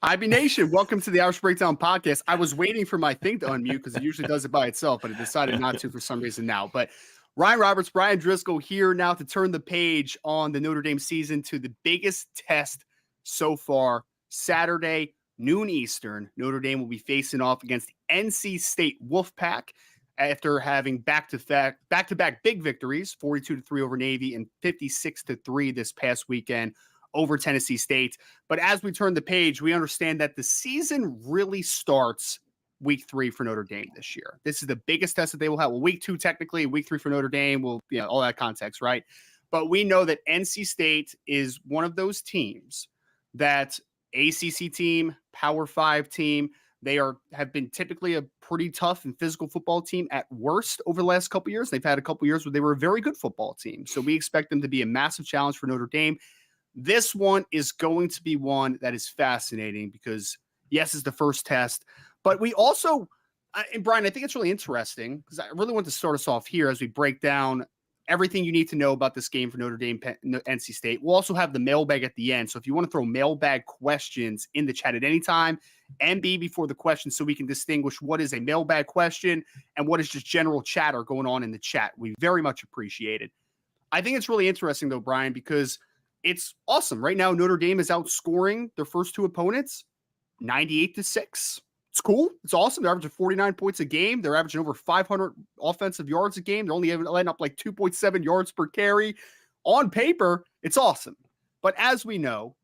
IB Nation, welcome to the Irish Breakdown Podcast. I was waiting for my thing to unmute because it usually does it by itself, but it decided not to for some reason now. But Ryan Roberts, Brian Driscoll here now to turn the page on the Notre Dame season to the biggest test so far. Saturday, noon Eastern, Notre Dame will be facing off against NC State Wolfpack after having back-to-back big victories, 42-3 over Navy and 56-3 this past weekend over Tennessee State. But as we turn the page, we understand that the season really starts week 3 for Notre Dame this year. This is the biggest test that they will have. Well, week 2, technically, week 3 for Notre Dame will, all that context, right? But we know that NC State is one of those teams that ACC team, Power 5 team, they have been typically a pretty tough and physical football team at worst over the last couple of years. They've had a couple of years where they were a very good football team. So we expect them to be a massive challenge for Notre Dame. This one is going to be one that is fascinating because, yes, it's the first test, but we also, and Brian, I think it's really interesting because I really want to start us off here as we break down everything you need to know about this game for Notre Dame, NC State. We'll also have the mailbag at the end. So if you want to throw mailbag questions in the chat at any time, MB before the question so we can distinguish what is a mailbag question and what is just general chatter going on in the chat. We very much appreciate it. I think it's really interesting, though, Brian, because it's awesome. Right now, Notre Dame is outscoring their first 2 opponents 98-6. It's cool. It's awesome. They're averaging 49 points a game. They're averaging over 500 offensive yards a game. They're only letting up like 2.7 yards per carry. On paper, it's awesome. But as we know,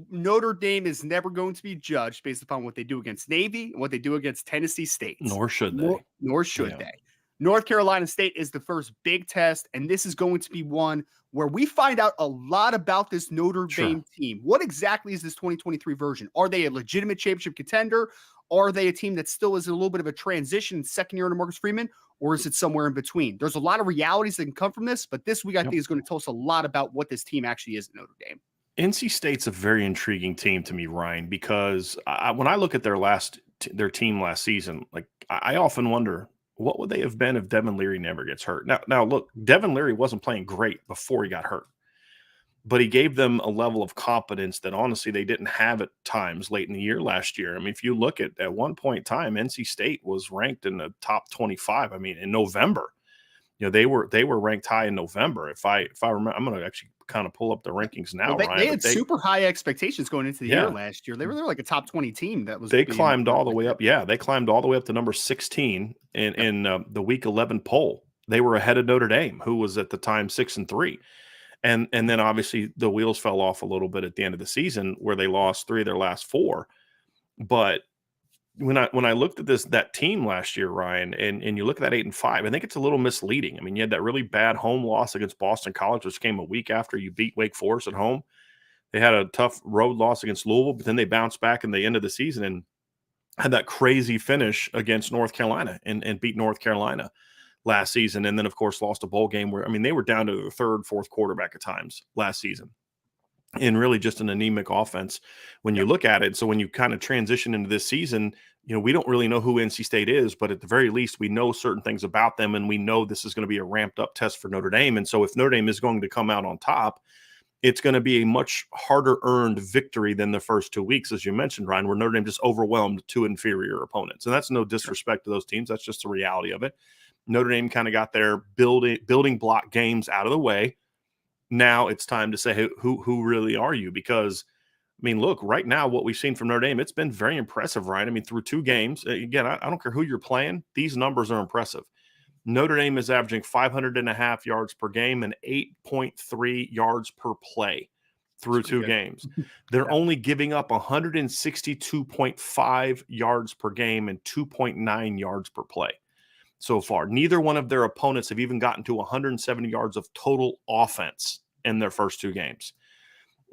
Notre Dame is never going to be judged based upon what they do against Navy and what they do against Tennessee State. Nor should they. Nor should they. North Carolina State is the first big test, and this is going to be one where we find out a lot about this Notre Dame team. What exactly is this 2023 version? Are they a legitimate championship contender? Are they a team that still is in a little bit of a transition second year under Marcus Freeman? Or is it somewhere in between? There's a lot of realities that can come from this, but this week I think is going to tell us a lot about what this team actually is at Notre Dame. NC State's a very intriguing team to me, Ryan, because when I look at their team last season, like I often wonder, what would they have been if Devin Leary never gets hurt? Now, look, Devin Leary wasn't playing great before he got hurt, but he gave them a level of competence that honestly they didn't have at times late in the year last year. I mean, if you look at one point in time, NC State was ranked in the top 25. I mean, in November, they were ranked high in November. If I remember, I'm going to actually kind of pull up the rankings now. Well, Ryan, they had super high expectations going into the year last year. They were like a top 20 team. They climbed all the way up. Yeah, they climbed all the way up to number 16 in the Week 11 poll. They were ahead of Notre Dame, who was at the time 6-3, and then obviously the wheels fell off a little bit at the end of the season where they lost 3 of their last 4. But when I looked at that team last year, Ryan, and you look at that 8-5, I think it's a little misleading. I mean, you had that really bad home loss against Boston College, which came a week after you beat Wake Forest at home. They had a tough road loss against Louisville, but then they bounced back in the end of the season and had that crazy finish against North Carolina and beat North Carolina last season. And then, of course, lost a bowl game where, I mean, they were down to the 3rd, 4th quarterback at times last season. And really just an anemic offense when you look at it. So when you kind of transition into this season, we don't really know who NC State is, but at the very least, we know certain things about them, and we know this is going to be a ramped up test for Notre Dame. And so if Notre Dame is going to come out on top, it's going to be a much harder earned victory than the first 2 weeks, as you mentioned, Ryan, where Notre Dame just overwhelmed 2 inferior opponents. And that's no disrespect to those teams. That's just the reality of it. Notre Dame kind of got their building block games out of the way. Now it's time to say, who really are you? Because, I mean, look, right now, what we've seen from Notre Dame, it's been very impressive, Ryan. I mean, through 2 games, again, I don't care who you're playing. These numbers are impressive. Notre Dame is averaging 500.5 yards per game and 8.3 yards per play through 2 games. They're only giving up 162.5 yards per game and 2.9 yards per play so far. Neither one of their opponents have even gotten to 170 yards of total offense in their first 2 games.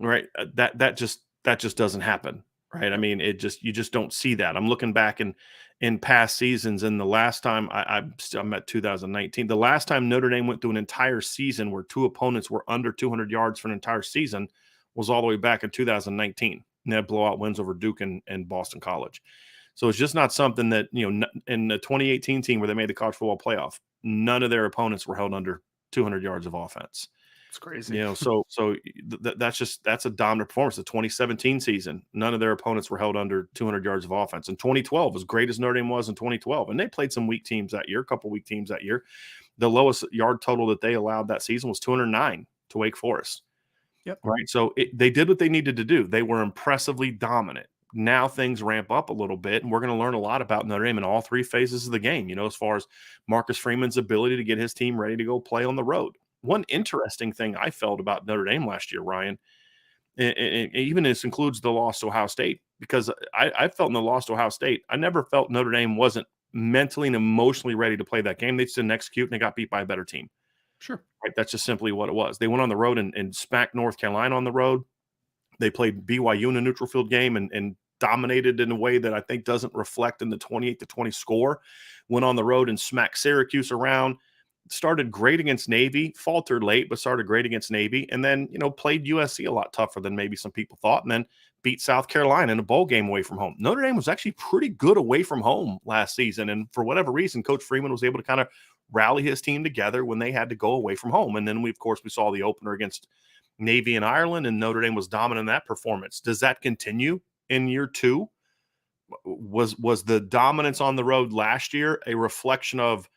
Right? That just doesn't happen. Right? I mean, you just don't see that. I'm looking back in past seasons, and the last time I'm at 2019, the last time Notre Dame went through an entire season where 2 opponents were under 200 yards for an entire season was all the way back in 2019. And they had blowout wins over Duke and Boston College. So it's just not something that, in the 2018 team where they made the college football playoff, none of their opponents were held under 200 yards of offense. It's crazy. That's a dominant performance. The 2017 season, none of their opponents were held under 200 yards of offense. In 2012, as great as Notre Dame was in 2012, and they played some weak teams that year, a couple weak teams that year. The lowest yard total that they allowed that season was 209 to Wake Forest. Yep. Right. So they did what they needed to do. They were impressively dominant. Now things ramp up a little bit, and we're going to learn a lot about Notre Dame in all three phases of the game, as far as Marcus Freeman's ability to get his team ready to go play on the road. One interesting thing I felt about Notre Dame last year, Ryan, and even this includes the loss to Ohio State, because I felt in the loss to Ohio State, I never felt Notre Dame wasn't mentally and emotionally ready to play that game. They just didn't execute, and they got beat by a better team. Sure. Right. That's just simply what it was. They went on the road and smacked North Carolina on the road. They played BYU in a neutral field game and dominated in a way that I think doesn't reflect in the 28-20 score. Went on the road and smacked Syracuse around. Started great against Navy, faltered late, but started great against Navy. And then, played USC a lot tougher than maybe some people thought, and then beat South Carolina in a bowl game away from home. Notre Dame was actually pretty good away from home last season. And for whatever reason, Coach Freeman was able to kind of rally his team together when they had to go away from home. And then we saw the opener against Navy in Ireland, and Notre Dame was dominant in that performance. Does that continue in year two? Was the dominance on the road last year a reflection of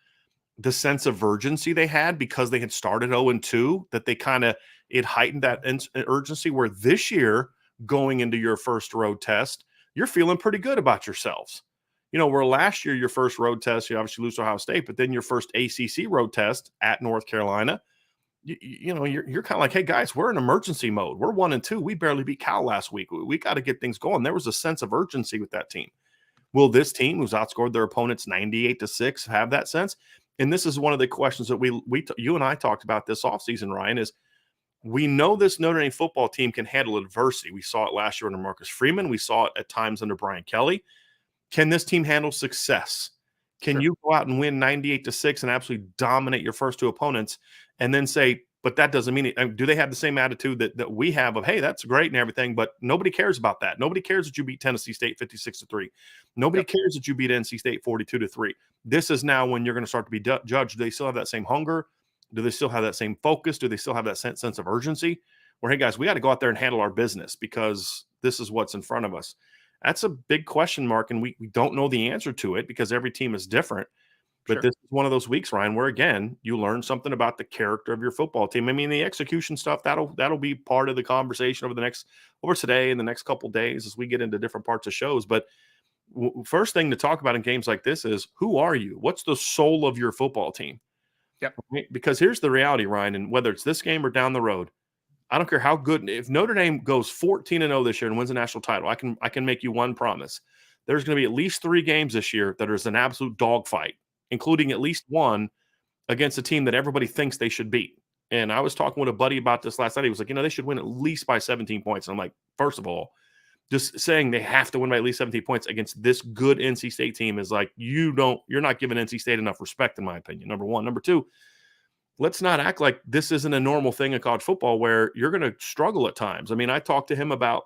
the sense of urgency they had because they had started 0-2, that they it heightened that urgency, where this year, going into your first road test, you're feeling pretty good about yourselves? Where last year, your first road test, you obviously lose to Ohio State, but then your first ACC road test at North Carolina, you're kind of like, hey guys, we're in emergency mode. We're 1-2. We barely beat Cal last week. We got to get things going. There was a sense of urgency with that team. Will this team, who's outscored their opponents 98-6, have that sense? And this is one of the questions that you and I talked about this offseason, Ryan, is we know this Notre Dame football team can handle adversity. We saw it last year under Marcus Freeman. We saw it at times under Brian Kelly. Can this team handle success? Can Sure. you go out and win 98-6 and absolutely dominate your first two opponents and then say, but that doesn't mean it? I mean, do they have the same attitude that we have of, hey, that's great and everything, but nobody cares about that. Nobody cares that you beat Tennessee State 56-3. Nobody cares that you beat NC State 42-3. This is now when you're going to start to be judged. Do they still have that same hunger? Do they still have that same focus? Do they still have that sense of urgency? Where, hey, guys, we got to go out there and handle our business because this is what's in front of us. That's a big question mark, and we don't know the answer to it because every team is different. But This is one of those weeks, Ryan, where, again, you learn something about the character of your football team. I mean, the execution stuff, that'll be part of the conversation over today and the next couple of days as we get into different parts of shows. But first thing to talk about in games like this is, who are you? What's the soul of your football team? Yep. Right? Because here's the reality, Ryan, and whether it's this game or down the road, I don't care how good. If Notre Dame goes 14-0 this year and wins a national title, I can make you one promise. There's going to be at least 3 games this year that is an absolute dogfight, including at least one against a team that everybody thinks they should beat. And I was talking with a buddy about this last night. He was like, they should win at least by 17 points. And I'm like, first of all, just saying they have to win by at least 17 points against this good NC State team is like, you're not giving NC State enough respect, in my opinion, number one. Number two, let's not act like this isn't a normal thing in college football where you're going to struggle at times. I mean, I talked to him about,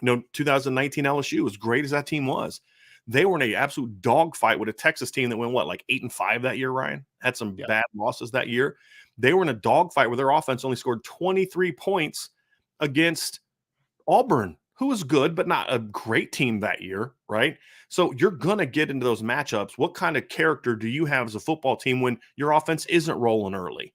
2019 LSU, as great as that team was. They were in an absolute dogfight with a Texas team that went, 8-5 that year, Ryan? Had some bad losses that year. They were in a dogfight where their offense only scored 23 points against Auburn, who was good, but not a great team that year, right? So you're going to get into those matchups. What kind of character do you have as a football team when your offense isn't rolling early?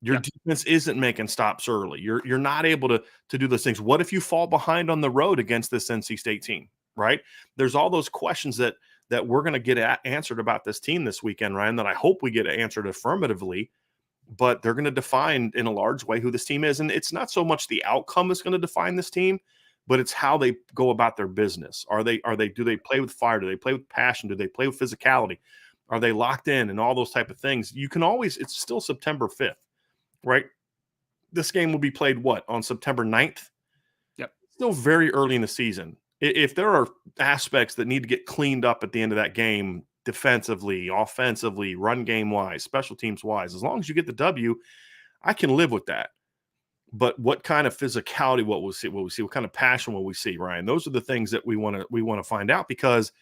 Your defense isn't making stops early. You're not able to do those things. What if you fall behind on the road against this NC State team, right? There's all those questions that we're going to get answered about this team this weekend, Ryan, that I hope we get answered affirmatively, but they're going to define in a large way who this team is. And it's not so much the outcome that's going to define this team, but it's how they go about their business. Do they play with fire? Do they play with passion? Do they play with physicality? Are they locked in and all those type of things? It's still September 5th. Right? This game will be played on September 9th? Yep. Still very early in the season. If there are aspects that need to get cleaned up at the end of that game, defensively, offensively, run game wise, special teams wise, as long as you get the W, I can live with that. But what kind of physicality will we see? What kind of passion will we see, Ryan? Those are the things that we want to find out, because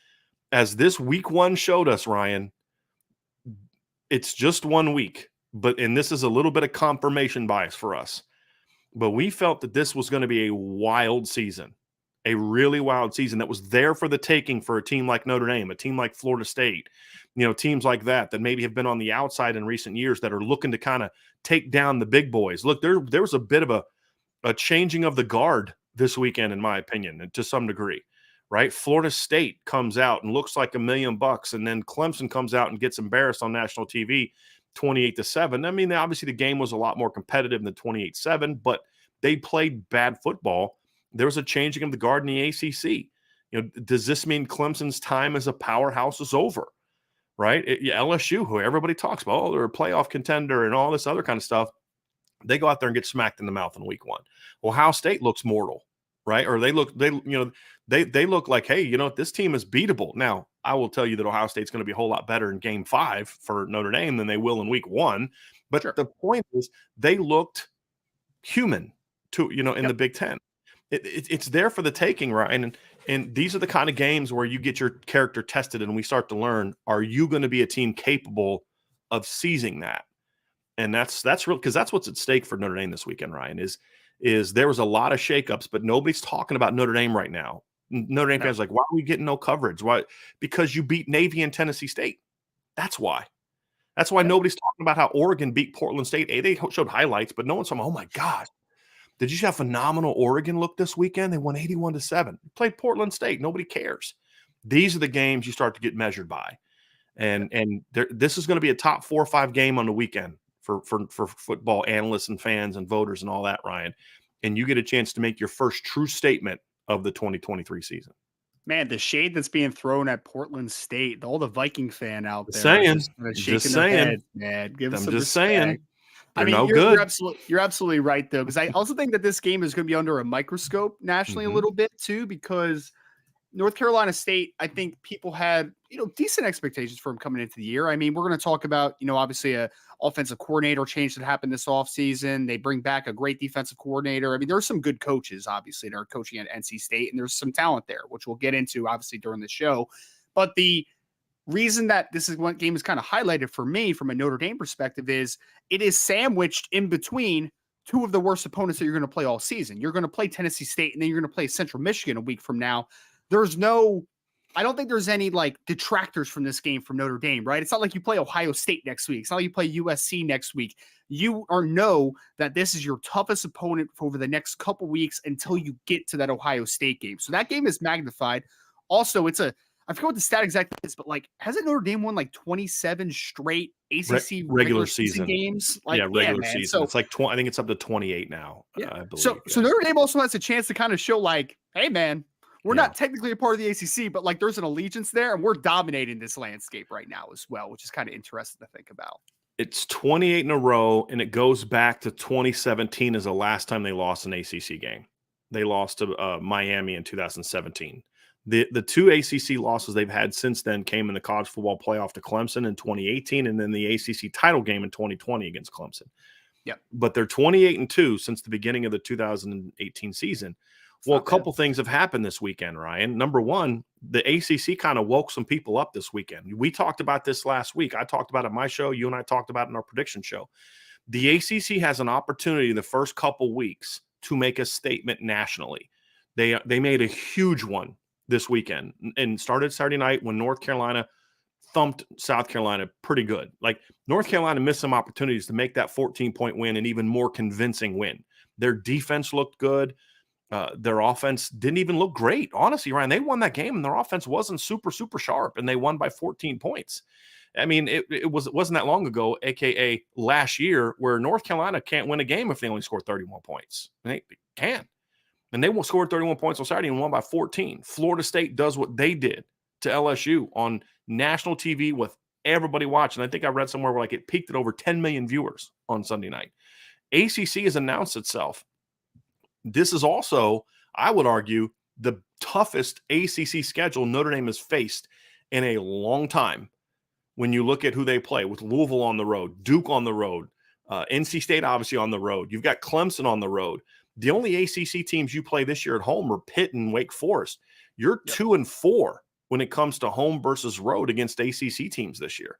as this week one showed us, Ryan, it's just 1 week. and this is a little bit of confirmation bias for us, but we felt that this was going to be a wild season, a really wild season that was there for the taking for a team like Notre Dame, a team like Florida State, teams like that maybe have been on the outside in recent years that are looking to kind of take down the big boys. Look, there was a bit of a changing of the guard this weekend, in my opinion, to some degree, right? Florida State comes out and looks like $1 million, and then Clemson comes out and gets embarrassed on national TV 28-7. I mean, obviously the game was a lot more competitive than 28-7, but they played bad football. There was a changing of the guard in the ACC. Does this mean Clemson's time as a powerhouse is over, right? LSU, who everybody talks about, they're a playoff contender and all this other kind of stuff, they go out there and get smacked in the mouth in week 1. Ohio State looks mortal, right? Or they look like, hey, this team is beatable. Now, I will tell you that Ohio State's going to be a whole lot better in game 5 for Notre Dame than they will in week 1. But Sure. the point is, they looked human in the Big Ten. It's there for the taking, Ryan. And these are the kind of games where you get your character tested and we start to learn, are you going to be a team capable of seizing that? And that's real, because that's what's at stake for Notre Dame this weekend, Ryan, is there was a lot of shakeups, but nobody's talking about Notre Dame right now. Notre Dame fans are like, why are we getting no coverage? Why? Because you beat Navy and Tennessee State. That's why. That's why nobody's talking about how Oregon beat Portland State. They showed highlights, but no one's talking, oh my God, did you see how phenomenal Oregon looked this weekend? They won 81-7. Played Portland State. Nobody cares. These are the games you start to get measured by. And this is going to be a top 4 or 5 game on the weekend for football analysts and fans and voters and all that, Ryan. And you get a chance to make your first true statement of the 2023 season. Man, the shade that's being thrown at Portland State, all the Viking fan out there Just saying. head, man. Give us some just respect. saying. I mean, no you're good. you're absolutely right, though, because I also think that this game is going to be under a microscope nationally a little bit, too, because North Carolina State, I think people had, decent expectations for him coming into the year. I mean, we're going to talk about, obviously a offensive coordinator change that happened this offseason. They bring back a great defensive coordinator. I mean, there are some good coaches, obviously, that are coaching at NC State, and there's some talent there, which we'll get into, obviously, during the show. But the reason that this is one game is kind of highlighted for me from a Notre Dame perspective is it is sandwiched in between 2 of the worst opponents that you're going to play all season. You're going to play Tennessee State, and then you're going to play Central Michigan a week from now. I don't think there's any detractors from this game from Notre Dame, right? It's not like you play Ohio State next week. It's not like you play USC next week. You know that this is your toughest opponent for over the next couple weeks until you get to that Ohio State game. So that game is magnified. Also, I forget what the stat exactly is, but hasn't Notre Dame won 27 straight ACC regular season games? Regular season. So it's I think it's up to 28 now. Yeah. I believe. So Notre Dame also has a chance to kind of show hey man, we're not technically a part of the ACC, but there's an allegiance there, and we're dominating this landscape right now as well, which is kind of interesting to think about. It's 28 in a row, and it goes back to 2017 as the last time they lost an ACC game. They lost to Miami in 2017. The 2 ACC losses they've had since then came in the college football playoff to Clemson in 2018, and then the ACC title game in 2020 against Clemson. Yeah, but they're 28-2 since the beginning of the 2018 season. Well, a couple things have happened this weekend, Ryan. Number one, the ACC kind of woke some people up this weekend. We talked about this last week. I talked about it on my show. You and I talked about it in our prediction show. The ACC has an opportunity the first couple weeks to make a statement nationally. They made a huge one this weekend and started Saturday night when North Carolina thumped South Carolina pretty good. North Carolina missed some opportunities to make that 14-point win, an even more convincing win. Their defense looked good. Their offense didn't even look great. Honestly, Ryan, they won that game and their offense wasn't super, super sharp, and they won by 14 points. I mean, it wasn't that long ago, AKA last year, where North Carolina can't win a game if they only score 31 points. They can. And they scored 31 points on Saturday and won by 14. Florida State does what they did to LSU on national TV with everybody watching. I think I read somewhere where it peaked at over 10 million viewers on Sunday night. ACC has announced itself. This is also, I would argue, the toughest ACC schedule Notre Dame has faced in a long time. When you look at who they play, with Louisville on the road, Duke on the road, NC State obviously on the road. You've got Clemson on the road. The only ACC teams you play this year at home are Pitt and Wake Forest. You're 2-4 when it comes to home versus road against ACC teams this year.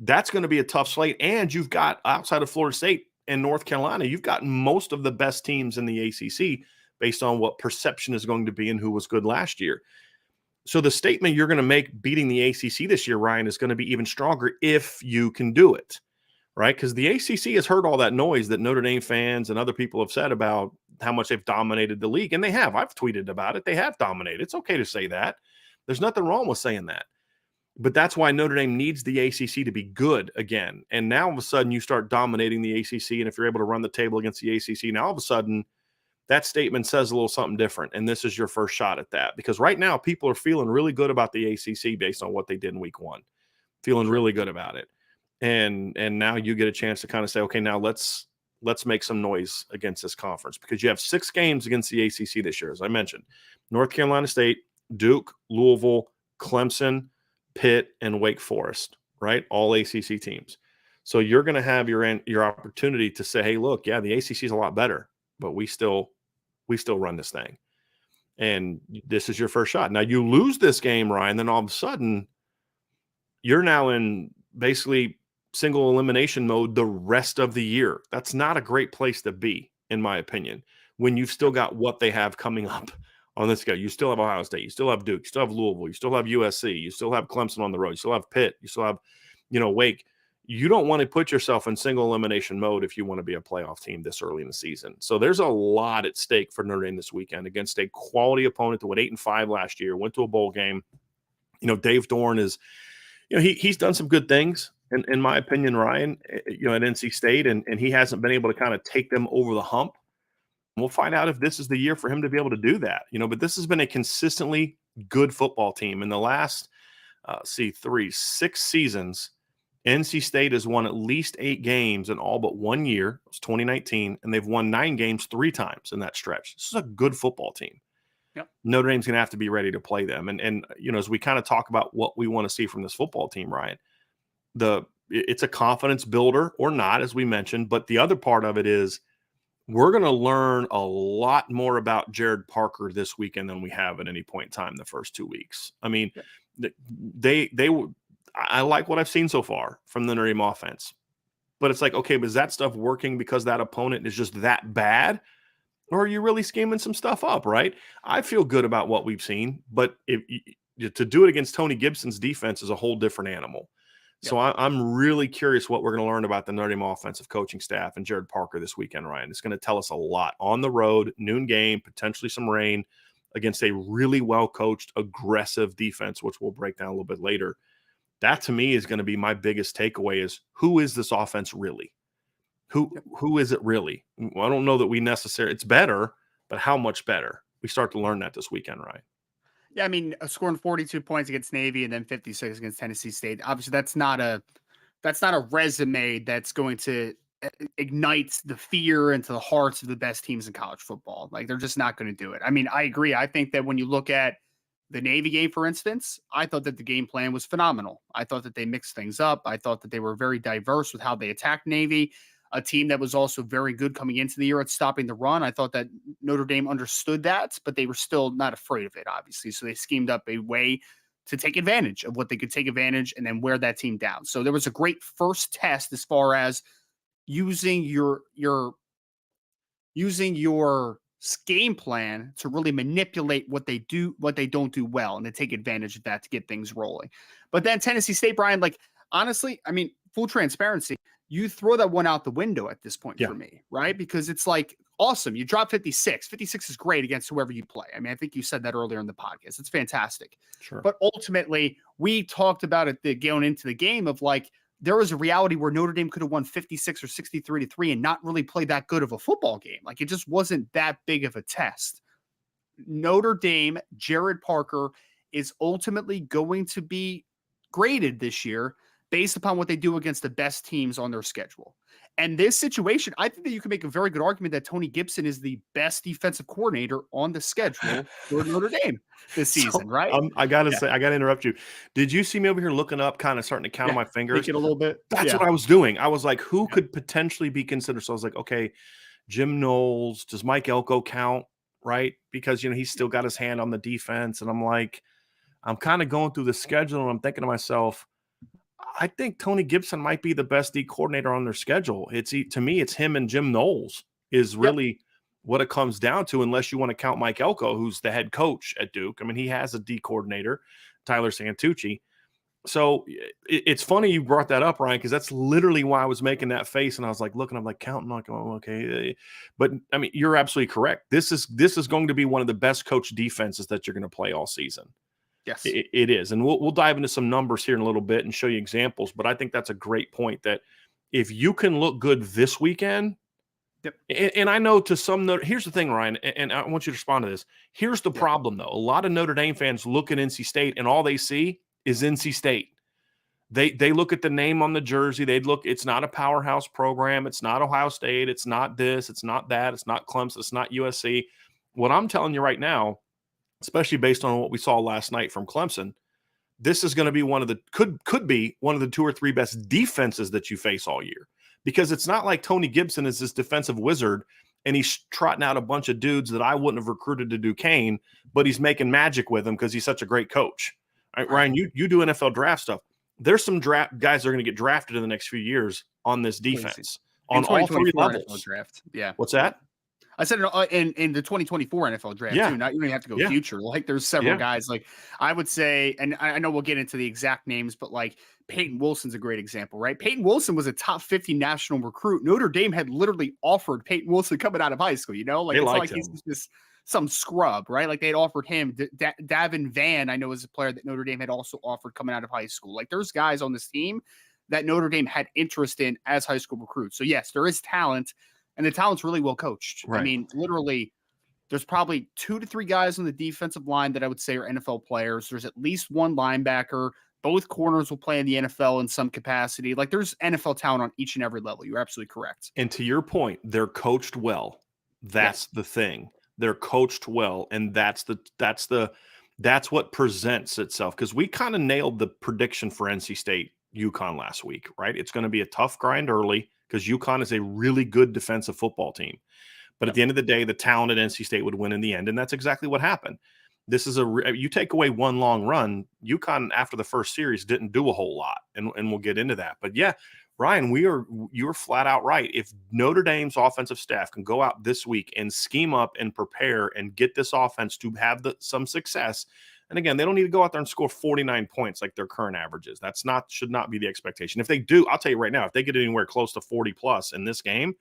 That's going to be a tough slate. And you've got, outside of Florida State and North Carolina, you've got most of the best teams in the ACC based on what perception is going to be and who was good last year. So the statement you're going to make beating the ACC this year, Ryan, is going to be even stronger if you can do it, right? Because the ACC has heard all that noise that Notre Dame fans and other people have said about how much they've dominated the league. And they have. I've tweeted about it. They have dominated. It's okay to say that. There's nothing wrong with saying that. But that's why Notre Dame needs the ACC to be good again. And now all of a sudden you start dominating the ACC. And if you're able to run the table against the ACC, now all of a sudden that statement says a little something different. And this is your first shot at that. Because right now people are feeling really good about the ACC based on what they did in week one. Feeling really good about it. And now you get a chance to kind of say, okay, now let's make some noise against this conference, because you have 6 games against the ACC this year, as I mentioned. North Carolina State, Duke, Louisville, Clemson, Pitt, and Wake Forest, right? All ACC teams. So you're going to have your opportunity to say, hey, look, yeah, the ACC is a lot better, but we still run this thing. And this is your first shot. Now you lose this game, Ryan, then all of a sudden you're now in basically single elimination mode the rest of the year. That's not a great place to be, in my opinion, when you've still got what they have coming up on this guy. You still have Ohio State, you still have Duke, you still have Louisville, you still have USC, you still have Clemson on the road, you still have Pitt, you still have, Wake. You don't want to put yourself in single elimination mode if you want to be a playoff team this early in the season. So there's a lot at stake for Notre Dame this weekend against a quality opponent that went 8-5 last year, went to a bowl game. Dave Dorn is, he's done some good things, in my opinion, Ryan, at NC State, and he hasn't been able to kind of take them over the hump. We'll find out if this is the year for him to be able to do that, but this has been a consistently good football team. In the last, 6 seasons, NC State has won at least 8 games in all but 1 year. It was 2019, and they've won 9 games 3 times in that stretch. This is a good football team. Yep. Notre Dame's going to have to be ready to play them. And as we kind of talk about what we want to see from this football team, Ryan, it's a confidence builder or not, as we mentioned. But the other part of it is we're going to learn a lot more about Jared Parker this weekend than we have at any point in time the first 2 weeks. I mean, I like what I've seen so far from the Notre Dame offense. But it's like, okay, but is that stuff working because that opponent is just that bad? Or are you really scheming some stuff up, right? I feel good about what we've seen, but to do it against Tony Gibson's defense is a whole different animal. Yep. So I'm really curious what we're going to learn about the Notre Dame offensive coaching staff and Jared Parker this weekend, Ryan. It's going to tell us a lot. On the road, noon game, potentially some rain against a really well-coached, aggressive defense, which we'll break down a little bit later. That, to me, is going to be my biggest takeaway is, who is this offense really? Who is it really? Well, I don't know that we necessarily – it's better, but how much better? We start to learn that this weekend, right? Yeah, I mean, scoring 42 points against Navy and then 56 against Tennessee State. Obviously, that's not a resume that's going to ignite the fear into the hearts of the best teams in college football. Like, they're just not going to do it. I mean, I agree. I think that when you look at the Navy game, for instance, I thought that the game plan was phenomenal. I thought that they mixed things up. I thought that they were very diverse with how they attacked Navy, a team that was also very good coming into the year at stopping the run. I thought that Notre Dame understood that, but they were still not afraid of it, obviously. So they schemed up a way to take advantage of what they could take advantage and then wear that team down. So there was a great first test as far as using your game plan to really manipulate what they do, what they don't do well, and to take advantage of that to get things rolling. But then Tennessee State, Brian, like, honestly, I mean, full transparency, you throw that one out the window at this point for me, right? Because it's like, awesome. You drop 56. 56 is great against whoever you play. I mean, I think you said that earlier in the podcast. It's fantastic. Sure. But ultimately, we talked about it going into the game of like, there was a reality where Notre Dame could have won 56 or 63-3 and not really play that good of a football game. Like, it just wasn't that big of a test. Notre Dame, Jared Parker is ultimately going to be graded this year based upon what they do against the best teams on their schedule. And this situation, I think that you can make a very good argument that Tony Gibson is the best defensive coordinator on the schedule for Notre Dame this season, right? I got to say, I got to interrupt you. Did you see me over here looking up, kind of starting to count on my fingers? Thinking a little bit. That's what I was doing. I was like, who could potentially be considered? So I was like, okay, Jim Knowles, does Mike Elko count, right? Because, he's still got his hand on the defense. And I'm like, I'm kind of going through the schedule and I'm thinking to myself, I think Tony Gibson might be the best D coordinator on their schedule. To me, it's him and Jim Knowles is Yep. really what it comes down to, unless you want to count Mike Elko, who's the head coach at Duke. I mean, he has a D coordinator, Tyler Santucci. So it's funny you brought that up, Ryan, because that's literally why I was making that face, and I was like looking, I'm like counting, like, oh, okay. But I mean, you're absolutely correct. This is going to be one of the best coach defenses that you're going to play all season. Yes, It is, and we'll dive into some numbers here in a little bit and show you examples. But I think that's a great point that if you can look good this weekend, yep. and I know to some, here's the thing, Ryan, and I want you to respond to this. Here's the problem, though. A lot of Notre Dame fans look at NC State, and all they see is NC State. They look at the name on the jersey. It's not a powerhouse program. It's not Ohio State. It's not this. It's not that. It's not Clemson. It's not USC. What I'm telling you right now, especially based on what we saw last night from Clemson, this is going to be could be one of the 2 or 3 best defenses that you face all year, because it's not like Tony Gibson is this defensive wizard and he's trotting out a bunch of dudes that I wouldn't have recruited to Duquesne, but he's making magic with them because he's such a great coach. All right, Ryan, you do NFL draft stuff. There's some draft guys that are going to get drafted in the next few years on this defense on all 3 levels. NFL draft. Yeah. What's that? I said in the 2024 NFL draft too. Not you don't even have to go future. Like there's several guys. Like I would say, and I know we'll get into the exact names, but like Peyton Wilson's a great example, right? Peyton Wilson was a top 50 national recruit. Notre Dame had literally offered Peyton Wilson coming out of high school. You know, like it's like he's just some scrub, right? Like they had offered him. Davin Van, I know, is a player that Notre Dame had also offered coming out of high school. Like there's guys on this team that Notre Dame had interest in as high school recruits. So yes, there is talent. And the talent's really well coached. Right. I mean, literally, there's probably 2 to 3 guys on the defensive line that I would say are NFL players. There's at least 1 linebacker. Both corners will play in the NFL in some capacity. Like there's NFL talent on each and every level. You're absolutely correct. And to your point, they're coached well. That's the thing. They're coached well, and that's what presents itself. Because we kind of nailed the prediction for NC State UConn last week, right? It's going to be a tough grind early, because UConn is a really good defensive football team. But at the end of the day, the talent at NC State would win in the end, and that's exactly what happened. This is you take away one long run, UConn after the first series didn't do a whole lot, and we'll get into that. But yeah, Ryan, you're flat out right. If Notre Dame's offensive staff can go out this week and scheme up and prepare and get this offense to have some success, and again, they don't need to go out there and score 49 points like their current averages. Should not be the expectation. If they do, I'll tell you right now, if they get anywhere close to 40 plus in this game,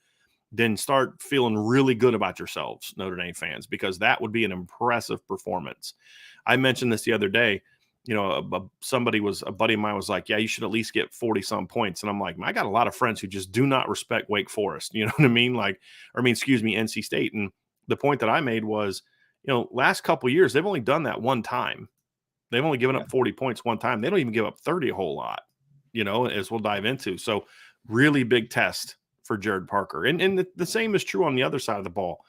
then start feeling really good about yourselves, Notre Dame fans, because that would be an impressive performance. I mentioned this the other day. You know, a buddy of mine was like, yeah, you should at least get 40 some points. And I'm like, I got a lot of friends who just do not respect Wake Forest. You know what I mean? NC State. And the point that I made was, last couple of years, they've only done that one time. They've only given up 40 points one time. They don't even give up 30 a whole lot, as we'll dive into. So really big test for Jared Parker. And the same is true on the other side of the ball.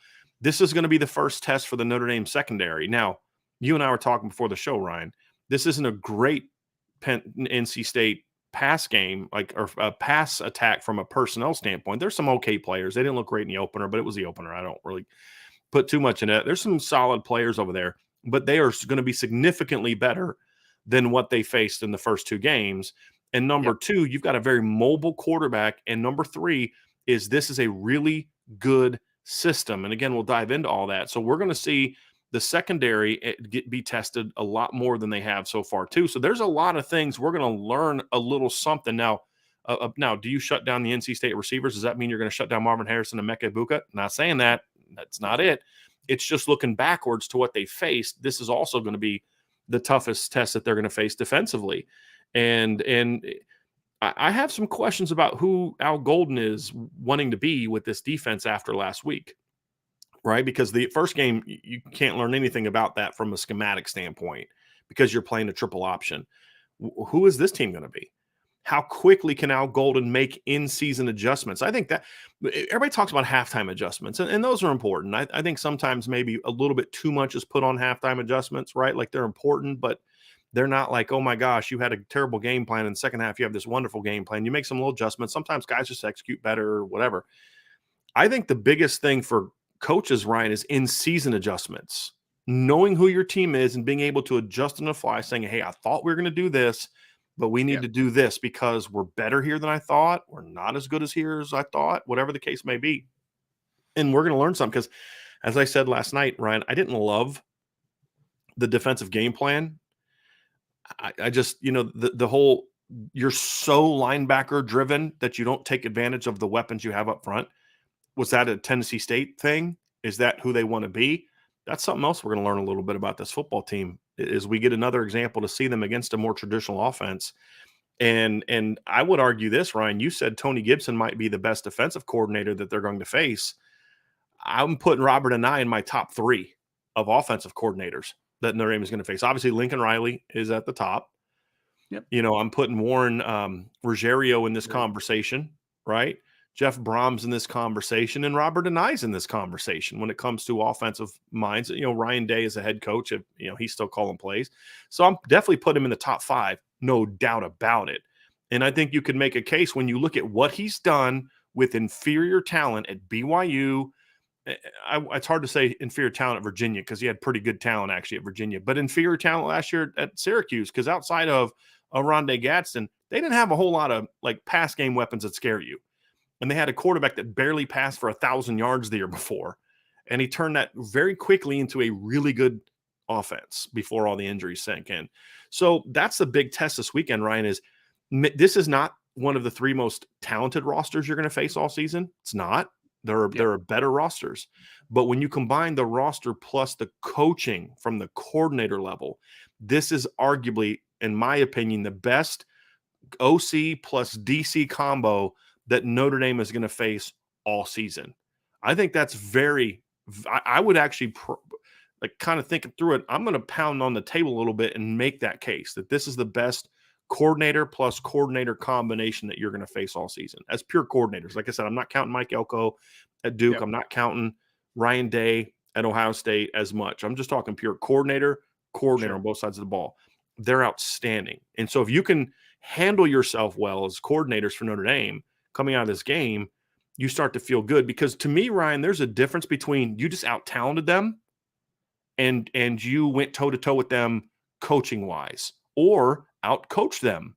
This is going to be the first test for the Notre Dame secondary. Now, you and I were talking before the show, Ryan. This isn't a great NC State pass game, or a pass attack from a personnel standpoint. There's some okay players. They didn't look great in the opener, but it was the opener. I don't really put too much in it. There's some solid players over there, but they are going to be significantly better than what they faced in the first 2 games. And number 2, you've got a very mobile quarterback. And number 3 is this is a really good system. And again, we'll dive into all that. So we're going to see the secondary be tested a lot more than they have so far too. So there's a lot of things we're going to learn a little something. Now, do you shut down the NC State receivers? Does that mean you're going to shut down Marvin Harrison and Emeka Egbuka? Not saying that. That's not it. It's just looking backwards to what they faced. This is also going to be the toughest test that they're going to face defensively. And I have some questions about who Al Golden is wanting to be with this defense after last week, right? Because the first game, you can't learn anything about that from a schematic standpoint because you're playing a triple option. Who is this team going to be? How quickly can Al Golden make in-season adjustments? I think that everybody talks about halftime adjustments, and those are important. I think sometimes maybe a little bit too much is put on halftime adjustments, right? Like they're important, but they're not like, oh my gosh, you had a terrible game plan in the second half. You have this wonderful game plan. You make some little adjustments. Sometimes guys just execute better or whatever. I think the biggest thing for coaches, Ryan, is in-season adjustments. Knowing who your team is and being able to adjust on the fly, saying, hey, I thought we were going to do this. but we need Yeah. to do this because we're better here than I thought. We're not as good as here as I thought, whatever the case may be. And we're going to learn something because, as I said last night, Ryan, I didn't love the defensive game plan. I just, the whole you're so linebacker driven that you don't take advantage of the weapons you have up front. Was that a Tennessee State thing? Is that who they want to be? That's something else we're going to learn a little bit about this football team is we get another example to see them against a more traditional offense. And I would argue this, Ryan, you said Tony Gibson might be the best defensive coordinator that they're going to face. I'm putting Robert and I in my top 3 of offensive coordinators that Notre Dame is going to face. Obviously, Lincoln Riley is at the top. Yep. I'm putting Warren Ruggiero in this conversation, right? Jeff Brahms in this conversation, and Robert and I's in this conversation when it comes to offensive minds. Ryan Day is a head coach. He's still calling plays. So I'm definitely putting him in the top 5, no doubt about it. And I think you could make a case when you look at what he's done with inferior talent at BYU. It's hard to say inferior talent at Virginia because he had pretty good talent actually at Virginia, but inferior talent last year at Syracuse because outside of Rondé Gadsden, they didn't have a whole lot of like pass game weapons that scare you. And they had a quarterback that barely passed for 1,000 yards the year before. And he turned that very quickly into a really good offense before all the injuries sank in. So that's the big test this weekend, Ryan, is this is not one of the 3 most talented rosters you're going to face all season. It's not. There are better rosters. But when you combine the roster plus the coaching from the coordinator level, this is arguably, in my opinion, the best OC plus DC combo that Notre Dame is going to face all season. I think that's I would actually kind of thinking through it. I'm going to pound on the table a little bit and make that case that this is the best coordinator plus coordinator combination that you're going to face all season as pure coordinators. Like I said, I'm not counting Mike Elko at Duke. Yep. I'm not counting Ryan Day at Ohio State as much. I'm just talking pure coordinator sure. on both sides of the ball. They're outstanding. And so if you can handle yourself well as coordinators for Notre Dame coming out of this game, you start to feel good. Because to me, Ryan, there's a difference between you just out-talented them and you went toe-to-toe with them coaching-wise or out-coached them.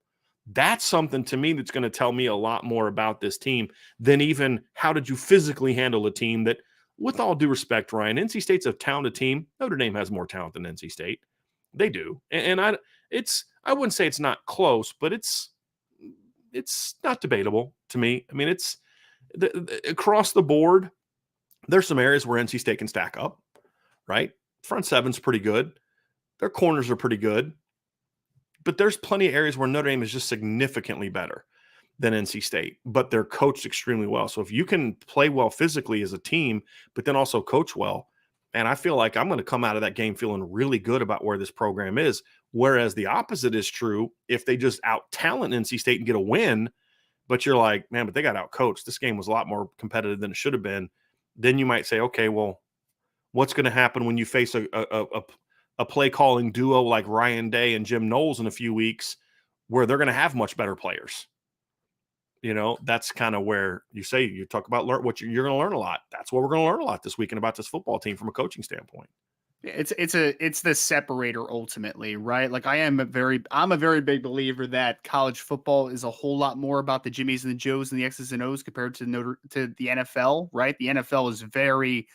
That's something to me that's going to tell me a lot more about this team than even how did you physically handle a team that, with all due respect, Ryan, NC State's a talented team. Notre Dame has more talent than NC State. They do. And I wouldn't say it's not close, but it's not debatable to me. I mean, it's across the board. There's some areas where NC State can stack up, right? Front seven's pretty good. Their corners are pretty good. But there's plenty of areas where Notre Dame is just significantly better than NC State, but they're coached extremely well. So if you can play well physically as a team, but then also coach well, and I feel like I'm going to come out of that game feeling really good about where this program is. Whereas the opposite is true if they just out-talent NC State and get a win, but you're like, man, but they got out-coached. This game was a lot more competitive than it should have been. Then you might say, okay, well, what's going to happen when you face a play-calling duo like Ryan Day and Jim Knowles in a few weeks where they're going to have much better players? That's kind of where you talk about you're going to learn a lot. That's what we're going to learn a lot this weekend about this football team from a coaching standpoint. It's the separator ultimately, right? Like I'm a very big believer that college football is a whole lot more about the Jimmies and the Joes and the X's and O's compared to the NFL, right? The NFL is very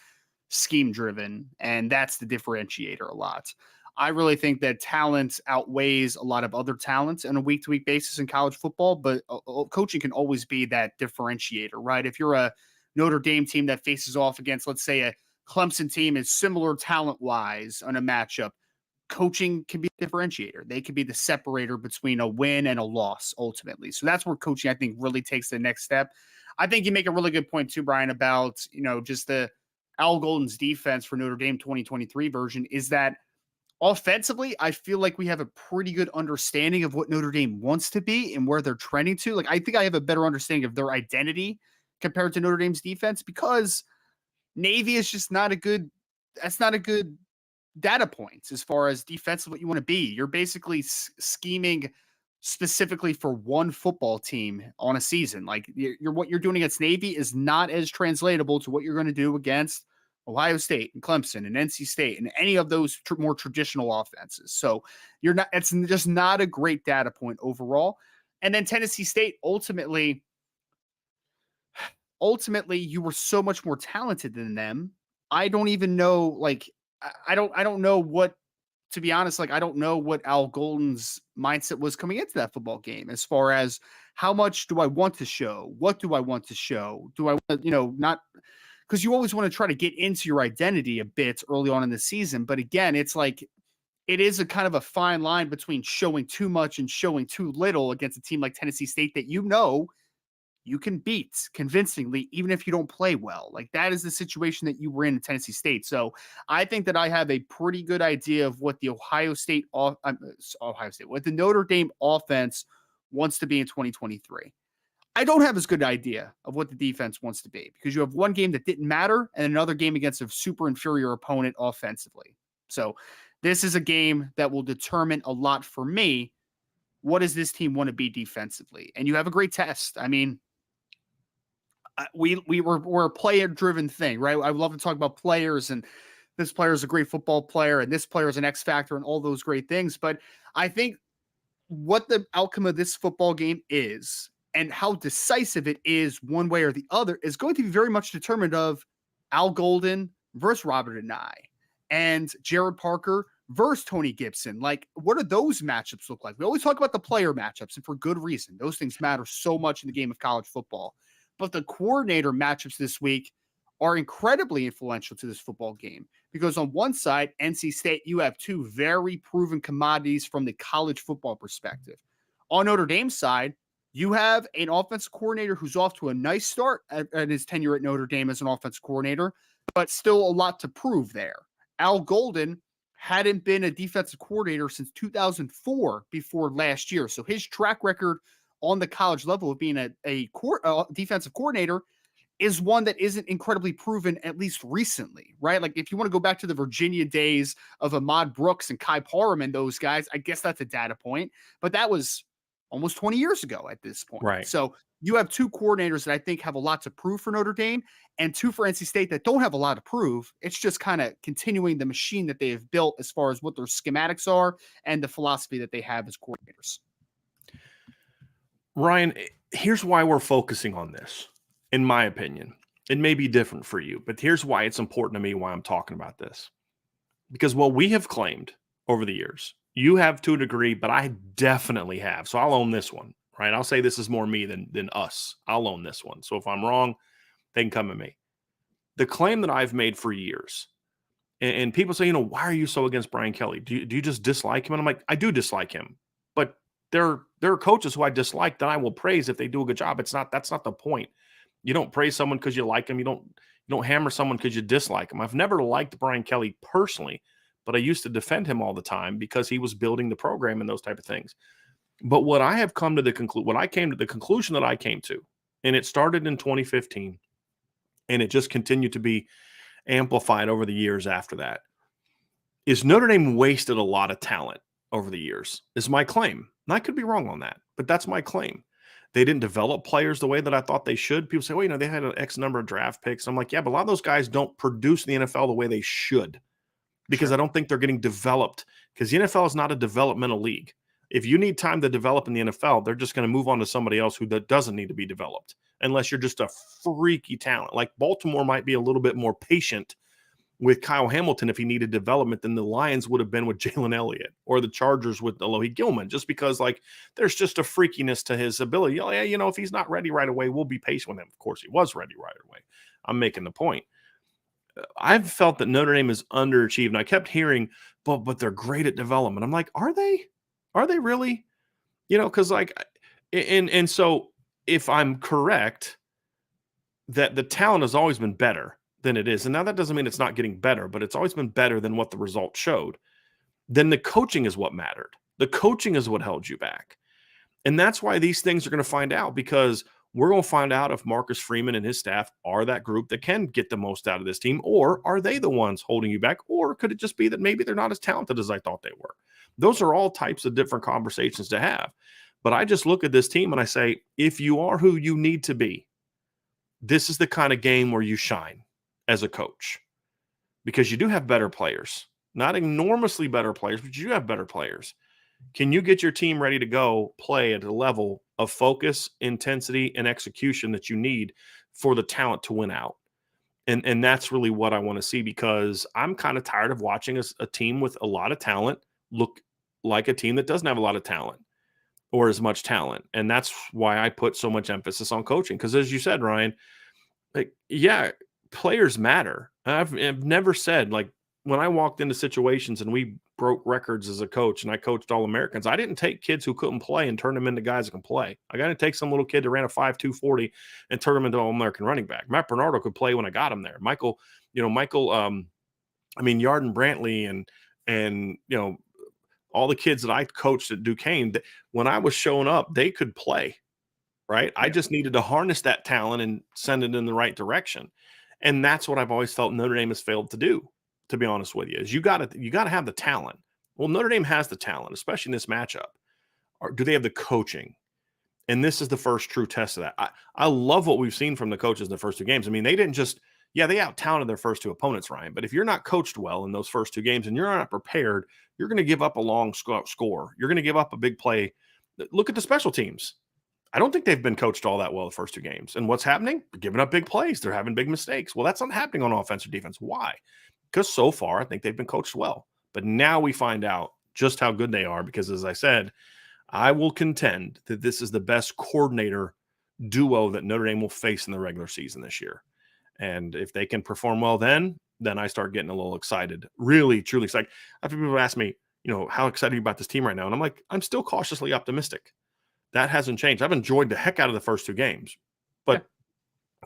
scheme driven, and that's the differentiator a lot. I really think that talent outweighs a lot of other talents on a week-to-week basis in college football, but coaching can always be that differentiator, right? If you're a Notre Dame team that faces off against, let's say, a Clemson team is similar talent-wise on a matchup, coaching can be a differentiator. They can be the separator between a win and a loss, ultimately. So that's where coaching, I think, really takes the next step. I think you make a really good point, too, Brian, about, just the Al Golden's defense for Notre Dame 2023 version is that offensively, I feel like we have a pretty good understanding of what Notre Dame wants to be and where they're trending to. Like, I think I have a better understanding of their identity compared to Notre Dame's defense because Navy is just not a good data point as far as defensive what you want to be. You're basically scheming specifically for one football team on a season. Like what you're doing against Navy is not as translatable to what you're going to do against Ohio State and Clemson and NC State and any of those more traditional offenses. So it's just not a great data point overall. And then Tennessee State, ultimately, you were so much more talented than them. I don't even know, like, I don't know what, to be honest, like, I don't know what Al Golden's mindset was coming into that football game as far as how much do I want to show? What do I want to show? Do I want, not, because you always want to try to get into your identity a bit early on in the season. But again, it's like, it is a kind of a fine line between showing too much and showing too little against a team like Tennessee State that you can beat convincingly, even if you don't play well. Like, that is the situation that you were in Tennessee State. So I think that I have a pretty good idea of what the what the Notre Dame offense wants to be in 2023. I don't have as good an idea of what the defense wants to be because you have one game that didn't matter and another game against a super inferior opponent offensively. So this is a game that will determine a lot for me. What does this team want to be defensively? And you have a great test. I mean, we're a player-driven thing, right? I would love to talk about players, and this player is a great football player, and this player is an X factor, and all those great things. But I think what the outcome of this football game is, and how decisive it is one way or the other, is going to be very much determined of Al Golden versus Robert Anae and Jared Parker versus Tony Gibson. Like, what do those matchups look like? We always talk about the player matchups, and for good reason. Those things matter so much in the game of college football. But the coordinator matchups this week are incredibly influential to this football game because on one side, NC State, you have two very proven commodities from the college football perspective. On Notre Dame's side, you have an offensive coordinator who's off to a nice start at his tenure at Notre Dame as an offensive coordinator, but still a lot to prove there. Al Golden hadn't been a defensive coordinator since 2004 before last year. So his track record on the college level of being a defensive coordinator is one that isn't incredibly proven, at least recently, right? Like, if you want to go back to the Virginia days of Ahmad Brooks and Kai Parham and those guys, I guess that's a data point, but that was almost 20 years ago at this point. Right. So you have two coordinators that I think have a lot to prove for Notre Dame and two for NC State that don't have a lot to prove. It's just kind of continuing the machine that they have built as far as what their schematics are and the philosophy that they have as coordinators. Ryan, here's why we're focusing on this, in my opinion. It may be different for you, but here's why it's important to me, why I'm talking about this. Because what we have claimed over the years, you have to a degree, but I definitely have. So I'll own this one, right? I'll say this is more me than us. I'll own this one. So if I'm wrong, they can come at me. The claim that I've made for years, and people say, why are you so against Brian Kelly? Do you just dislike him? And I'm like, I do dislike him, but there are coaches who I dislike that I will praise if they do a good job. That's not the point. You don't praise someone because you like him. You don't hammer someone because you dislike him. I've never liked Brian Kelly personally, but I used to defend him all the time because he was building the program and those type of things. But what I have come to the conclusion that I came to, and it started in 2015, and it just continued to be amplified over the years after that, is Notre Dame wasted a lot of talent over the years, is my claim. And I could be wrong on that, but that's my claim. They didn't develop players the way that I thought they should. People say, they had an X number of draft picks. I'm like, yeah, but a lot of those guys don't produce in the NFL the way they should because I don't think they're getting developed because the NFL is not a developmental league. If you need time to develop in the NFL, they're just going to move on to somebody else who doesn't need to be developed unless you're just a freaky talent. Like Baltimore might be a little bit more patient with Kyle Hamilton if he needed development than the Lions would have been with Jalen Elliott or the Chargers with Alohi Gilman, just because there's just a freakiness to his ability. If he's not ready right away, we'll be patient with him. Of course, he was ready right away. I'm making the point. I've felt that Notre Dame is underachieved, and I kept hearing, but they're great at development. I'm like, are they? Are they really? Because and so if I'm correct that the talent has always been better than it is. And now that doesn't mean it's not getting better, but it's always been better than what the results showed. Then the coaching is what mattered. The coaching is what held you back. And that's why these things are going to find out, because we're going to find out if Marcus Freeman and his staff are that group that can get the most out of this team, or are they the ones holding you back? Or could it just be that maybe they're not as talented as I thought they were? Those are all types of different conversations to have. But I just look at this team and I say, if you are who you need to be, this is the kind of game where you shine as a coach. because you do have better players, not enormously better players, but you do have better players. Can you get your team ready to go play at a level of focus, intensity, and execution that you need for the talent to win out? And that's really what I want to see, because I'm kind of tired of watching a team with a lot of talent look like a team that doesn't have a lot of talent or as much talent. And that's why I put so much emphasis on coaching. Because as you said, Ryan, like, yeah, players matter. I've never said, like, when I walked into situations and we broke records as a coach and I coached All-Americans, I didn't take kids who couldn't play and turn them into guys that can play. I got to take some little kid that ran a 5.2 40 and turn him into an All-American running back. Matt Bernardo could play when I got him there. Michael, Yarden Brantley and all the kids that I coached at Duquesne, when I was showing up, they could play, right? I just needed to harness that talent and send it in the right direction. And that's what I've always felt Notre Dame has failed to do, to be honest with you, is you got to have the talent. Well, Notre Dame has the talent, especially in this matchup. Or do they have the coaching? And this is the first true test of that. I love what we've seen from the coaches in the first two games. I mean, they didn't just, they out-talented their first two opponents, Ryan. But if you're not coached well in those first two games and you're not prepared, you're going to give up a long score. You're going to give up a big play. Look at the special teams. I don't think they've been coached all that well the first two games. And what's happening? They're giving up big plays. They're having big mistakes. Well, that's not happening on offense or defense. Why? Because so far, I think they've been coached well. But now we find out just how good they are, because, as I said, I will contend that this is the best coordinator duo that Notre Dame will face in the regular season this year. And if they can perform well then I start getting a little excited, really, truly excited. After people ask me, how excited are you about this team right now? And I'm like, I'm still cautiously optimistic. That hasn't changed. I've enjoyed the heck out of the first two games, but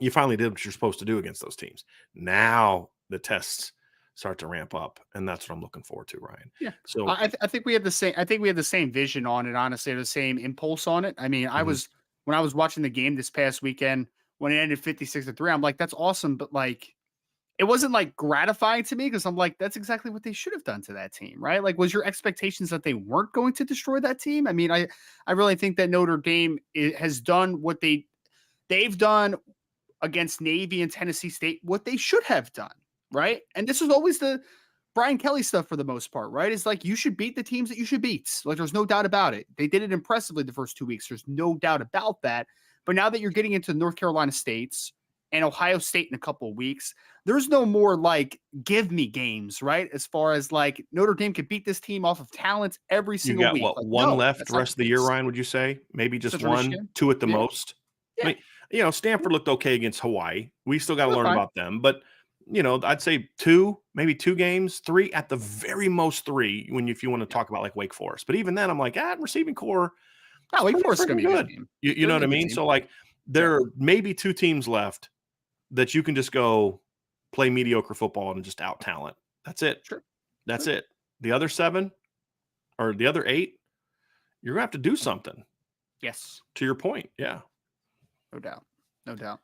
you finally did what you're supposed to do against those teams. Now the tests start to ramp up, and that's what I'm looking forward to, Ryan. Yeah. So I think we had the same. I think we had the same vision on it. Honestly, the same impulse on it. I mean, when I was watching the game this past weekend when it ended 56-3. I'm like, that's awesome, but like, it wasn't like gratifying to me, because I'm like, that's exactly what they should have done to that team, right? Like, was your expectations that they weren't going to destroy that team? I mean, I really think that Notre Dame has done what they've done against Navy and Tennessee State, what they should have done, right? And this was always the Brian Kelly stuff for the most part, right? It's like, you should beat the teams that you should beat. Like, there's no doubt about it. They did it impressively the first 2 weeks. There's no doubt about that. But now that you're getting into North Carolina States and Ohio State in a couple of weeks, there's no more like give me games, right? As far as like Notre Dame could beat this team off of talent every single week. What, like, one no, left the rest of the year, Ryan, would you say? Maybe just one, two at the most? Yeah. I mean, Stanford looked okay against Hawaii. We still got to learn about them. But, I'd say maybe two games, three at the very most, three, if you want to talk about like Wake Forest. But even then, I'm like, receiving core. No, Wake Forest is going to be good. You know what I mean? So like, there are maybe two teams left that you can just go play mediocre football and just out talent. That's it. Sure. That's it. The other 7 or the other 8, you're gonna have to do something. Yes. To your point. Yeah. No doubt. No doubt.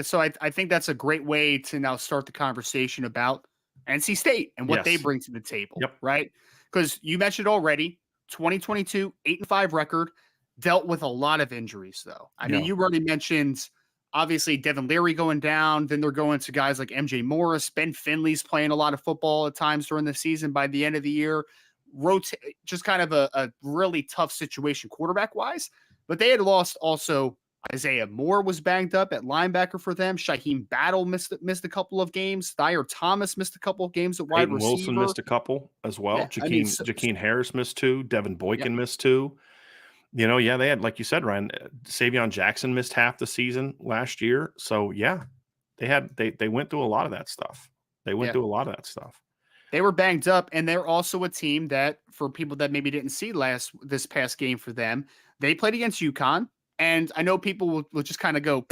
So I think that's a great way to now start the conversation about NC State and what they bring to the table. Yep. Right. Because you mentioned already 2022, 8-5 record, dealt with a lot of injuries though. I mean, you already mentioned obviously Devin Leary going down. Then they're going to guys like MJ Morris. Ben Finley's playing a lot of football at times during the season. By the end of the year, just kind of a really tough situation quarterback wise. But they had lost also. Isaiah Moore was banged up at linebacker for them. Shaheem Battle missed a couple of games. Thayer Thomas missed a couple of games at wide Peyton receiver. Wilson missed a couple as well. Yeah, Jakeem Harris missed 2. Devin Boykin missed 2. They had, like you said, Ryan, Savion Jackson missed half the season last year. So they went through a lot of that stuff. They were banged up, and they're also a team that, for people that maybe didn't see this past game for them, they played against UConn. And I know people will just kind of go,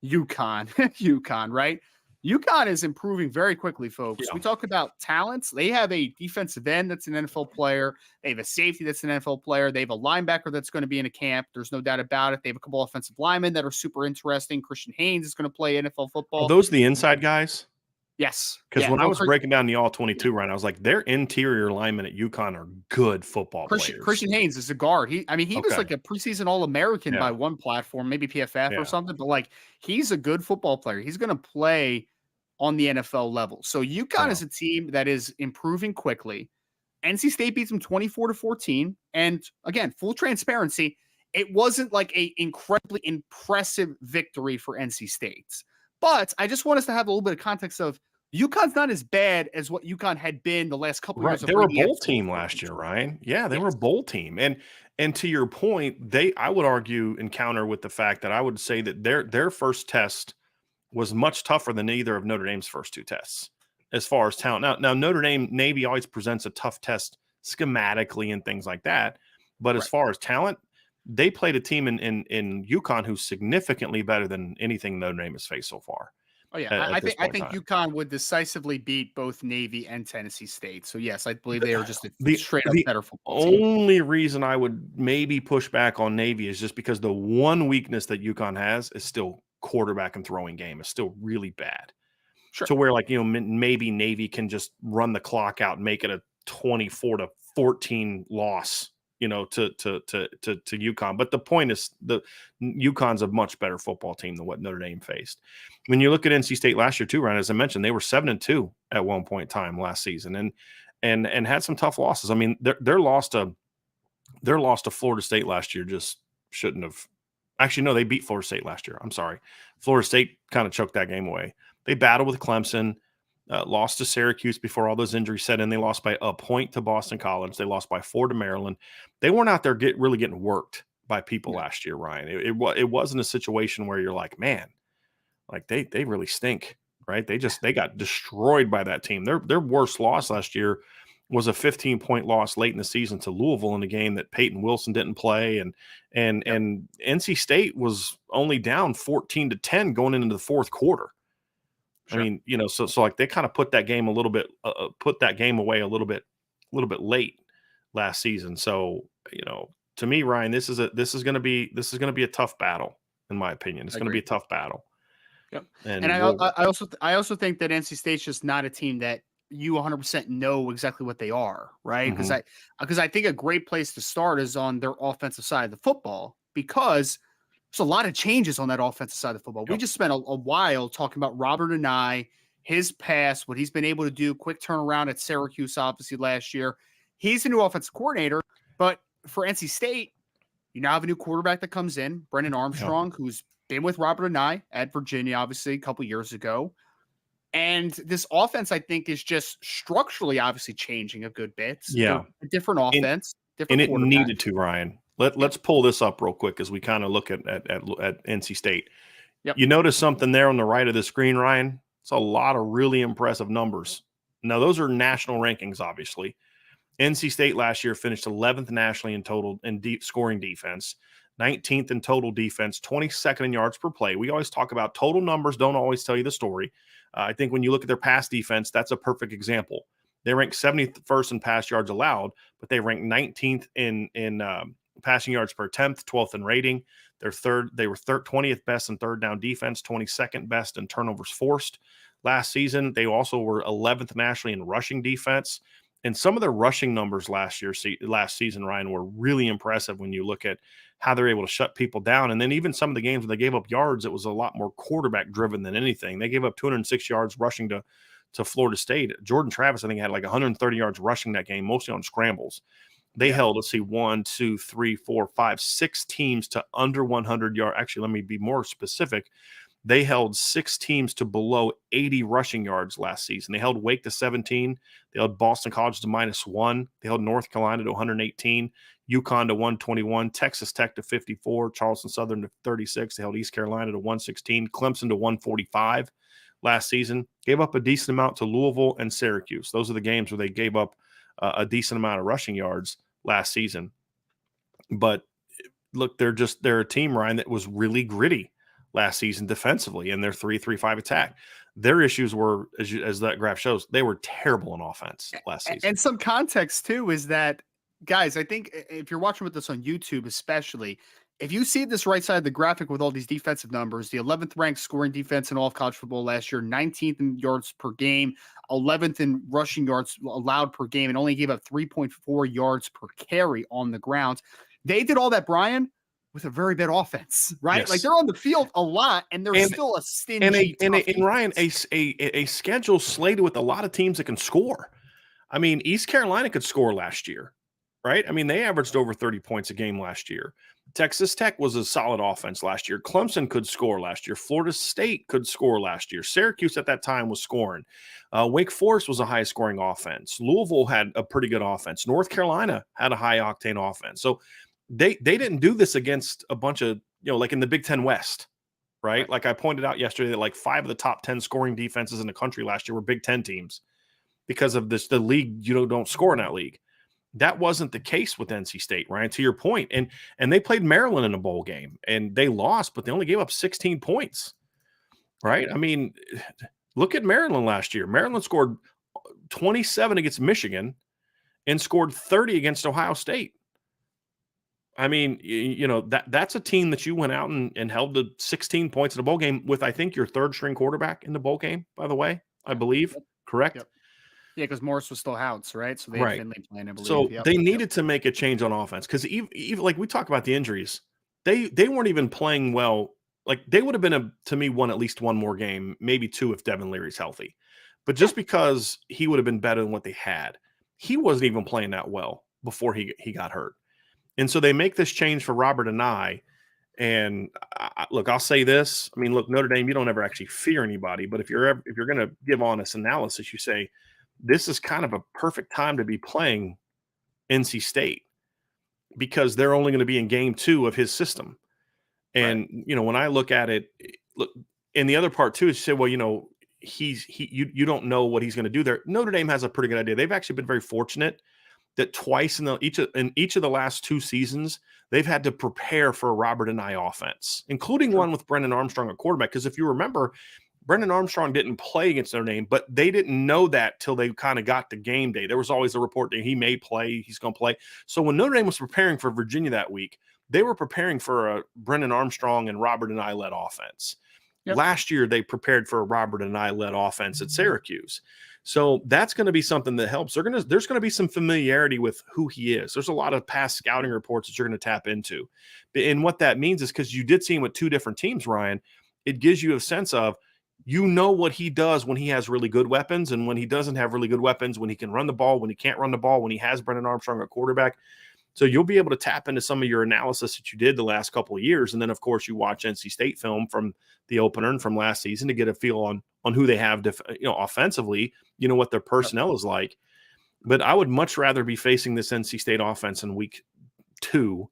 UConn, right? UConn is improving very quickly, folks. Yeah. We talk about talents. They have a defensive end that's an NFL player. They have a safety that's an NFL player. They have a linebacker that's going to be in a camp. There's no doubt about it. They have a couple offensive linemen that are super interesting. Christian Haynes is going to play NFL football. Are those the inside guys? Yes. Because when I was breaking down the all-22 run, I was like, their interior linemen at UConn are good football players. Christian Haynes is a guard. He was like a preseason All-American by one platform, maybe PFF or something, but like, he's a good football player. He's going to play on the NFL level. So UConn Yeah. is a team that is improving quickly. NC State beats them 24-14. And again, full transparency, it wasn't like a incredibly impressive victory for NC State. But I just want us to have a little bit of context of UConn's not as bad as what UConn had been the last couple of Right. years of They were a bringing bowl it team last year, Ryan. Yeah, they were a Yes. bowl team. And to your point, I would argue and counter with the fact that I would say that their first test was much tougher than either of Notre Dame's first two tests as far as talent. Now Notre Dame Navy always presents a tough test schematically and things like that. But as Right. far as talent, they played a team in UConn who's significantly better than anything Notre Dame has faced so far. Oh yeah, At this I point in think time. UConn would decisively beat both Navy and Tennessee State. So yes, I believe they are just a The straight up the better football team. only reason I would maybe push back on Navy is just because the one weakness that UConn has is still quarterback and throwing game is still really bad. Sure. To where maybe Navy can just run the clock out and make it a 24-14 loss, to UConn. But the point is the UConn's a much better football team than what Notre Dame faced. When you look at NC State last year too, Ryan, as I mentioned, they were 7-2 at one point in time last season and had some tough losses. I mean, their loss to Florida State last year just shouldn't have. Actually, no, they beat Florida State last year. I'm sorry. Florida State kind of choked that game away. They battled with Clemson, lost to Syracuse before all those injuries set in. They lost by a point to Boston College. They lost by 4 to Maryland. They weren't out there really getting worked by people last year, Ryan. It wasn't a situation where you're like, man, like they really stink, right? They got destroyed by that team. Their worst loss last year was a 15-point loss late in the season to Louisville in a game that Peyton Wilson didn't play, and NC State was only down 14-10 going into the fourth quarter. Sure. I mean, so like they kind of put that game away a little bit late last season. So, to me, Ryan, this is going to be a tough battle, in my opinion. It's going to be a tough battle. Yep. And I also think that NC State's just not a team that you 100% know exactly what they are, right? Because I think a great place to start is on their offensive side of the football, because there's a lot of changes on that offensive side of the football. Yep. We just spent a while talking about Robert Anae, his past, what he's been able to do, quick turnaround at Syracuse, obviously last year. He's the new offensive coordinator, but for NC State, you now have a new quarterback that comes in, Brendan Armstrong, who's been with Robert Anae at Virginia, obviously a couple years ago. And this offense, I think, is just structurally obviously changing a good bit. Yeah. A different offense, and it quarterback. needed to, Ryan. Let's pull this up real quick as we kind of look at NC State. Yep. You notice something there on the right of the screen, Ryan? It's a lot of really impressive numbers. Now, those are national rankings, obviously. NC State last year finished 11th nationally in total in scoring defense, 19th in total defense, 22nd in yards per play. We always talk about total numbers don't always tell you the story. I think when you look at their pass defense, that's a perfect example. They ranked 71st in pass yards allowed, but they ranked 19th in passing yards per attempt, 12th in rating. They were 20th best in third down defense, 22nd best in turnovers forced. Last season, they also were 11th nationally in rushing defense. And some of their rushing numbers last season, Ryan, were really impressive when you look at how they're able to shut people down. And then even some of the games when they gave up yards, it was a lot more quarterback driven than anything. They gave up 206 yards rushing to Florida State. Jordan Travis, I think, had like 130 yards rushing that game, mostly on scrambles. They held, let's see, 1, 2, 3, 4, 5, 6 teams to under 100 yards. Actually, let me be more specific. They held 6 teams to below 80 rushing yards last season. They held Wake to 17. They held Boston College to -1. They held North Carolina to 118, UConn to 121, Texas Tech to 54, Charleston Southern to 36. They held East Carolina to 116, Clemson to 145 last season. Gave up a decent amount to Louisville and Syracuse. Those are the games where they gave up a decent amount of rushing yards last season. But look, they're a team, Ryan, that was really gritty last season defensively in their 3-3-5 attack. Their issues were, as that graph shows, they were terrible in offense last season. And some context too is that, guys, I think if you're watching with us on YouTube, especially, if you see this right side of the graphic with all these defensive numbers, the 11th ranked scoring defense in all of college football last year, 19th in yards per game, 11th in rushing yards allowed per game, and only gave up 3.4 yards per carry on the ground. They did all that, Brian, with a very bad offense, right? Like Yes. they're on the field a lot, and they're And still a stingy, tough and Ryan, defense. a schedule slated with a lot of teams that can score. I mean, East Carolina could score last year, right? I mean, they averaged over 30 points a game last year. Texas Tech was a solid offense last year. Clemson could score last year. Florida State could score last year. Syracuse at that time was scoring. Wake Forest was a high scoring offense. Louisville had a pretty good offense. North Carolina had a high octane offense. So they didn't do this against a bunch of, like in the Big Ten West, right? Like I pointed out yesterday that like 5 of the top 10 scoring defenses in the country last year were Big Ten teams because of this, the league, don't score in that league. That wasn't the case with NC State, Ryan, to your point. And they played Maryland in a bowl game and they lost, but they only gave up 16 points, right? I mean, look at Maryland last year. Maryland scored 27 against Michigan and scored 30 against Ohio State. I mean, that's a team that you went out and held to 16 points in a bowl game with, I think, your third string quarterback in the bowl game, by the way, I believe. Yep. Correct? Yep. Yeah, because Morris was still Houts, right? So they had Finley playing, I believe. So they needed to make a change on offense because even like we talk about the injuries, they weren't even playing well. Like they would have been to me at least one more game, maybe 2 if Devin Leary's healthy. But just because he would have been better than what they had, he wasn't even playing that well before he got hurt. And so they make this change for Robert and I. And look, I'll say this. I mean, look, Notre Dame, you don't ever actually fear anybody, but if you're going to give honest analysis, you say this is kind of a perfect time to be playing NC State because they're only going to be in game 2 of his system. And when I look at it, look, and the other part too is you say, well, you don't know what he's going to do there. Notre Dame has a pretty good idea. They've actually been very fortunate that twice in each of the last 2 seasons, they've had to prepare for a Robert and I offense, including one with Brennan Armstrong at quarterback. Because if you remember, Brennan Armstrong didn't play against Notre Dame, but they didn't know that till they kind of got to game day. There was always a report that he may play, he's going to play. So when Notre Dame was preparing for Virginia that week, they were preparing for a Brennan Armstrong and Robert and I led offense. Yep. Last year, they prepared for a Robert and I led offense at Syracuse. So that's going to be something that helps. There's going to be some familiarity with who he is. There's a lot of past scouting reports that you're going to tap into. And what that means is because you did see him with 2 different teams, Ryan, it gives you a sense of, what he does when he has really good weapons and when he doesn't have really good weapons, when he can run the ball, when he can't run the ball, when he has Brennan Armstrong at quarterback. So you'll be able to tap into some of your analysis that you did the last couple of years. And then, of course, you watch NC State film from the opener and from last season to get a feel on who they have, offensively, what their personnel is like. But I would much rather be facing this NC State offense in week 2,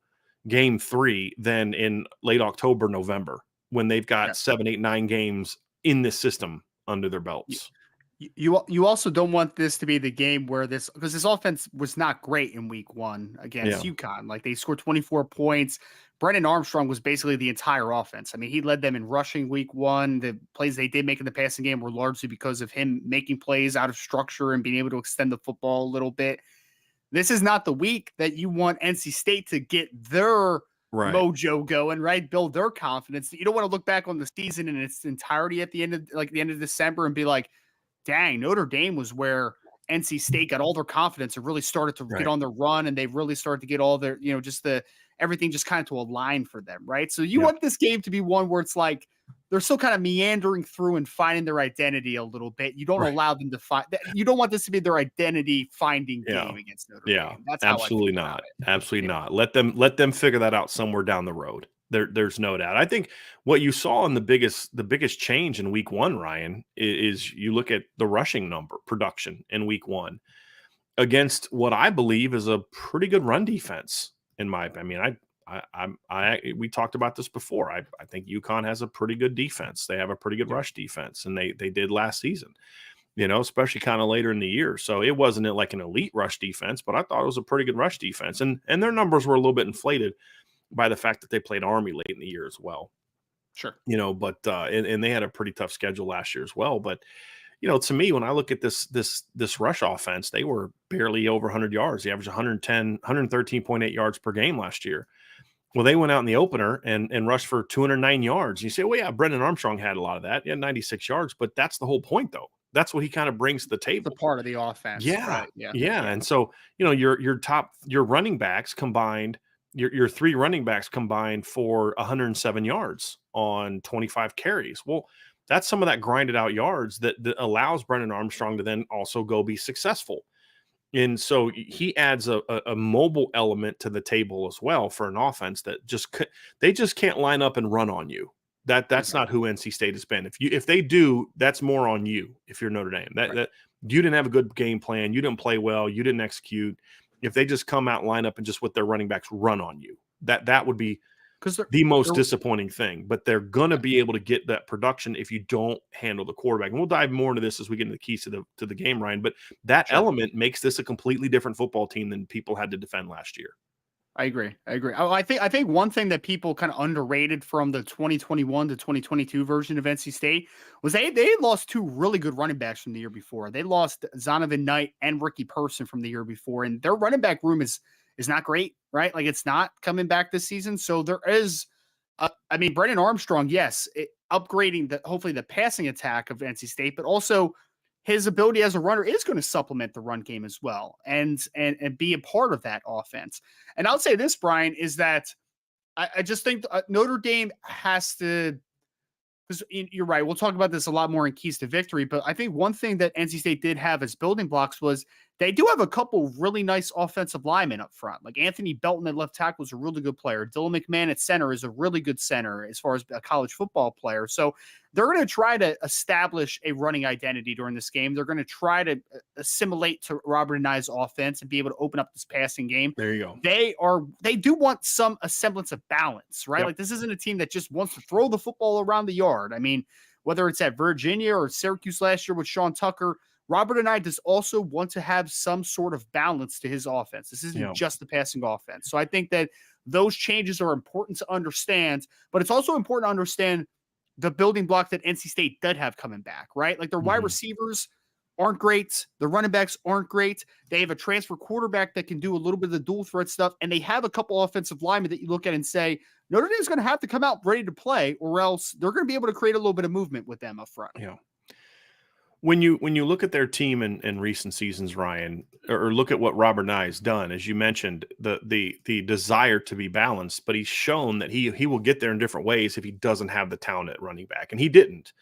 game 3, than in late October, November, when they've got 7, 8, 9 games in this system under their belts. You also don't want this to be the game where because this offense was not great in week 1 against UConn. Like they scored 24 points. Brennan Armstrong was basically the entire offense. I mean, he led them in rushing week 1. The plays they did make in the passing game were largely because of him making plays out of structure and being able to extend the football a little bit. This is not the week that you want NC State to get their mojo going, right? Build their confidence. You don't want to look back on the season in its entirety at the end of December and be like, dang, Notre Dame was where NC State got all their confidence and really started to get on their run, and they really started to get all their, everything just kind of to align for them, right? So you want this game to be one where it's like they're still kind of meandering through and finding their identity a little bit. You don't allow them to find that. You don't want this to be their identity finding game against Notre Dame. That's absolutely not. Absolutely not. Let them figure that out somewhere down the road. There's no doubt. I think what you saw in the biggest change in week 1, Ryan, is you look at the rushing production in week 1 against what I believe is a pretty good run defense. In my, we talked about this before. I think UConn has a pretty good defense. They have a pretty good rush defense, and they did last season. Especially kind of later in the year. So it wasn't like an elite rush defense, but I thought it was a pretty good rush defense, and their numbers were a little bit inflated by the fact that they played Army late in the year as well. Sure. But and they had a pretty tough schedule last year as well. But, to me, when I look at this rush offense, they were barely over 100 yards. They averaged 113.8 yards per game last year. Well, they went out in the opener and rushed for 209 yards. You say, well, yeah, Brendan Armstrong had a lot of that. He had 96 yards, but that's the whole point, though. That's what he kind of brings to the table. The part of the offense. Yeah. Right? Yeah. And so, your running backs combined, your three running backs combined for 107 yards on 25 carries. Well, that's some of that grinded out yards that allows Brennan Armstrong to then also go be successful. And so he adds a mobile element to the table as well for an offense that they just can't line up and run on you. That's not who NC State has been. If they do, that's more on you. If you're Notre Dame, that you didn't have a good game plan, you didn't play well, you didn't execute. If they just come out, line up, and just with their running backs run on you, that would be the most disappointing thing. But they're going to be able to get that production if you don't handle the quarterback. And we'll dive more into this as we get into the keys to the game, Ryan. But that element makes this a completely different football team than people had to defend last year. I agree. Oh, I think one thing that people kind of underrated from the 2021 to 2022 version of NC State was they lost two really good running backs from the year before. They lost Zonovan Knight and Ricky Person from the year before, and their running back room is not great, right? Like, it's not coming back this season. So there is, Brennan Armstrong, yes, upgrading hopefully the passing attack of NC State, but also his ability as a runner is going to supplement the run game as well and be a part of that offense. And I'll say this, Brian, is that I just think Notre Dame has to, because you're right, we'll talk about this a lot more in Keys to Victory, but I think one thing that NC State did have as building blocks was they do have a couple really nice offensive linemen up front. Like Anthony Belton at left tackle is a really good player. Dylan McMahon at center is a really good center as far as a college football player. So they're going to try to establish a running identity during this game. They're going to try to assimilate to Robert and I's offense and be able to open up this passing game. There you go. They do want a semblance of balance, right? Yep. Like, this isn't a team that just wants to throw the football around the yard. I mean, whether it's at Virginia or Syracuse last year with Sean Tucker, Robert and I does also want to have some sort of balance to his offense. This isn't just the passing offense. So I think that those changes are important to understand, but it's also important to understand the building block that NC State did have coming back, right? Like, their wide receivers aren't great. The running backs aren't great. They have a transfer quarterback that can do a little bit of the dual threat stuff. And they have a couple offensive linemen that you look at and say, Notre Dame's going to have to come out ready to play, or else they're going to be able to create a little bit of movement with them up front. Yeah. When you look at their team in recent seasons, Ryan, or look at what Robert Nye has done, as you mentioned, the desire to be balanced, but he's shown that he will get there in different ways if he doesn't have the talent at running back, and he didn't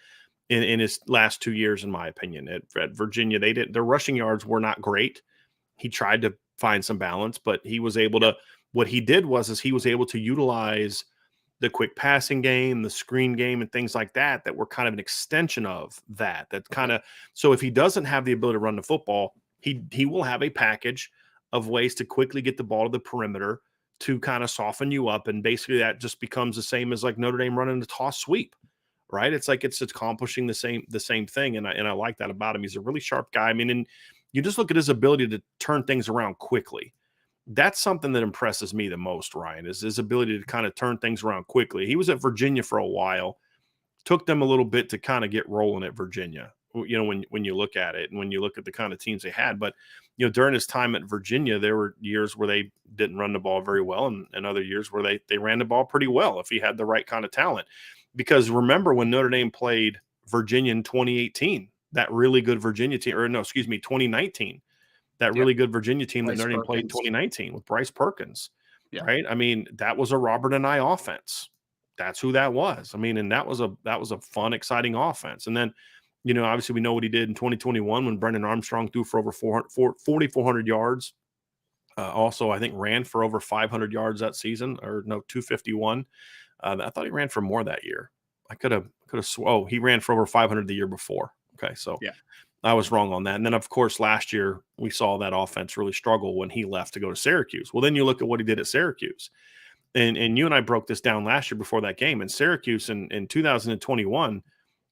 in his last 2 years, in my opinion. At Virginia, their rushing yards were not great. He tried to find some balance, but he was able to. What he did was he was able to utilize the quick passing game, the screen game, and things like that were kind of an extension of that. That kind of, so if he doesn't have the ability to run the football, he will have a package of ways to quickly get the ball to the perimeter to kind of soften you up. And basically that just becomes the same as like Notre Dame running the toss sweep, right? It's like it's accomplishing the same thing. And I like that about him. He's a really sharp guy. I mean, and you just look at his ability to turn things around quickly. That's something that impresses me the most, Ryan, is his ability to kind of turn things around quickly. He was at Virginia for a while, took them a little bit to kind of get rolling at Virginia, you know, when you look at it and when you look at the kind of teams they had. But, you know, during his time at Virginia, there were years where they didn't run the ball very well and other years where they ran the ball pretty well if he had the right kind of talent. Because remember when Notre Dame played Virginia in 2018, that really good Virginia team, 2019. That really good Virginia team that Notre Dame played in 2019 with Bryce Perkins, right? I mean, that was a Robert and I offense. That's who that was. I mean, and that was a fun, exciting offense. And then, you know, obviously we know what he did in 2021 when Brendan Armstrong threw for over 4,400 yards. Also, I think ran for over 500 yards that season, 251. I thought he ran for more that year. I could have. He ran for over 500 the year before. Okay, so I was wrong on that. And then, of course, last year we saw that offense really struggle when he left to go to Syracuse. Well, then you look at what he did at Syracuse. And you and I broke this down last year before that game. In Syracuse in 2021,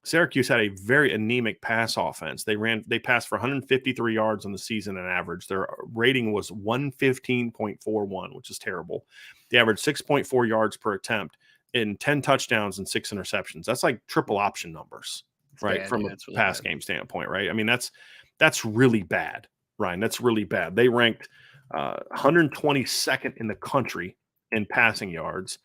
Syracuse had a very anemic pass offense. They passed for 153 yards on the season on average. Their rating was 115.41, which is terrible. They averaged 6.4 yards per attempt in 10 touchdowns and 6 interceptions. That's like triple option numbers. Right. From a pass game standpoint. Right. I mean, that's really bad, Ryan. That's really bad. They ranked 122nd in the country in passing yards,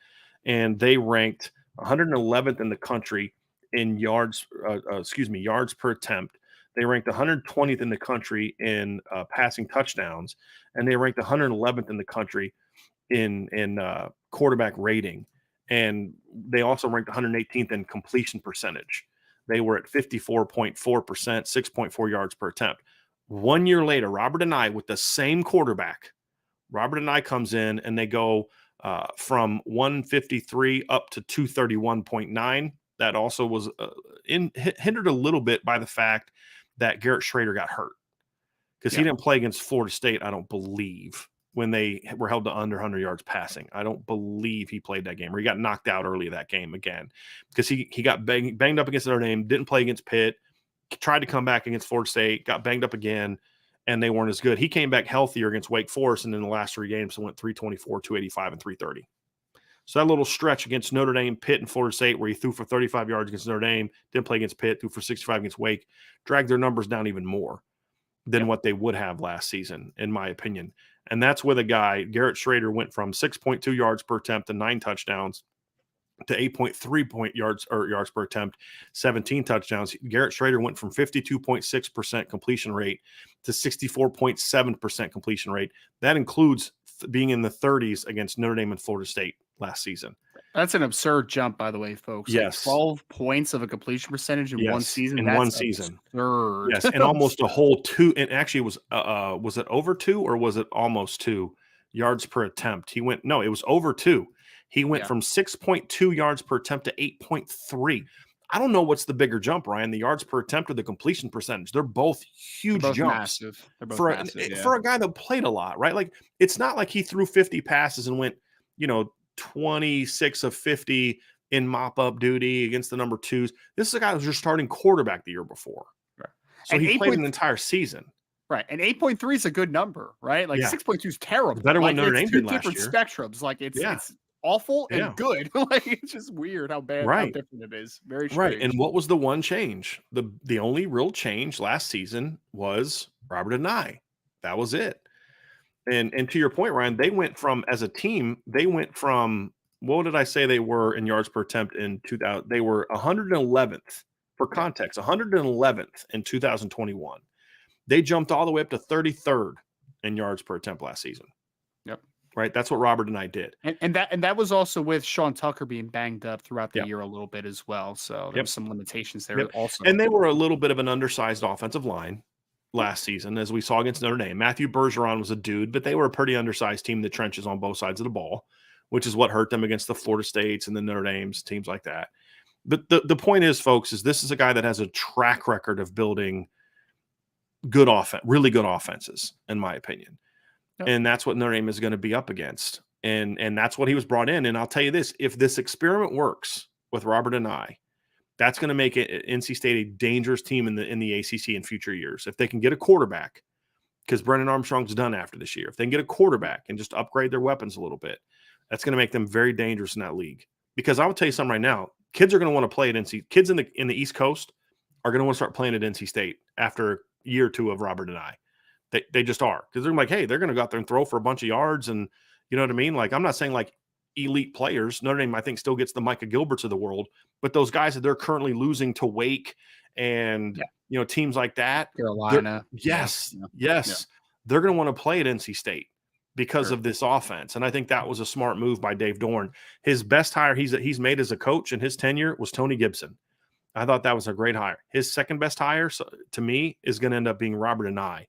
and they ranked 111th in the country in yards per attempt. They ranked 120th in the country in passing touchdowns, and they ranked 111th in the country in quarterback rating, and they also ranked 118th in completion percentage. They were at 54.4%, 6.4 yards per attempt. 1 year later, Robert Anae with the same quarterback, Robert Anae comes in and they go from 153 up to 231.9. That also was hindered a little bit by the fact that Garrett Schrader got hurt because he didn't play against Florida State, I don't believe, when they were held to under 100 yards passing. I don't believe he played that game, or he got knocked out early that game again because he got banged up against Notre Dame, didn't play against Pitt, tried to come back against Florida State, got banged up again, and they weren't as good. He came back healthier against Wake Forest, and in the last 3 games, so went 324, 285, and 330. So that little stretch against Notre Dame, Pitt, and Florida State where he threw for 35 yards against Notre Dame, didn't play against Pitt, threw for 65 against Wake, dragged their numbers down even more than what they would have last season, in my opinion. And that's where the guy, Garrett Schrader, went from 6.2 yards per attempt to 9 touchdowns to 8.3 yards per attempt, 17 touchdowns. Garrett Schrader went from 52.6% completion rate to 64.7% completion rate. That includes being in the 30s against Notre Dame and Florida State last season. That's an absurd jump, by the way, folks. Yes. Like 12 points of a completion percentage in one season. In one season. Absurd. Yes, and almost a whole 2. And actually, was it over 2 or was it almost 2 yards per attempt? It was over 2. He went from 6.2 yards per attempt to 8.3. I don't know what's the bigger jump, Ryan, the yards per attempt or the completion percentage. They're both huge jumps. Massive. They're both massive, for a guy that played a lot, right? Like, it's not like he threw 50 passes and went, 26 of 50 in mop-up duty against the number 2s. This is a guy who was your starting quarterback the year before. Right. So and he played an entire season. Right. And 8.3 is a good number, right? Like 6.2 is terrible. It's better like, what Notre Dame did last year. Different spectrums. Like it's awful and good. Like it's just weird how bad, how different it is. Very strange. Right. And what was the one change? The only real change last season was Robert Anae. That was it. And to your point, Ryan, they went from, as a team, what did I say they were in yards per attempt in 2000? They were 111th, for context, 111th in 2021. They jumped all the way up to 33rd in yards per attempt last season. Yep. Right. That's what Robert Anae did. And that was also with Sean Tucker being banged up throughout the year a little bit as well. So there were some limitations there also. And they were a little bit of an undersized offensive line last season, as we saw against Notre Dame. Matthew Bergeron was a dude, but they were a pretty undersized team in the trenches on both sides of the ball, which is what hurt them against the Florida States and the Notre Dames, teams like that. But the point is, folks, is this is a guy that has a track record of building good offense, really good offenses, in my opinion. Yep. And that's what Notre Dame is going to be up against. And that's what he was brought in. And I'll tell you this, if this experiment works with Robert Anae, that's going to make it NC State a dangerous team in the ACC in future years. If they can get a quarterback, because Brennan Armstrong's done after this year, if they can get a quarterback and just upgrade their weapons a little bit, that's going to make them very dangerous in that league. Because I will tell you something right now, kids are going to want to play at NC. Kids in the East Coast are going to want to start playing at NC State after a year or two of Robert Anae. They just are, because they're like, hey, they're going to go out there and throw for a bunch of yards, and you know what I mean. Like, I'm not saying like elite players. Notre Dame, I think, still gets the Micah Gilberts of the world, but those guys that they're currently losing to Wake and teams like that, Carolina, yes, they're going to want to play at NC State because of this offense. And I think that was a smart move by Dave Dorn. His best hire he's made as a coach in his tenure was Tony Gibson. I thought that was a great hire. His second best hire, to me, is going to end up being Robert Anae.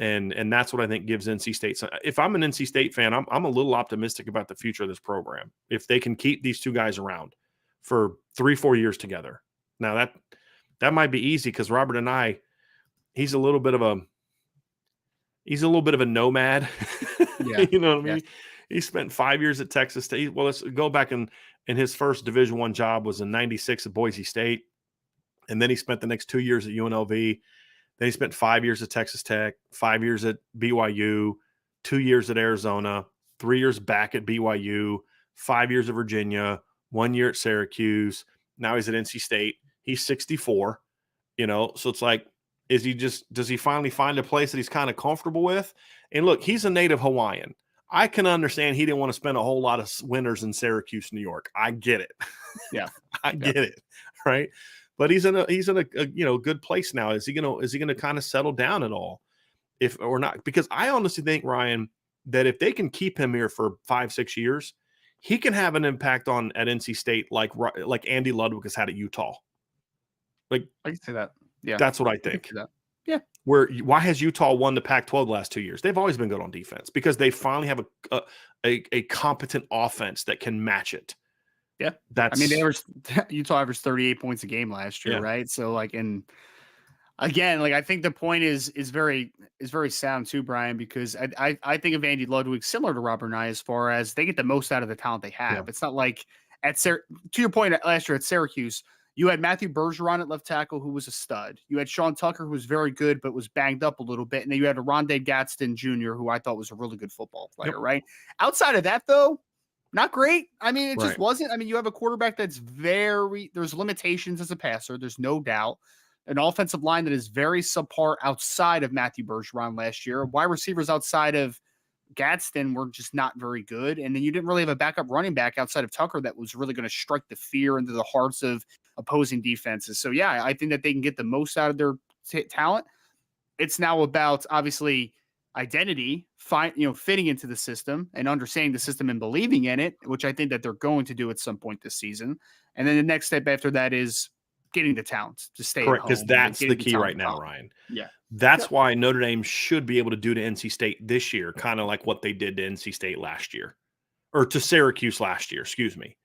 And that's what I think gives NC State. So if I'm an NC State fan, I'm a little optimistic about the future of this program. If they can keep these two guys around for 3-4 years together. Now that might be easy because Robert Anae, he's a little bit of a nomad. Yeah. You know what I mean? He spent 5 years at Texas State. Well, let's go back in his first Division I job was in '96 at Boise State. And then he spent the next 2 years at UNLV. Then he spent 5 years at Texas Tech, 5 years at BYU, 2 years at Arizona, 3 years back at BYU, 5 years at Virginia, 1 year at Syracuse. Now he's at NC State. He's 64, so it's like, does he finally find a place that he's kind of comfortable with? And look, he's a native Hawaiian. I can understand he didn't want to spend a whole lot of winters in Syracuse, New York. I get it. Yeah. I get it. Right. But he's in a good place now. Is he gonna kind of settle down at all, if or not? Because I honestly think, Ryan, that if they can keep him here for 5-6 years, he can have an impact at NC State like Andy Ludwig has had at Utah. Like, I can say that. Yeah, that's what I I can think. see that. Yeah. Why has Utah won the Pac-12 the last 2 years? They've always been good on defense because they finally have a competent offense that can match it. Yeah. That's, I mean, Utah averaged 38 points a game last year, right? So like, and again, like I think the point is very sound too, Brian, because I think of Andy Ludwig similar to Robert Nye as far as they get the most out of the talent they have. Yeah. It's not like to your point last year at Syracuse, you had Matthew Bergeron at left tackle, who was a stud. You had Sean Tucker, who was very good, but was banged up a little bit. And then you had Rondé Gadsden Jr., who I thought was a really good football player, right? Outside of that, though, not great. I mean, it just wasn't. I mean, you have a quarterback that's there's limitations as a passer. There's no doubt. An offensive line that is very subpar outside of Matthew Bergeron last year. Wide receivers outside of Gadsden were just not very good. And then you didn't really have a backup running back outside of Tucker that was really going to strike the fear into the hearts of opposing defenses. So, yeah, I think that they can get the most out of their talent. It's now about, obviously, identity, fitting into the system and understanding the system and believing in it, which I think that they're going to do at some point this season. And then the next step after that is getting the talent to stay correct, because that's the key right now, top. Ryan. Yeah. That's why Notre Dame should be able to do to NC State this year, kind of like what they did to NC State last year, or to Syracuse last year, excuse me,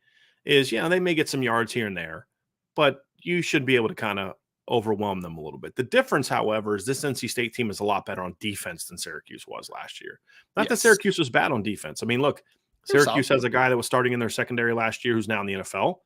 is, they may get some yards here and there, but you should be able to kind of overwhelm them a little bit. The difference, however, is this NC State team is a lot better on defense than Syracuse was last year. Not that Syracuse was bad on defense. I mean, look, Syracuse has a guy that was starting in their secondary last year who's now in the NFL.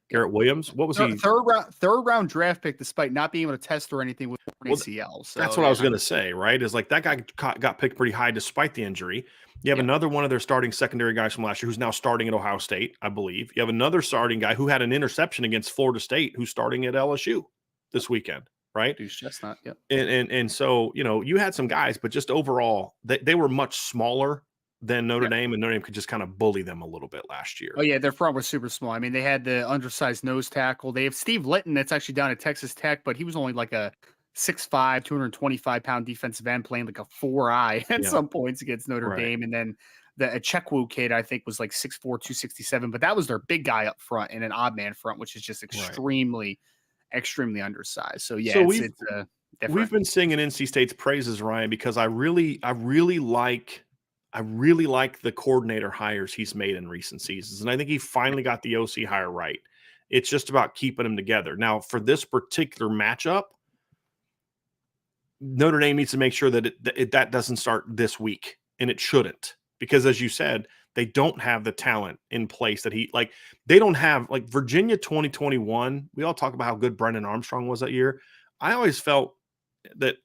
Garrett Williams, what was he? Third round draft pick, despite not being able to test or anything with ACL. So that's what I was going to say, right? Is like that guy got picked pretty high despite the injury. You have another one of their starting secondary guys from last year who's now starting at Ohio State, I believe. You have another starting guy who had an interception against Florida State who's starting at LSU this weekend, right? Deuce Chestnut, yep. And so, you had some guys, but just overall, they were much smaller than Notre Dame, and Notre Dame could just kind of bully them a little bit last year. Oh, yeah, their front was super small. I mean, they had the undersized nose tackle. They have Steve Litton that's actually down at Texas Tech, but he was only like a 6'5", 225-pound defensive end playing like a 4-eye at some points against Notre Dame. And then the Echekwu kid, I think, was like 6'4", 267, but that was their big guy up front and an odd man front, which is just extremely undersized. So, yeah, it's different. We've been singing NC State's praises, Ryan, because I really like the coordinator hires he's made in recent seasons. And I think he finally got the OC hire right. It's just about keeping them together. Now, for this particular matchup, Notre Dame needs to make sure that that doesn't start this week, and it shouldn't. Because as you said, they don't have the talent in place that they don't have, like Virginia 2021. We all talk about how good Brendan Armstrong was that year. I always felt that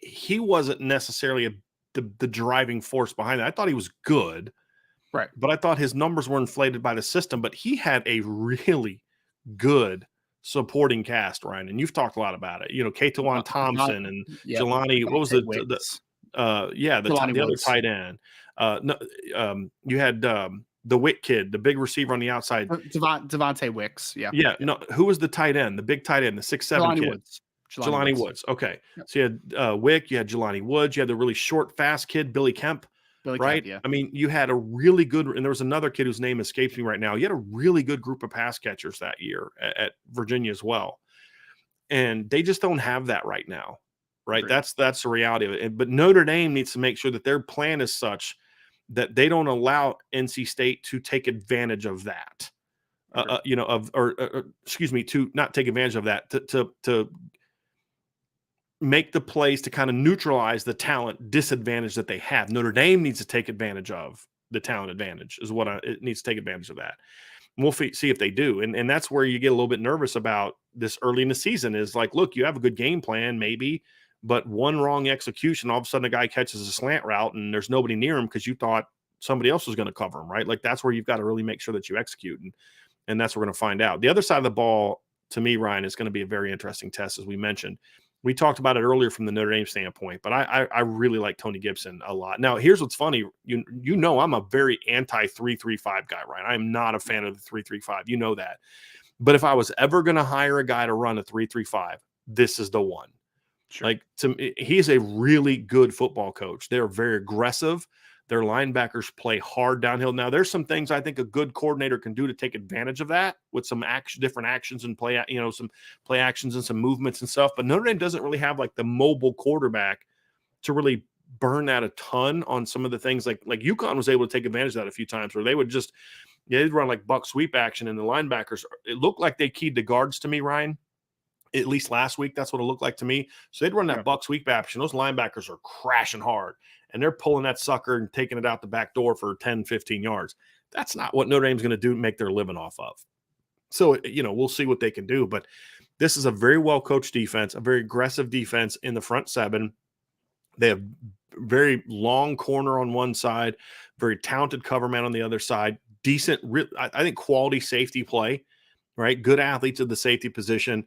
he wasn't necessarily the driving force behind it. I thought he was good, right? But I thought his numbers were inflated by the system. But he had a really good supporting cast, Ryan, and you've talked a lot about it. Katawan Thompson and Jelani. What was the other tight end? You had the Wick kid, the big receiver on the outside, Devontae Wicks. No, who was the tight end? The big tight end, the 6'7" kid. Woods. Jelani Woods. Okay. Yep. So you had Wick, you had Jelani Woods, you had the really short, fast kid, Billy Kemp, right? I mean, you had a really good, and there was another kid whose name escapes me right now. You had a really good group of pass catchers that year at Virginia as well. And they just don't have that right now, right? Great. That's the reality of it. But Notre Dame needs to make sure that their plan is such that they don't allow NC State to take advantage of that. To not take advantage of that, to make the plays to kind of neutralize the talent disadvantage that they have. Notre Dame needs to take advantage of the talent advantage it needs to take advantage of that. And we'll see if they do. And that's where you get a little bit nervous about this early in the season is like, look, you have a good game plan, maybe, but one wrong execution, all of a sudden a guy catches a slant route and there's nobody near him because you thought somebody else was going to cover him, right? Like that's where you've got to really make sure that you execute. And that's what we're going to find out. The other side of the ball, to me, Ryan, is going to be a very interesting test, as we mentioned. We talked about it earlier from the Notre Dame standpoint, but I really like Tony Gibson a lot. Now, here's what's funny. I'm a very anti-3-3-5 guy, right? I'm not a fan of the 3-3-5. You know that. But if I was ever going to hire a guy to run a 3-3-5, this is the one. Sure. Like, he's a really good football coach. They're very aggressive. Their linebackers play hard downhill. Now, there's some things I think a good coordinator can do to take advantage of that with some different actions and some play actions and some movements and stuff. But Notre Dame doesn't really have like the mobile quarterback to really burn that a ton on some of the things like UConn was able to take advantage of that a few times where they would just they'd run like buck sweep action and the linebackers. It looked like they keyed the guards to me, Ryan. At least last week, that's what it looked like to me. So they'd run that buck sweep action. Those linebackers are crashing hard, and they're pulling that sucker and taking it out the back door for 10, 15 yards. That's not what Notre Dame's going to do, make their living off of. So, we'll see what they can do. But this is a very well-coached defense, a very aggressive defense in the front seven. They have very long corner on one side, very talented cover man on the other side, decent, I think quality safety play, right? Good athletes at the safety position.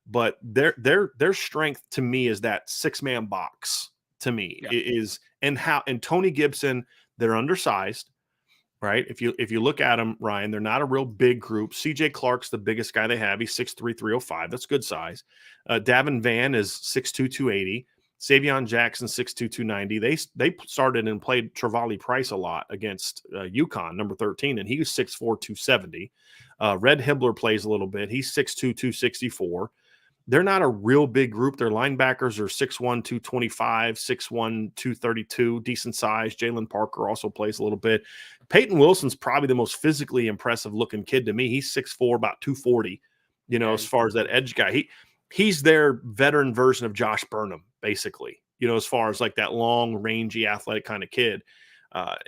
But their strength to me is that 6-man box to me is and Tony Gibson, they're undersized, right? If you look at them, Ryan, they're not a real big group. CJ Clark's the biggest guy they have. He's 6'3", 305. That's good size. Davin Van is 6'2", 280. Savion Jackson, 6'2", 290. They started and played Travali Price a lot against UConn, number 13, and he was 6'4", 270. Red Hibbler plays a little bit. He's 6'2", 264. They're not a real big group. Their linebackers are 6'1", 225, 6'1", 232, decent size. Jalen Parker also plays a little bit. Peyton Wilson's probably the most physically impressive looking kid to me. He's 6'4", about 240, as far as that edge guy. He's their veteran version of Josh Burnham, basically, as far as like that long, rangy, athletic kind of kid.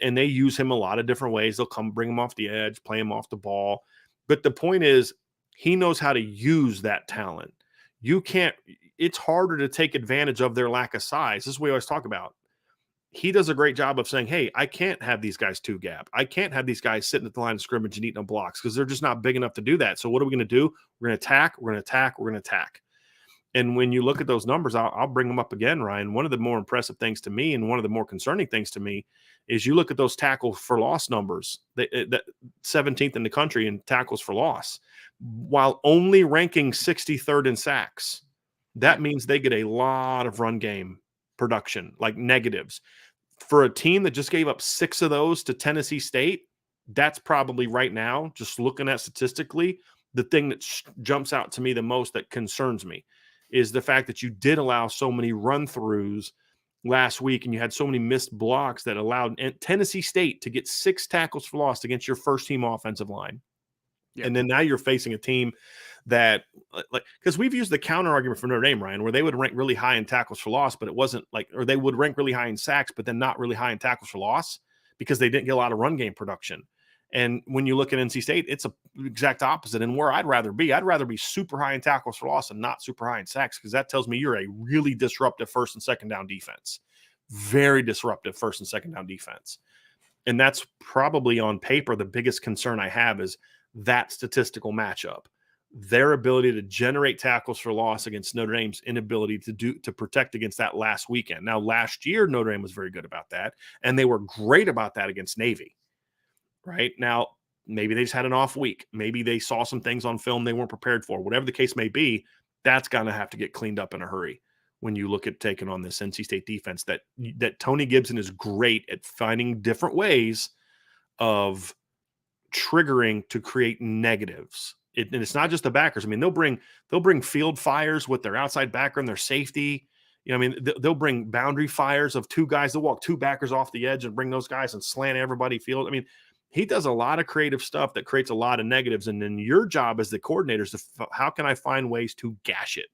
And they use him a lot of different ways. They'll come bring him off the edge, play him off the ball. But the point is, he knows how to use that talent. It's harder to take advantage of their lack of size. This is what we always talk about. He does a great job of saying, hey, I can't have these guys two gap. I can't have these guys sitting at the line of scrimmage and eating up blocks because they're just not big enough to do that. So what are we going to do? We're going to attack. We're going to attack. We're going to attack. And when you look at those numbers, I'll bring them up again, Ryan. One of the more impressive things to me and one of the more concerning things to me is you look at those tackles for loss numbers, that 17th in the country in tackles for loss, while only ranking 63rd in sacks. That means they get a lot of run game production, like negatives. For a team that just gave up 6 of those to Tennessee State, that's probably right now, just looking at statistically, the thing that jumps out to me the most that concerns me is the fact that you did allow so many run-throughs last week and you had so many missed blocks that allowed Tennessee State to get 6 tackles for loss against your first-team offensive line. Yeah. And then now you're facing a team that, because we've used the counter argument for Notre Dame, Ryan, where they would rank really high in tackles for loss, but it wasn't or they would rank really high in sacks, but then not really high in tackles for loss because they didn't get a lot of run game production. And when you look at NC State, it's a exact opposite. And where I'd rather be super high in tackles for loss and not super high in sacks, because that tells me you're a really disruptive first and second down defense. Very disruptive first and second down defense. And that's probably on paper the biggest concern I have is that statistical matchup. Their ability to generate tackles for loss against Notre Dame's inability to protect against that last weekend. Now, last year, Notre Dame was very good about that, and they were great about that against Navy. Right now, maybe they just had an off week. Maybe they saw some things on film they weren't prepared for. Whatever the case may be, that's going to have to get cleaned up in a hurry when you look at taking on this NC State defense that Tony Gibson is great at finding different ways of triggering to create negatives. And it's not just the backers. I mean, they'll bring field fires with their outside backer and their safety. They'll bring boundary fires of 2 guys. They'll walk 2 backers off the edge and bring those guys and slant everybody field. He does a lot of creative stuff that creates a lot of negatives. And then your job as the coordinator is how can I find ways to gash it?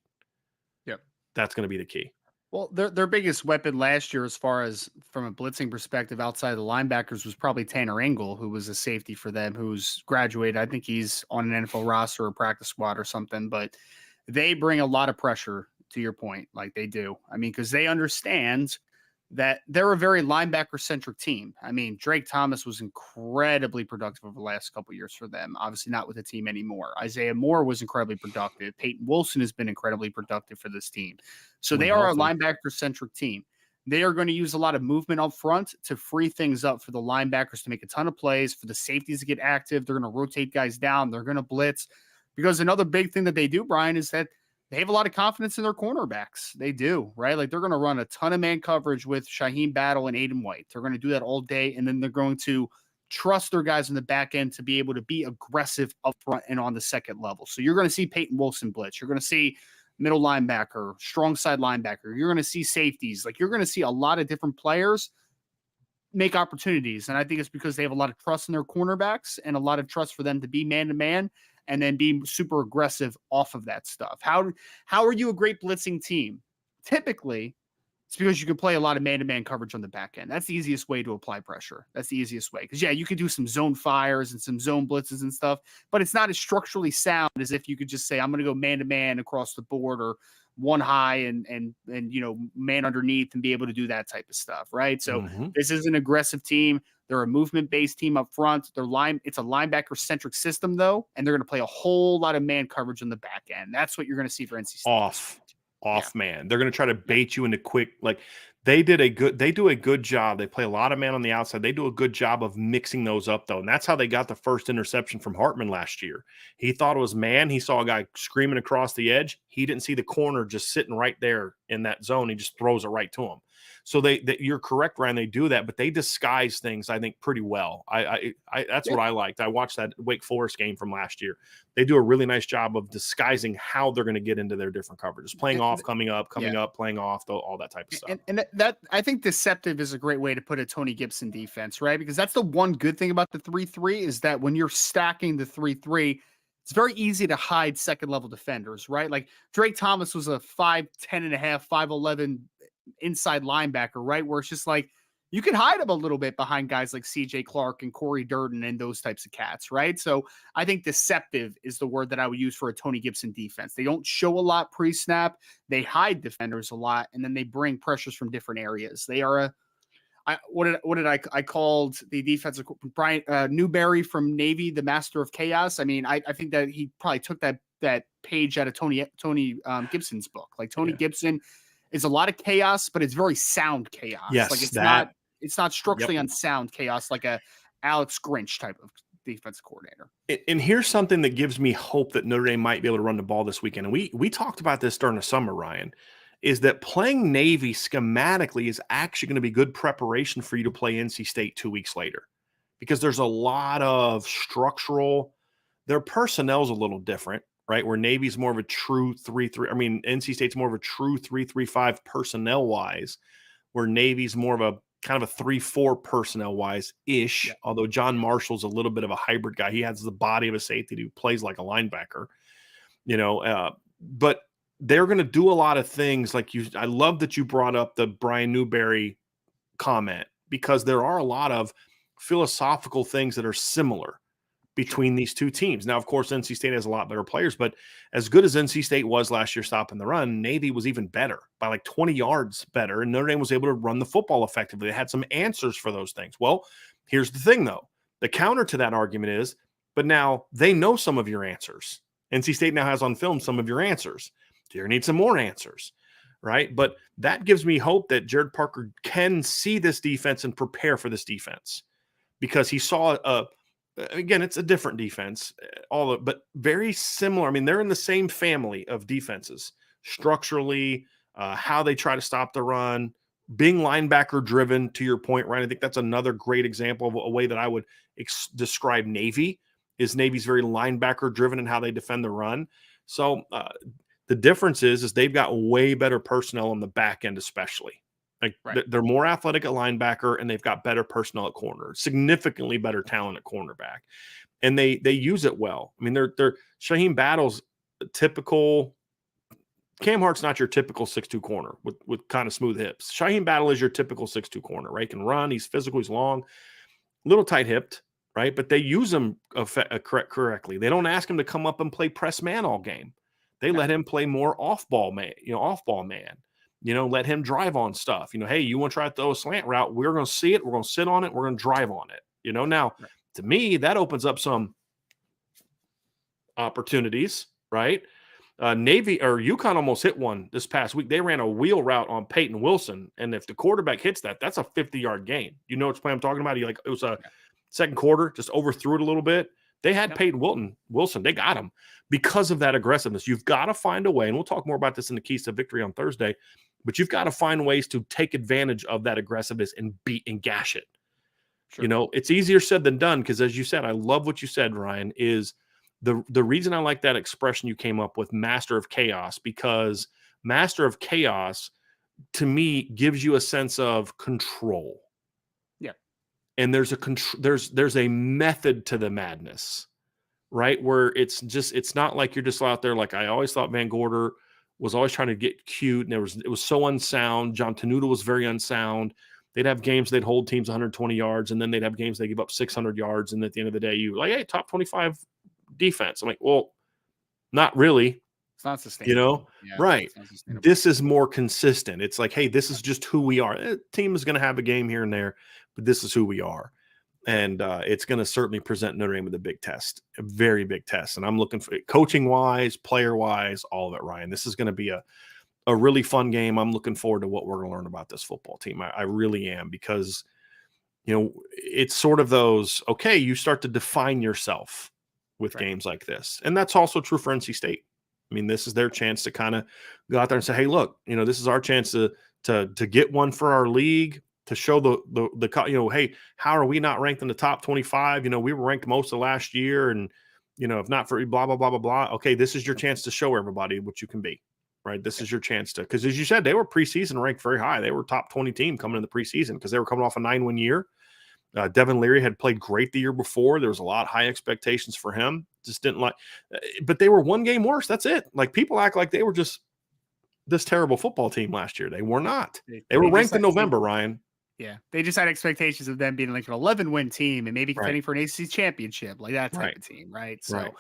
Yep. That's going to be the key. Well, their biggest weapon last year, as far as from a blitzing perspective, outside of the linebackers, was probably Tanner Engel, who was a safety for them, who's graduated. I think he's on an NFL roster or practice squad or something. But they bring a lot of pressure, to your point, like they do. Because they understand that they're a very linebacker-centric team. Drake Thomas was incredibly productive over the last couple of years for them. Obviously not with the team anymore. Isaiah Moore was incredibly productive. Peyton Wilson has been incredibly productive for this team. So they are a linebacker-centric team. They are going to use a lot of movement up front to free things up for the linebackers to make a ton of plays, for the safeties to get active. They're going to rotate guys down. They're going to blitz. Because another big thing that they do, Brian, is that they have a lot of confidence in their cornerbacks. They do, right? Like they're going to run a ton of man coverage with Shaheem Battle and Aiden White. They're going to do that all day. And then they're going to trust their guys in the back end to be able to be aggressive up front and on the second level. So you're going to see Peyton Wilson blitz. You're going to see middle linebacker, strong side linebacker. You're going to see safeties. Like you're going to see a lot of different players make opportunities. And I think it's because they have a lot of trust in their cornerbacks and a lot of trust for them to be man to man and then be super aggressive off of that stuff. How are you a great blitzing team? Typically, it's because you can play a lot of man-to-man coverage on the back end. That's the easiest way to apply pressure. That's the easiest way. Because, yeah, you could do some zone fires and some zone blitzes and stuff, but it's not as structurally sound as if you could just say, I'm going to go man-to-man across the board or one high and man underneath and be able to do that type of stuff, right? So this is an aggressive team. They're a movement-based team up front. It's a linebacker-centric system, though, and they're going to play a whole lot of man coverage on the back end. That's what you're going to see for NC State. Off man. They're going to try to bait you into quick. Like they do a good job. They play a lot of man on the outside. They do a good job of mixing those up though. And that's how they got the first interception from Hartman last year. He thought it was man. He saw a guy screaming across the edge. He didn't see the corner just sitting right there in that zone. He just throws it right to him. So you're correct, Ryan. They do that, but they disguise things, I think, pretty well. That's what I liked. I watched that Wake Forest game from last year. They do a really nice job of disguising how they're going to get into their different coverages, playing off, coming up, playing off, all that type of stuff. And that I think deceptive is a great way to put a Tony Gibson defense, right? Because that's the one good thing about the 3-3 is that when you're stacking the 3-3, it's very easy to hide second level defenders, right? Like Drake Thomas was a 5'10 and a half, 5'11 inside linebacker, right? Where it's just like you can hide him a little bit behind guys like CJ Clark and Corey Durden and those types of cats, right? So I think deceptive is the word that I would use for a Tony Gibson defense. They don't show a lot pre-snap, they hide defenders a lot, and then they bring pressures from different areas. They are I called the defensive Brian Newberry from Navy, the master of chaos. I mean, I think that he probably took that page out of Tony Gibson's book. Like Tony Gibson is a lot of chaos, but it's very sound chaos. Yes, like it's not structurally unsound chaos like a Alex Grinch type of defensive coordinator. And here's something that gives me hope that Notre Dame might be able to run the ball this weekend. And we talked about this during the summer, Ryan, is that playing Navy schematically is actually going to be good preparation for you to play NC State 2 weeks later, because there's a lot of structural, their personnel's a little different, right? Where Navy's more of a true 3-3. I mean, NC State's more of a true 3-3-5 personnel wise, where Navy's more of a kind of a 3-4 personnel wise ish. Yeah. Although John Marshall's a little bit of a hybrid guy. He has the body of a safety who plays like a linebacker, but they're going to do a lot of things like I love that you brought up the Brian Newberry comment, because there are a lot of philosophical things that are similar between these two teams. Now, of course, NC State has a lot better players, but as good as NC State was last year stopping the run, Navy was even better by like 20 yards better, and Notre Dame was able to run the football effectively. They had some answers for those things. Well, here's the thing, though. The counter to that argument is, but now they know some of your answers. NC State now has on film some of your answers. So you're going to need some more answers, right? But that gives me hope that Jared Parker can see this defense and prepare for this defense, because he saw again, it's a different defense, but very similar. I mean, they're in the same family of defenses structurally, how they try to stop the run, being linebacker driven, to your point, Ryan. I think that's another great example of a way that I would describe Navy is Navy's very linebacker driven in how they defend the run. So the difference is they've got way better personnel on the back end, especially. Like they're more athletic at linebacker, and they've got better personnel at corner, significantly better talent at cornerback, and they use it well. I mean, they're Shaheem Battle's typical. Cam Hart's not your typical 6'2" corner with kind of smooth hips. Shaheem Battle is your typical 6'2" corner, right? He can run, he's physical, he's long, little tight hipped, right? But they use him correctly. They don't ask him to come up and play press man all game. They let him play more off ball man. Let him drive on stuff. Hey, you want to try to throw a slant route? We're going to see it. We're going to sit on it. We're going to drive on it. Now, to me, that opens up some opportunities, right? Navy or UConn almost hit one this past week. They ran a wheel route on Peyton Wilson, and if the quarterback hits that, that's a 50-yard gain. You know which play I'm talking about? It was a second quarter, just overthrew it a little bit. They had Peyton Wilson. They got him because of that aggressiveness. You've got to find a way, and we'll talk more about this in the Keys to Victory on Thursday, but you've got to find ways to take advantage of that aggressiveness and beat and gash it. Sure. It's easier said than done because, as you said, I love what you said, Ryan, is the reason I like that expression you came up with, master of chaos, because master of chaos, to me, gives you a sense of control. Yeah. And there's a method to the madness, right? Where it's not like you're just out there. Like I always thought Van Gorder was always trying to get cute, and it was so unsound. John Tenuta was very unsound. They'd have games they'd hold teams 120 yards, and then they'd have games they give up 600 yards, and at the end of the day, you like, hey, top 25 defense. I'm like, well, not really. It's not sustainable. Yeah, right. This is more consistent. It's like, hey, this is just who we are. A team is going to have a game here and there, but this is who we are. And it's going to certainly present Notre Dame with a big test, a very big test. And I'm looking for it, coaching-wise, player-wise, all of it, Ryan. This is going to be a really fun game. I'm looking forward to what we're going to learn about this football team. I really am, because, it's sort of those, okay, you start to define yourself with games like this. And that's also true for NC State. I mean, this is their chance to kind of go out there and say, hey, look, this is our chance to get one for our league, to show the hey, how are we not ranked in the top 25? We were ranked most of last year, and, if not for blah, blah, blah, blah, blah. Okay, this is your chance to show everybody what you can be. Right. This is your chance to, because as you said, they were preseason ranked very high. They were top 20 team coming in the preseason because they were coming off a 9-win year. Devin Leary had played great the year before. There was a lot of high expectations for him. Just didn't but they were one game worse. That's it. Like, people act like they were just this terrible football team last year. They were not. They were ranked in November, Ryan. Yeah. They just had expectations of them being like an 11-win team and maybe contending for an ACC championship, like that type of team. Right. So,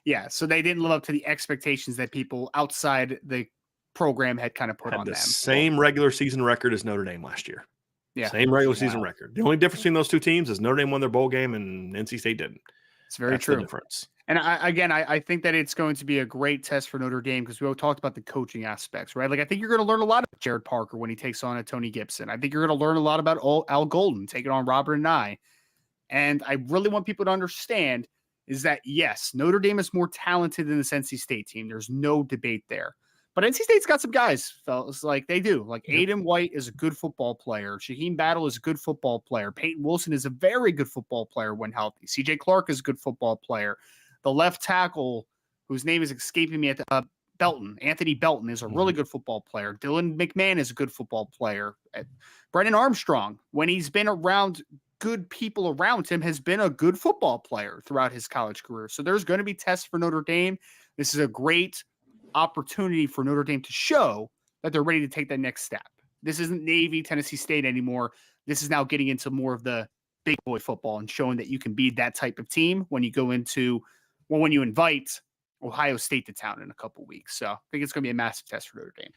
yeah. So they didn't live up to the expectations that people outside the program had kind of put on them. Same regular season record as Notre Dame last year. Yeah. Same regular season record. The only difference between those two teams is Notre Dame won their bowl game and NC State didn't. It's very true. The difference. And I think that it's going to be a great test for Notre Dame, because we all talked about the coaching aspects, right? Like, I think you're going to learn a lot about Jared Parker when he takes on a Tony Gibson. I think you're going to learn a lot about Al Golden taking on Robert and I. And I really want people to understand is that, yes, Notre Dame is more talented than this NC State team. There's no debate there. But NC State's got some guys, fellas, like they do. Like, Aiden White is a good football player. Shaheem Battle is a good football player. Peyton Wilson is a very good football player when healthy. CJ Clark is a good football player. The left tackle, whose name is escaping me, Belton, Anthony Belton, is a really good football player. Dylan McMahon is a good football player. Brennan Armstrong, when he's been around good people around him, has been a good football player throughout his college career. So there's going to be tests for Notre Dame. This is a great opportunity for Notre Dame to show that they're ready to take that next step. This isn't Navy, Tennessee State anymore. This is now getting into more of the big boy football and showing that you can be that type of team when you go into, well, when you invite Ohio State to town in a couple weeks. So I think it's going to be a massive test for Notre Dame.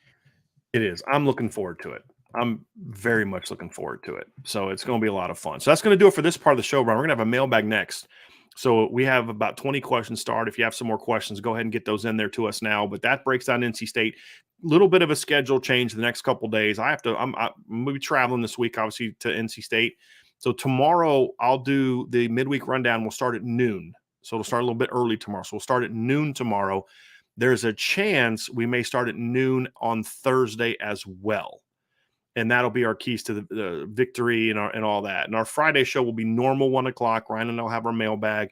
It is. I'm looking forward to it. I'm very much looking forward to it. So it's going to be a lot of fun. So that's going to do it for this part of the show, Brian. We're going to have a mailbag next. So we have about 20 questions started. If you have some more questions, go ahead and get those in there to us now. But that breaks down NC State. A little bit of a schedule change the next couple of days. I'm going to be traveling this week, obviously, to NC State. So tomorrow I'll do the midweek rundown. We'll start at noon. So it'll start a little bit early tomorrow. So we'll start at noon tomorrow. There's a chance we may start at noon on Thursday as well. And that'll be our keys to the victory and all that. And our Friday show will be normal 1 o'clock. Ryan and I'll have our mailbag,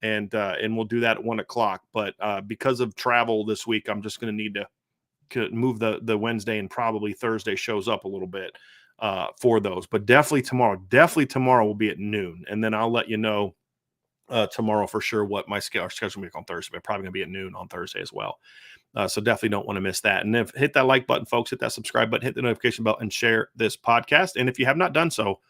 and we'll do that at 1 o'clock. But because of travel this week, I'm just going to need to move the Wednesday and probably Thursday shows up a little bit for those. But definitely tomorrow will be at noon. And then I'll let you know tomorrow for sure what my schedule will be on Thursday. But probably going to be at noon on Thursday as well. So definitely don't want to miss that. And hit that like button, folks, hit that subscribe button, hit the notification bell, and share this podcast. And if you have not done so,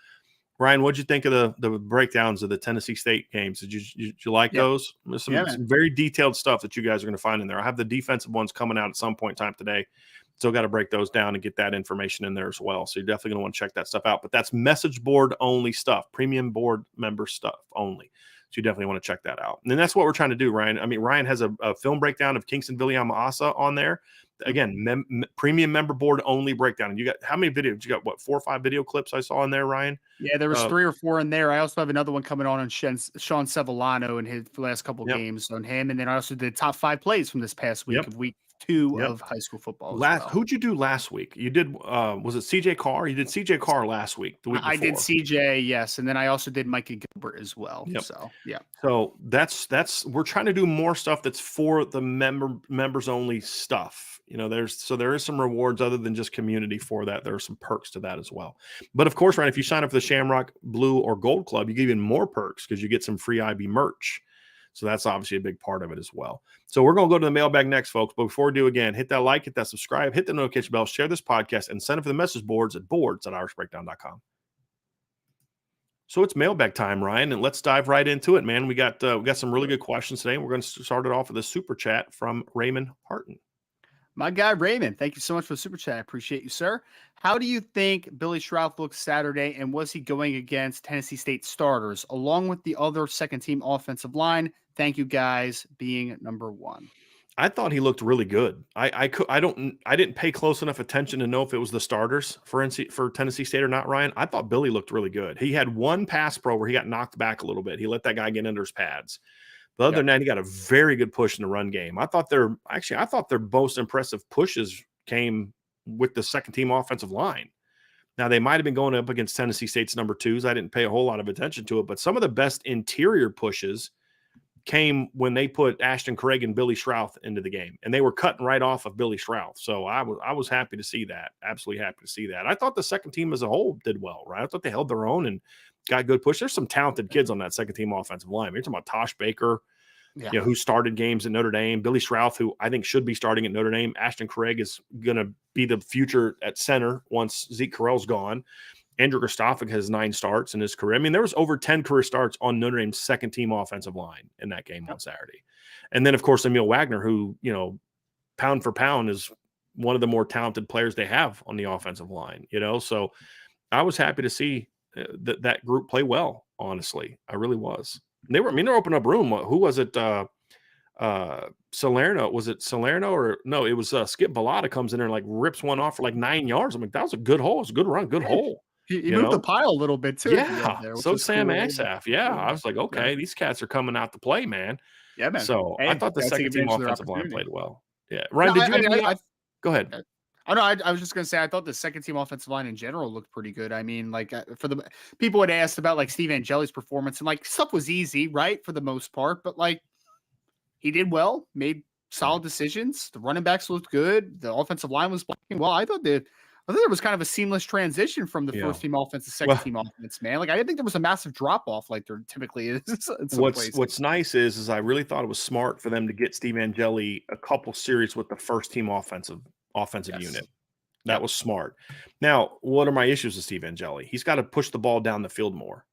Ryan, what'd you think of the breakdowns of the Tennessee State games? Did you like those? There's some very detailed stuff that you guys are going to find in there. I have the defensive ones coming out at some point in time today. Still got to break those down and get that information in there as well. So you're definitely going to want to check that stuff out. But that's message board only stuff, premium board member stuff only. So you definitely want to check that out. And then that's what we're trying to do, Ryan. I mean, Ryan has a film breakdown of Kingston Viliama-Asa on there. again, premium member board only breakdown. And you got how many videos? You got what, 4 or 5 video clips I saw in there, Ryan? Yeah, there was 3 or 4 in there. I also have another one coming on Sean Sevillano in his last couple games on him, and then I also did top 5 plays from this past week of week 2 of high school football. Who'd you do last week? You did was it CJ Carr? You did CJ Carr last week, the week before. I did CJ, yes, and then I also did Micah Gilbert as well. So yeah. So that's we're trying to do more stuff that's for the members only stuff. There is some rewards other than just community for that. There are some perks to that as well. But of course, Ryan, if you sign up for the Shamrock Blue or Gold Club, you get even more perks because you get some free IB merch. So that's obviously a big part of it as well. So we're going to go to the mailbag next, folks. But before we do, again, hit that like, hit that subscribe, hit the notification bell, share this podcast, and send it for the message boards at irishbreakdown.com. So it's mailbag time, Ryan, and let's dive right into it, man. We got some really good questions today. We're going to start it off with a super chat from Raymond Harton. My guy, Raymond, thank you so much for the super chat. I appreciate you, sir. How do you think Billy Schrauth looked Saturday, and was he going against Tennessee State starters along with the other second-team offensive line? Thank you, guys, being number one. I thought he looked really good. I didn't pay close enough attention to know if it was the starters for Tennessee State or not, Ryan. I thought Billy looked really good. He had one pass pro where he got knocked back a little bit. He let that guy get under his pads. But other than that, he got a very good push in the run game. I thought their most impressive pushes came with the second-team offensive line. Now, they might have been going up against Tennessee State's number 2s. I didn't pay a whole lot of attention to it, but some of the best interior pushes came when they put Ashton Craig and Billy Schrauth into the game, and they were cutting right off of Billy Schrauth. So I was happy to see that. Absolutely happy to see that. I thought the second team as a whole did well, right? I thought they held their own and got good push. There's some talented kids on that second team offensive line. You're talking about Tosh Baker, who started games at Notre Dame, Billy Schrauth, who I think should be starting at Notre Dame. Ashton Craig is going to be the future at center once Zeke Correll's gone. Andrew Kristofic has 9 starts in his career. I mean, there was over 10 career starts on Notre Dame's second-team offensive line in that game on Saturday. And then, of course, Emil Wagner, who, pound for pound is one of the more talented players they have on the offensive line, So I was happy to see that group play well, honestly. I really was. They're opening up room. Who was it? Salerno. Was it Salerno or no? It was Skip Bellata comes in there and like rips one off for like 9 yards. I'm like, that was a good hole. It's a good run, good hole. He moved the pile a little bit too. Yeah. So Sam Asaf. Yeah. I was like, okay, these cats are coming out to play, man. Yeah, man. So I thought the second team offensive line played well. Yeah. Ryan, go ahead. I was just going to say, I thought the second team offensive line in general looked pretty good. I mean, like for the people had asked about like Steve Angeli's performance, and like stuff was easy, right? For the most part, but like he did well, made solid decisions. The running backs looked good. The offensive line was blocking well. I thought there was kind of a seamless transition from the first team offense to second team offense, man. Like I didn't think there was a massive drop off like there typically is. What's nice is I really thought it was smart for them to get Steve Angeli a couple series with the first team offensive unit. That was smart. Now, what are my issues with Steve Angeli? He's got to push the ball down the field more.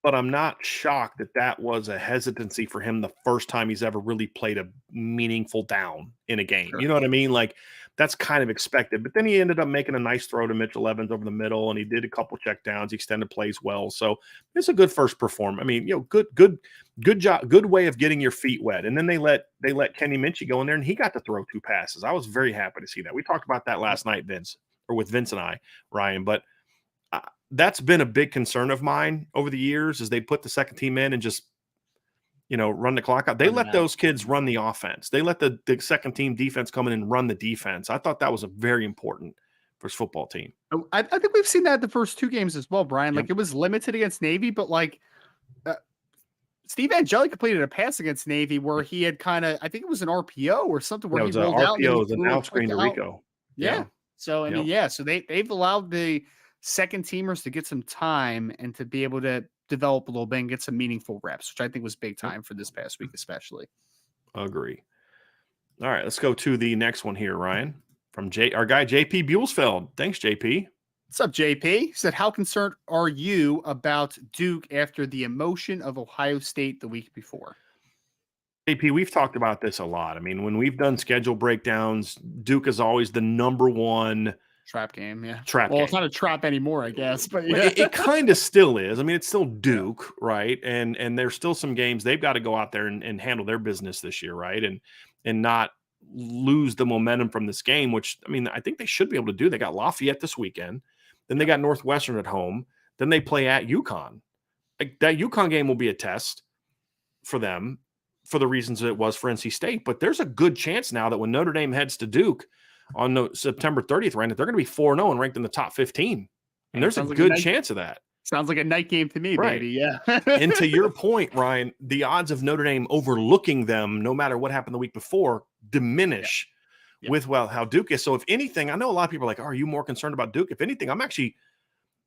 But I'm not shocked that was a hesitancy for him the first time he's ever really played a meaningful down in a game. Sure. You know what I mean? Like that's kind of expected. But then he ended up making a nice throw to Mitchell Evans over the middle, and he did a couple check downs. He extended plays well. So it's a good first performance. I mean, good job, good way of getting your feet wet. And then they let Kenny Minchie go in there, and he got to throw 2 passes. I was very happy to see that. We talked about that last night, with Vince and I, Ryan. But that's been a big concern of mine over the years is they put the second team in and just, run the clock out. They let those kids run the offense. They let the second team defense come in and run the defense. I thought that was a very important for his football team. I think we've seen that the first 2 games as well, Brian. Like it was limited against Navy, but like Steve Angeli completed a pass against Navy where he had kind of, I think it was an RPO or something where he rolled out. RPO was an out screen to Rico. Yeah. So, I mean, so they've allowed the second teamers to get some time and to be able to develop a little bit and get some meaningful reps, which I think was big time for this past week, especially. Agree. All right, let's go to the next one here, Ryan, from our guy, JP Buellsfeld. Thanks, JP. What's up, JP? He said, how concerned are you about Duke after the emotion of Ohio State the week before? JP, we've talked about this a lot. I mean, when we've done schedule breakdowns, Duke is always the number one trap game, yeah. Game. It's not a trap anymore, I guess, but yeah. It kind of still is. I mean, it's still Duke, right? And there's still some games they've got to go out there and handle their business this year, right? And not lose the momentum from this game, which, I mean, I think they should be able to do. They got Lafayette this weekend. Then they got Northwestern at home. Then they play at UConn. Like, that UConn game will be a test for them for the reasons it was for NC State. But there's a good chance now that when Notre Dame heads to Duke on September 30th, Ryan, that they're going to be 4-0 and ranked in the top 15. And there's a good chance of that. Sounds like a night game to me, right. baby. Yeah. And to your point, Ryan, the odds of Notre Dame overlooking them, no matter what happened the week before, diminish with how Duke is. So if anything, I know a lot of people are like, oh, are you more concerned about Duke? If anything, I'm actually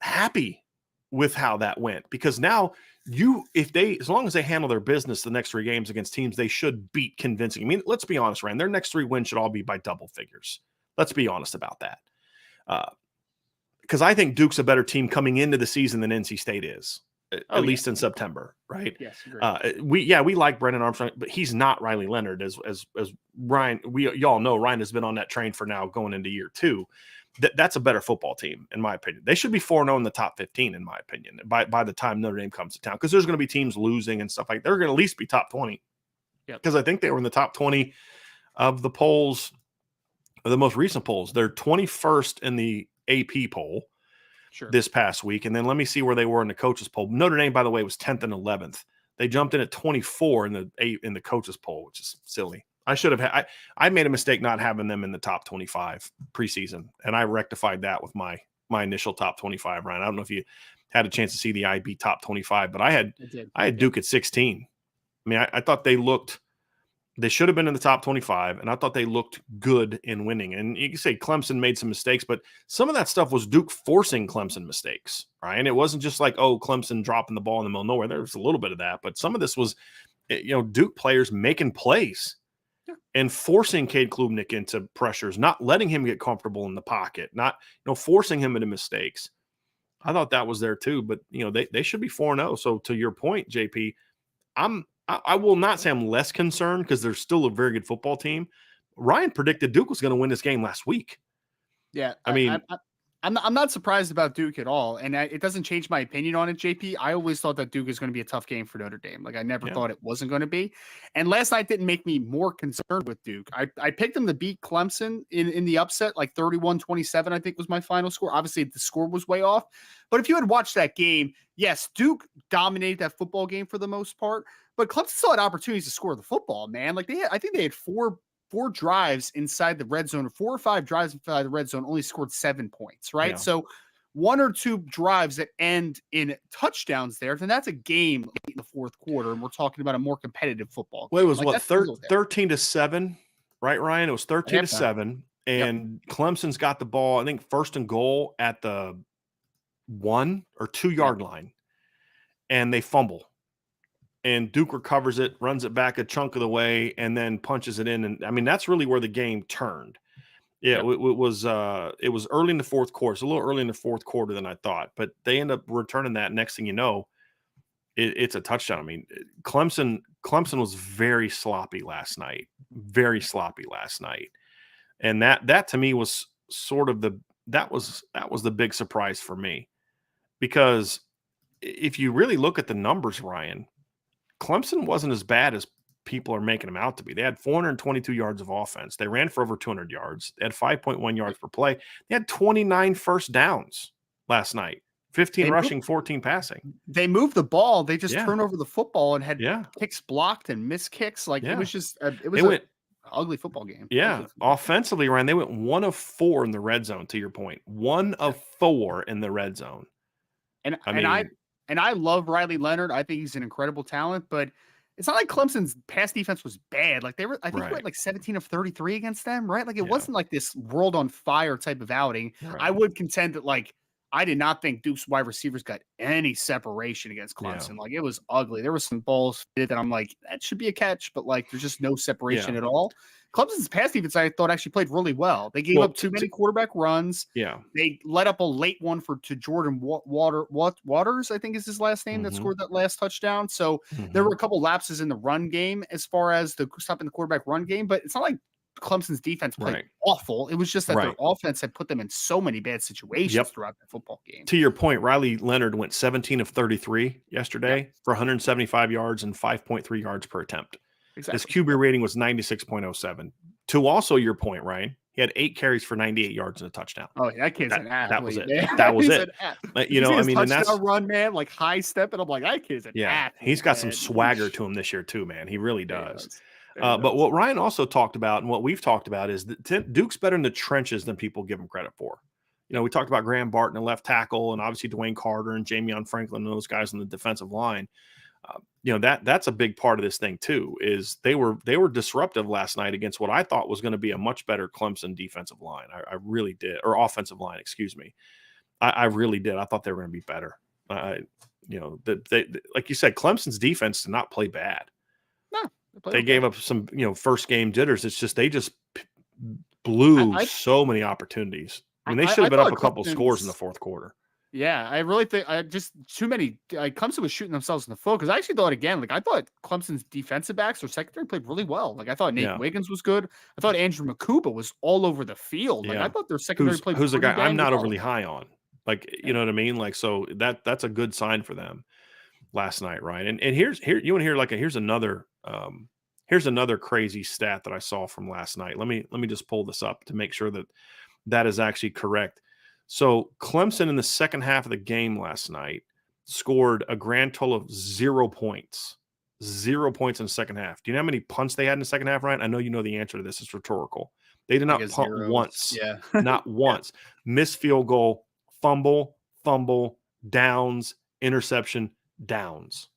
happy with how that went, because now as long as they handle their business the next 3 games against teams they should beat convincing. I mean, let's be honest, Ryan, their next 3 wins should all be by double figures. Let's be honest about that. Because I think Duke's a better team coming into the season than NC State is, at least in September, right? Yes, we like Brennan Armstrong, but he's not Riley Leonard. As Ryan, y'all know, Ryan has been on that train for now going into year 2. That's a better football team, in my opinion. They should be 4-0 in the top 15, in my opinion, by the time Notre Dame comes to town, because there's going to be teams losing and stuff like that. They're going to at least be top 20. Because I think they were in the top 20 of the polls, the most recent polls. They're 21st in the AP poll this past week. And then let me see where they were in the coaches poll. Notre Dame, by the way, was 10th and 11th. They jumped in at 24 in the coaches poll, which is silly. I should have I made a mistake not having them in the top 25 preseason, and I rectified that with my initial top 25, Ryan. I don't know if you had a chance to see the IB top 25, but I had Duke at 16. I mean, I thought they should have been in the top 25, and I thought they looked good in winning. And you can say Clemson made some mistakes, but some of that stuff was Duke forcing Clemson mistakes, right? And it wasn't just like, oh, Clemson dropping the ball in the middle of nowhere. There was a little bit of that, but some of this was, Duke players making plays and forcing Cade Klubnik into pressures, not letting him get comfortable in the pocket, not forcing him into mistakes. I thought that was there too, but they should be 4-0. So to your point, JP, I will not say I'm less concerned, because they're still a very good football team. Ryan predicted Duke was going to win this game last week. Yeah, I mean, I'm not surprised about Duke at all, and it doesn't change my opinion on it, JP. I always thought that Duke is going to be a tough game for Notre Dame. Like, I never thought it wasn't going to be. And last night didn't make me more concerned with Duke. I picked them to beat Clemson in the upset, like 31-27, I think was my final score. Obviously, the score was way off. But if you had watched that game, yes, Duke dominated that football game for the most part, but Clemson still had opportunities to score the football, man. Like, I think they had four drives inside the red zone, or 4 or 5 drives inside the red zone, only scored 7 points, right? Yeah. So 1 or 2 drives that end in touchdowns there, then that's a game late in the fourth quarter, and we're talking about a more competitive football game. Well, it was 13-7, right, Ryan? It was 13-7, and Clemson's got the ball, I think, first and goal at the 1 or 2 yard line, and they fumble. And Duke recovers it, runs it back a chunk of the way, and then punches it in. And I mean, that's really where the game turned. Yeah, it was early in the fourth quarter. It's a little early in the fourth quarter than I thought, but they end up returning that. Next thing you know, it's a touchdown. I mean, Clemson was very sloppy last night, and that to me was sort of that was the big surprise for me, because if you really look at the numbers, Ryan, Clemson wasn't as bad as people are making them out to be. They had 422 yards of offense. They ran for over 200 yards. They had 5.1 yards per play. They had 29 first downs last night, 15 rushing, 14 passing. They moved the ball. They just turned over the football and had kicks blocked and missed kicks. Like, it was just an ugly football game. Yeah. Offensively, Ryan, they went 1 of 4 in the red zone, to your point. 1 of 4 in the red zone. And I love Riley Leonard. I think he's an incredible talent, but it's not like Clemson's pass defense was bad. Like, I think we had like 17 of 33 against them, right? Like, it wasn't like this world on fire type of outing. Right. I would contend that, like, I did not think Duke's wide receivers got any separation against Clemson. Like, it was ugly. There was some balls that I'm like, that should be a catch, but like, there's just no separation at all. Clemson's pass defense, I thought, actually played really well. They gave up too many quarterback runs. Yeah. They let up a late one to Jordan Waters, I think is his last name, that scored that last touchdown. So there were a couple lapses in the run game as far as stopping the quarterback run game, but it's not like Clemson's defense played awful. It was just that their offense had put them in so many bad situations throughout the football game. To your point, Riley Leonard went 17 of 33 yesterday for 175 yards and 5.3 yards per attempt. Exactly. His QB rating was 96.07. To also your point, Ryan, he had 8 carries for 98 yards and a touchdown. Oh, that kid's an athlete. That was it. Man. That was He's it. Did You know, see I his mean, and that's touchdown run, man, like high step, and I'm like, that kid's an athlete. he's got some man. swagger to him this year too, man. He really does. But does. what Ryan also talked about, and what we've talked about, is that Duke's better in the trenches than people give him credit for. You know, we talked about Graham Barton, the left tackle, and obviously Dwayne Carter and Jamion Franklin and those guys on the defensive line. You know, that's a big part of this thing too. Is they were disruptive last night against what I thought was going to be a much better Clemson defensive line. I really did, or offensive line, excuse me. I really did. I thought they were going to be better. You know, they like you said, Clemson's defense did not play bad. No, they gave up some, you know, first game jitters. It's just they just blew so many opportunities. I mean, they should have been up a couple scores in the fourth quarter. Yeah, I really think just too many. Clemson was shooting themselves in the foot, because I actually thought, again, like I thought Clemson's defensive backs or secondary played really well. Like I thought Nate Wiggins was good. I thought Andrew Makuba was all over the field. Like I thought their secondary played. Who's a guy I'm not overly high on. Like, you know what I mean? Like, so that's a good sign for them last night, right? And here you want to hear like here's another crazy stat that I saw from last night. Let me just pull this up to make sure that is actually correct. So Clemson in the second half of the game last night scored a grand total of 0 points. 0 points in the second half. Do you know how many punts they had in the second half, Ryan? I know you know the answer to this. It's rhetorical. They did not punt once. Yeah. Not once. Missed field goal, fumble, downs, interception, downs.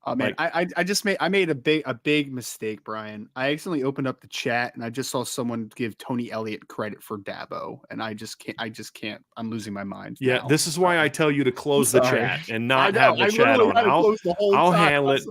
Oh man, like, I made a big mistake, Brian. I accidentally opened up the chat and I just saw someone give Tony Elliott credit for Dabo, and I just can't. I'm losing my mind. Yeah, now. This is why I tell you to close the chat and not have the chat on. I'll handle it.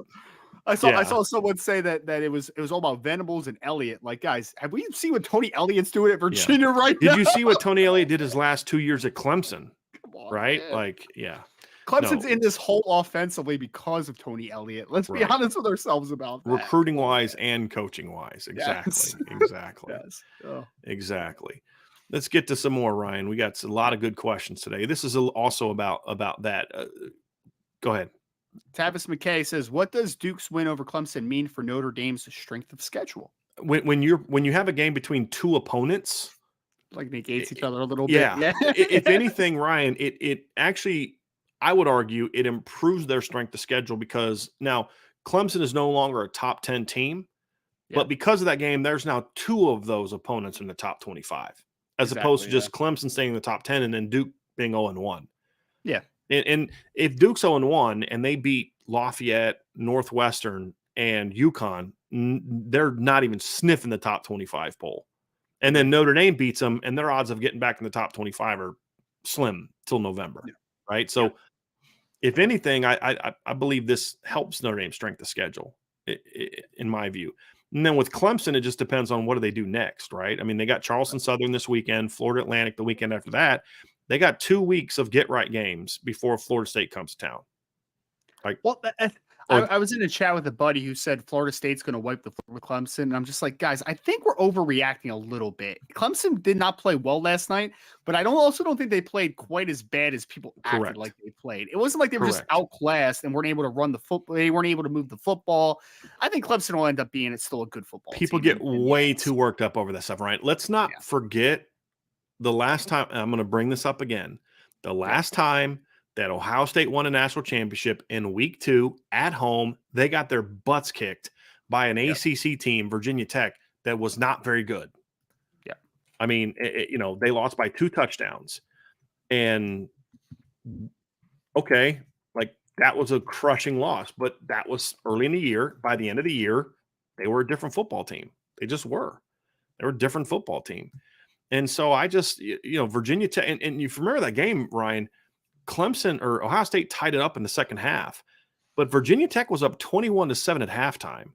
I saw someone say that it was all about Venables and Elliott. Like, guys, have we seen what Tony Elliott's doing at Virginia right now? Did you see what Tony Elliott did his last 2 years at Clemson? Come on, right? Man. Like, yeah. Clemson's in this whole offensively because of Tony Elliott. Let's be honest with ourselves about that. Recruiting wise and coaching wise. Exactly. Yes. Exactly. Yes. Oh. Exactly. Let's get to some more, Ryan. We got a lot of good questions today. This is also about that. Go ahead. Tavis McKay says, "What does Duke's win over Clemson mean for Notre Dame's strength of schedule?" When you have a game between two opponents, like negates each other a little bit. Yeah. If anything, Ryan, it actually, I would argue, it improves their strength of schedule, because now Clemson is no longer a top 10 team, but because of that game, there's now 2 of those opponents in the top 25, as opposed to just Clemson staying in the top 10 and then Duke being 0-1. Yeah. And if Duke's 0-1 and they beat Lafayette, Northwestern, and UConn, they're not even sniffing the top 25 poll. And then Notre Dame beats them, and their odds of getting back in the top 25 are slim till November. Yeah. Right. So if anything, I believe this helps Notre Dame's strength of schedule, in my view. And then with Clemson, it just depends on what do they do next. Right. I mean, they got Charleston Southern this weekend, Florida Atlantic the weekend after that. They got 2 weeks of get right games before Florida State comes to town. Like, well, I was in a chat with a buddy who said Florida State's going to wipe the floor with Clemson. And I'm just like, guys, I think we're overreacting a little bit. Clemson did not play well last night, but I also don't think they played quite as bad as people acted like they played. It wasn't like they were just outclassed and weren't able to run the football. They weren't able to move the football. I think Clemson will end up being still a good football team. People get way too worked up over that stuff, right? Let's not forget the last time, I'm going to bring this up again, the last time that Ohio State won a national championship in week 2 at home, they got their butts kicked by an ACC team, Virginia Tech, that was not very good. Yeah. I mean, they lost by 2 touchdowns. And okay, like that was a crushing loss, but that was early in the year. By the end of the year, they were a different football team. They just were. They were a different football team. And so I just, Virginia Tech, and you remember that game, Ryan, Clemson or Ohio State tied it up in the second half, but Virginia Tech was up 21-7 at halftime.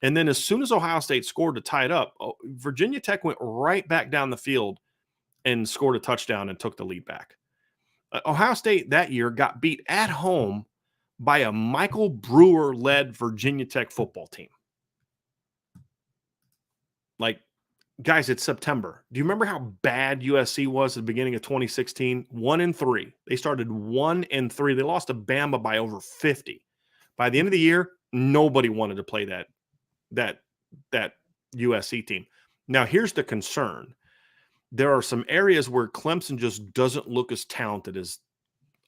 And then as soon as Ohio State scored to tie it up, Virginia Tech went right back down the field and scored a touchdown and took the lead back. Ohio State that year got beat at home by a Michael Brewer-led Virginia Tech football team. Like, guys, it's September. Do you remember how bad USC was at the beginning of 2016? 1-3. They started 1-3. They lost to Bama by over 50. By the end of the year, nobody wanted to play that USC team. Now, here's the concern. There are some areas where Clemson just doesn't look as talented as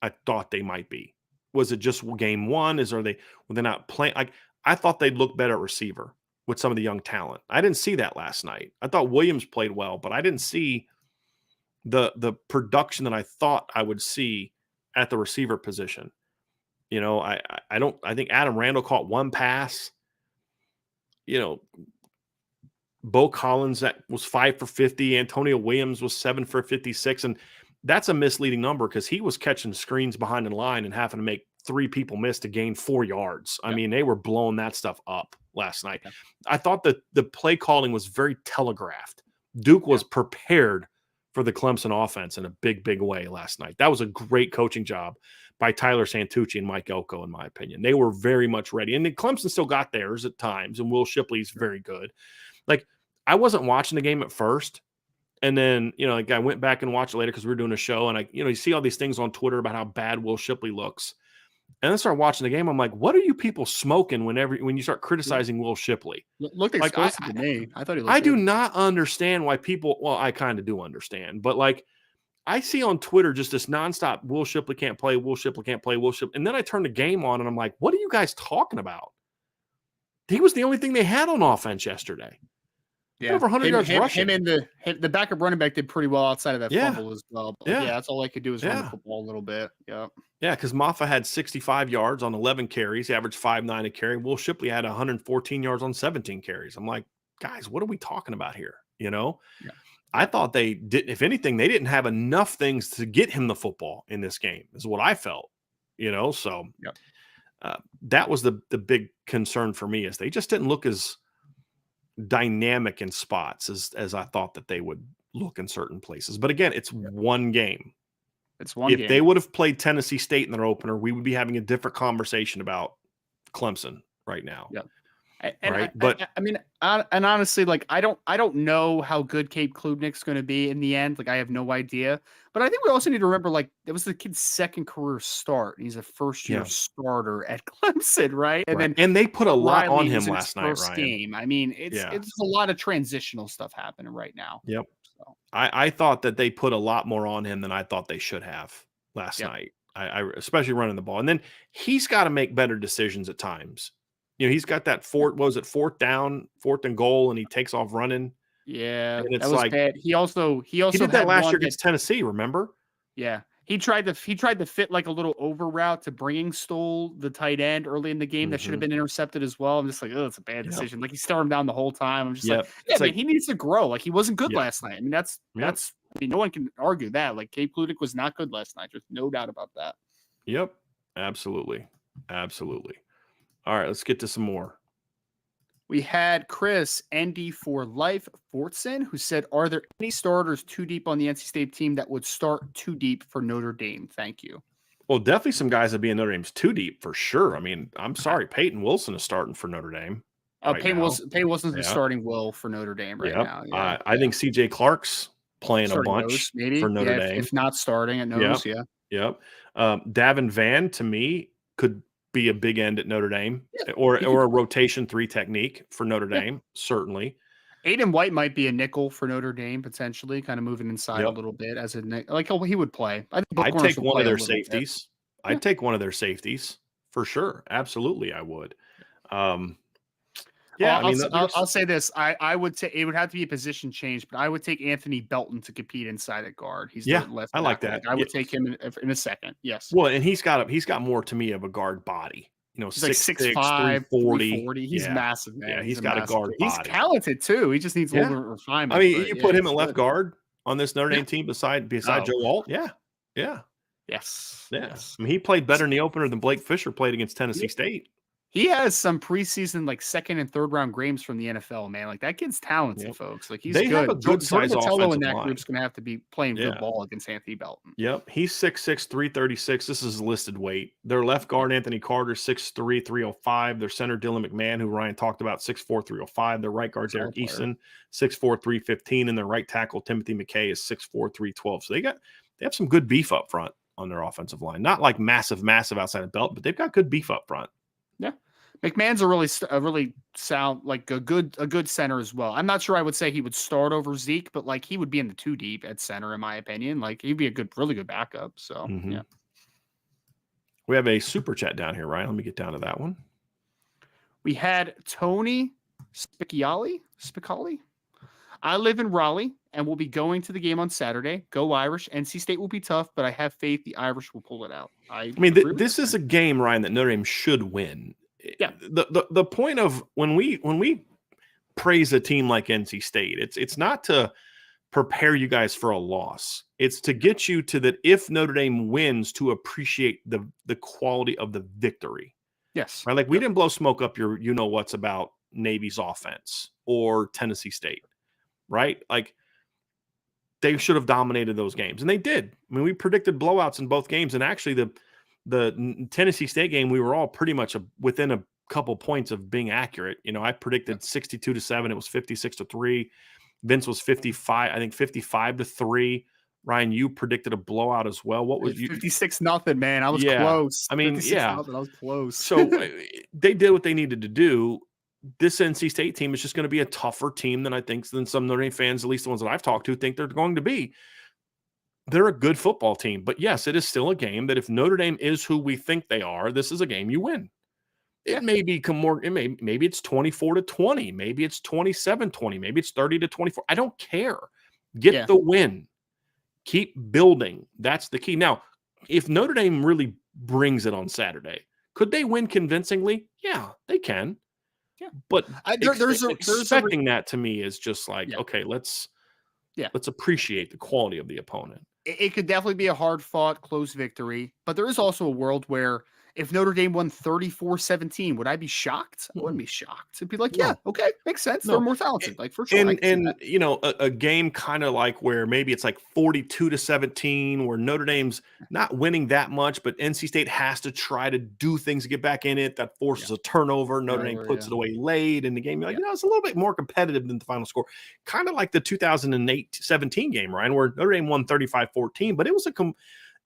I thought they might be. Was it just game one? Were they not playing? Like, I thought they'd look better at receiver with some of the young talent. I didn't see that last night. I thought Williams played well, but I didn't see the production that I thought I would see at the receiver position. You know, I think Adam Randall caught one pass. You know, Bo Collins that was 5 for 50. Antonio Williams was 7 for 56. And that's a misleading number because he was catching screens behind the line and having to make 3 people miss to gain 4 yards. I mean, they were blowing that stuff up last night. I thought that the play calling was very telegraphed. Duke was prepared for the Clemson offense in a big, big way last night. That was a great coaching job by Tyler Santucci and Mike Elko, in my opinion. They were very much ready. And then Clemson still got theirs at times, and Will Shipley's very good. Like, I wasn't watching the game at first. And then, you know, like I went back and watched it later because we were doing a show. And you see all these things on Twitter about how bad Will Shipley looks. And then I started watching the game. I'm like, what are you people smoking when you start criticizing Will Shipley? Looked explosive to me. I thought he looked I good. do not understand why people, well, I kind of do understand. But like, I see on Twitter just this nonstop, Will Shipley can't play, Will Shipley can't play, Will Shipley. And then I turn the game on and I'm like, what are you guys talking about? He was the only thing they had on offense yesterday. Yeah, over 100 yards rushing. Him and the backup running back did pretty well outside of that fumble as well. But that's all I could do is run the football a little bit. Yeah, because Maffa had 65 yards on 11 carries. He averaged 5.9 a carry. Will Shipley had 114 yards on 17 carries. I'm like, guys, what are we talking about here? You know, I thought they didn't. If anything, they didn't have enough things to get him the football in this game. Is what I felt. You know, so that was the big concern for me is they just didn't look as dynamic in spots as I thought that they would look in certain places. But again, it's one game. It's one game. If they would have played Tennessee State in their opener, we would be having a different conversation about Clemson right now. Yeah. And right. I mean, honestly, like I don't know how good Cape Klubnik's going to be in the end. Like I have no idea. But I think we also need to remember, like, it was the kid's second career start. He's a first-year starter at Clemson, right? And they put a lot Riley on him was in last his night, first Ryan. game. I mean, it's a lot of transitional stuff happening right now. Yep. So. I thought that they put a lot more on him than I thought they should have last night. I especially running the ball. And then he's got to make better decisions at times. You know, he's got that fourth down, fourth and goal, and he takes off running. Yeah, and it's that was like bad. He also did that last year against Tennessee. Remember? Yeah, he tried to fit like a little over route to bringing Stoll, the tight end, early in the game that should have been intercepted as well. I'm just like, oh, it's a bad decision. Like he stared him down the whole time. I'm just like, he needs to grow. Like he wasn't good last night. I mean, that's. I mean, no one can argue that. Like Cape Kludik was not good last night. There's no doubt about that. Yep, absolutely. All right, let's get to some more. We had Chris ND for Life Fortson, who said, are there any starters too deep on the NC State team that would start too deep for Notre Dame? Thank you. Well, definitely some guys that be in Notre Dame's too deep for sure. I mean, I'm sorry, Peyton Wilson is starting for Notre Dame. Peyton Wilson's the starting will for Notre Dame now. Yeah. I think CJ Clark's playing starting a bunch for Notre Dame. If not starting at nose, Yep. Davin Vann, to me, could be a big end at Notre Dame or a rotation 3 technique for Notre Dame, certainly. Aiden White might be a nickel for Notre Dame, potentially, kind of moving inside a little bit as a like he would play. I'd take one of their safeties. I'd take one of their safeties for sure. Absolutely, I would. I'll say this. I would say it would have to be a position change, but I would take Anthony Belton to compete inside at guard. He's the left. I like that. I would take him in a second. Yes. Well, and he's got more to me of a guard body. You know, he's 6'5", 340. He's massive, man. Yeah, he's got a guard body. He's talented too. He just needs a little refinement. I mean, you put him at left guard on this Notre Dame team beside Joe Alt. Yeah. Yes. I mean, he played better in the opener than Blake Fisher played against Tennessee State. He has some preseason like second and third round grades from the NFL, man. Like that kid's talented, folks. Like he's good. Have a good size offensive in that line. group's going to have to be playing good ball against Anthony Belton. Yep, he's 6'6", 336. This is listed weight. Their left guard Anthony Carter 6'3", 305. Their center Dylan McMahon, who Ryan talked about, 6'4", 305. Their right guard Derek Easton 6'4", 315, and their right tackle Timothy McKay is 6'4", 312. So they have some good beef up front on their offensive line. Not like massive outside of belt, but they've got good beef up front. Yeah. McMahon's a really sound like a good center as well. I'm not sure I would say he would start over Zeke, but like he would be in the 2 deep at center in my opinion. Like he'd be a really good backup. So Mm-hmm. yeah. We have a super chat down here, Ryan. Let me get down to that one. We had Tony Spicali. I live in Raleigh and will be going to the game on Saturday. Go Irish. NC State will be tough, but I have faith the Irish will pull it out. I mean, this is a game, Ryan, that Notre Dame should win. Yeah. The point of when we praise a team like NC State, it's not to prepare you guys for a loss. It's to get you to that if Notre Dame wins, to appreciate the quality of the victory. Yes. Right? Like we didn't blow smoke up your what's about Navy's offense or Tennessee State. Right? Like they should have dominated those games, and they did. I mean, we predicted blowouts in both games, and actually the Tennessee State game, we were all pretty much within a couple points of being accurate. I predicted 62-7. It was 56-3. Vince was 55-3. Ryan, you predicted a blowout as well. What was 56-0, man? I was close. I mean, I was close. So they did what they needed to do. This NC State team is just going to be a tougher team than some Notre Dame fans, at least the ones that I've talked to, think they're going to be. They're a good football team, but yes, it is still a game that if Notre Dame is who we think they are, this is a game you win. It may become more. Maybe it's 24-20. Maybe it's 27-20. Maybe it's 30-24. I don't care. Get the win. Keep building. That's the key. Now, if Notre Dame really brings it on Saturday, could they win convincingly? Yeah, they can. Yeah, but expecting that to me is just like, okay, let's appreciate the quality of the opponent. It could definitely be a hard-fought, close victory, but there is also a world where if Notre Dame won 34-17, would I be shocked? I wouldn't be shocked. It'd be like, okay, makes sense. They're more talented, like for sure. And a game kind of like where maybe it's like 42-17, where Notre Dame's not winning that much, but NC State has to try to do things to get back in it. That forces a turnover. Notre Dame puts it away late in the game. You're like, it's a little bit more competitive than the final score. Kind of like the 2008-17 game, Ryan, where Notre Dame won 35-14, but it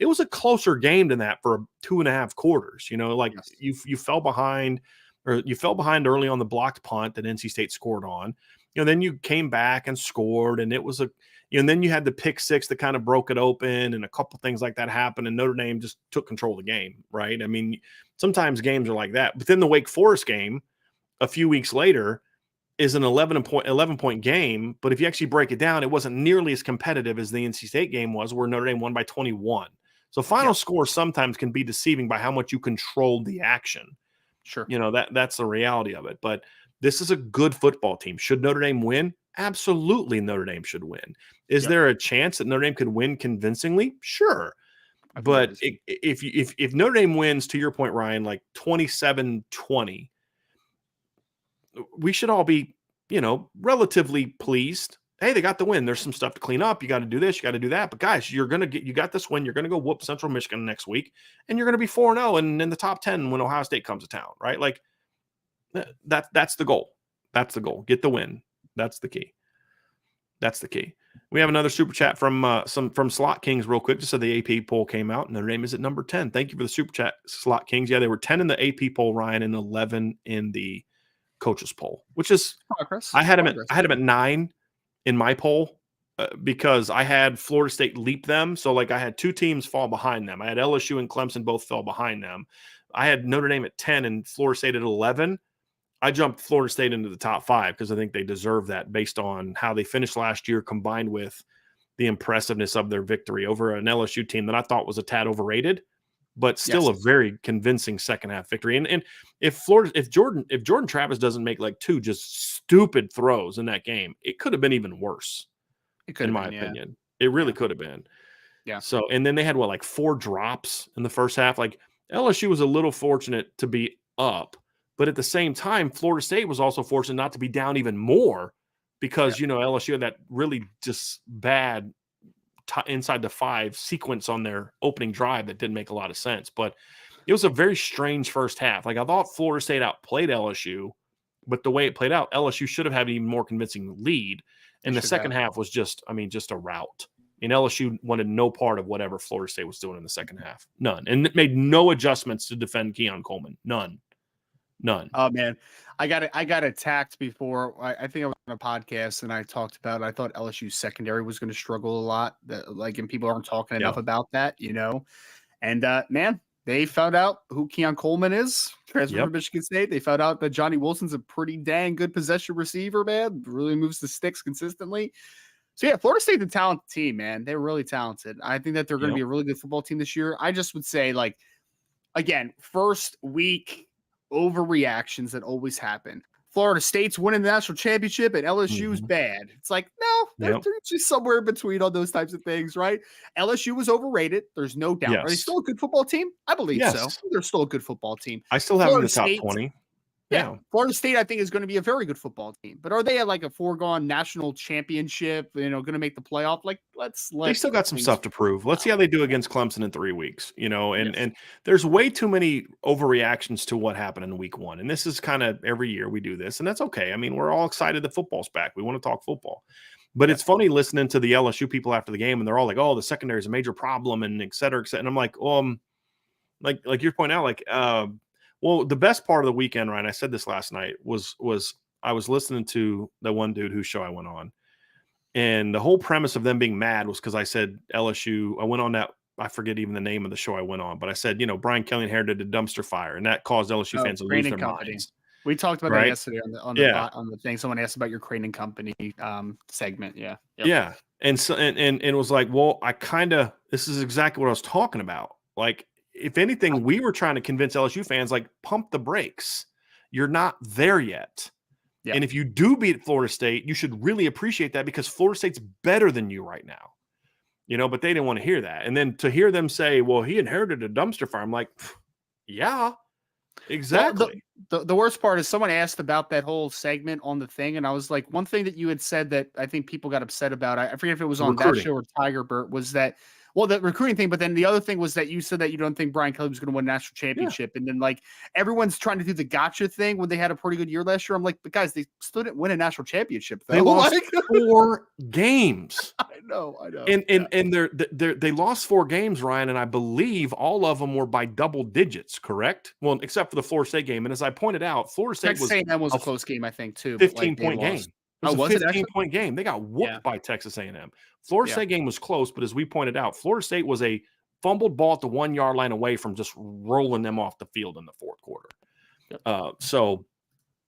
was a closer game than that for 2.5 quarters. You fell behind, or you fell behind early on the blocked punt that NC State scored on. Then you came back and scored, and it was and then you had the pick six that kind of broke it open, and a couple things like that happened, and Notre Dame just took control of the game, right? I mean, sometimes games are like that. But then the Wake Forest game a few weeks later is an 11-point game, but if you actually break it down, it wasn't nearly as competitive as the NC State game was, where Notre Dame won by 21. So final score sometimes can be deceiving by how much you controlled the action. Sure. That's the reality of it. But this is a good football team. Should Notre Dame win? Absolutely, Notre Dame should win. Is there a chance that Notre Dame could win convincingly? Sure. But if Notre Dame wins, to your point, Ryan, like 27-20, we should all be, relatively pleased. Hey, they got the win. There's some stuff to clean up. You got to do this. You got to do that. But guys, you got this win. You're going to go whoop Central Michigan next week, and you're going to be 4-0 and in the top 10 when Ohio State comes to town, right? Like that's the goal. That's the goal. Get the win. That's the key. That's the key. We have another super chat from Slot Kings real quick. Just so the AP poll came out, and their name is at number 10. Thank you for the super chat, Slot Kings. Yeah, they were 10 in the AP poll, Ryan, and 11 in the coaches poll, which is progress. I had him at 9 in my poll because I had Florida State leap them. So like I had two teams fall behind them. I had LSU and Clemson both fell behind them. I had Notre Dame at 10 and Florida State at 11. I jumped Florida State into the top 5 because I think they deserve that based on how they finished last year, combined with the impressiveness of their victory over an LSU team that I thought was a tad overrated, but still a very convincing second half victory. And if Jordan Travis doesn't make like 2 just stupid throws in that game, it could have been even worse. In my opinion, it really could have been. Yeah. So, and then they had 4 drops in the first half. Like LSU was a little fortunate to be up, but at the same time, Florida State was also fortunate not to be down even more because, LSU had that really just bad inside the 5 sequence on their opening drive that didn't make a lot of sense. But it was a very strange first half. Like I thought Florida State outplayed LSU, but the way it played out, LSU should have had an even more convincing lead. And the second half was just a rout. LSU wanted no part of whatever Florida State was doing in the second half. None. And it made no adjustments to defend Keon Coleman. None. None. Oh man, I got attacked before. I think I was on a podcast and I talked about I thought LSU secondary was going to struggle a lot. And people aren't talking enough Yeah. about that, And man, they found out who Keon Coleman is, transfer Yep. from Michigan State. They found out that Johnny Wilson's a pretty dang good possession receiver, man. Really moves the sticks consistently. So yeah, Florida State's a talented team, man. They're really talented. I think that they're going to Yep. be a really good football team this year. I just would say, like, again, first week overreactions that always happen. Florida State's winning the national championship and LSU's Mhm. bad. It's like, no, they're Yep. just somewhere in between on those types of things, right? LSU was overrated. There's no doubt. Are they Yes. still a good football team? I believe so. Yes. They're still a good football team. I still have them in Florida the top State, 20. yeah, Yeah. Florida State, I think, is going to be a very good football team. But are they at like a foregone national championship, going to make the playoff? Like, let's They let still got some things stuff to prove. Let's see how they do against Clemson in 3 weeks, and Yes. there's way too many overreactions to what happened in week 1. And this is kind of every year we do this, and that's okay. I mean, we're all excited that football's back. We want to talk football. But it's funny listening to the LSU people after the game, and they're all like, "Oh, the secondary is a major problem," and et cetera, et cetera. And I'm like, like you're pointing out, well, the best part of the weekend, Ryan, I said this last night, was I was listening to the one dude whose show I went on. And the whole premise of them being mad was because I said LSU, I went on that, I forget even the name of the show I went on, but I said, Brian Kelly inherited a dumpster fire, and that caused LSU fans to lose Crane their and Company. minds. We talked about that Right? yesterday Yeah. on the thing. Someone asked about your Crane and Company segment. Yeah. Yep. Yeah. And so and it was like, well, this is exactly what I was talking about. Like, if anything, we were trying to convince LSU fans, like, pump the brakes. You're not there yet. Yeah. And if you do beat Florida State, you should really appreciate that, because Florida State's better than you right now. But they didn't want to hear that. And then to hear them say, well, he inherited a dumpster fire, I'm like, yeah, exactly. Well, the worst part is someone asked about that whole segment on the thing, and I was like, one thing that you had said that I think people got upset about, I forget if it was on that show or Tiger Burt, was that, well, the recruiting thing, but then the other thing was that you said that you don't think Brian Kelly was going to win a national championship. Yeah. And then, like, everyone's trying to do the gotcha thing when they had a pretty good year last year. I'm like, but guys, they still didn't win a national championship, though. They lost 4 games. I know. And they lost 4 games, Ryan, and I believe all of them were by double digits, correct? Well, except for the Florida State game. And as I pointed out, Florida State Texas A&M was a close game, I think, too. 15-point game. It was a 15-point game. They got whooped by Texas A&M. Florida State game was close, but as we pointed out, Florida State was a fumbled ball at the 1-yard line away from just rolling them off the field in the fourth quarter. Yep.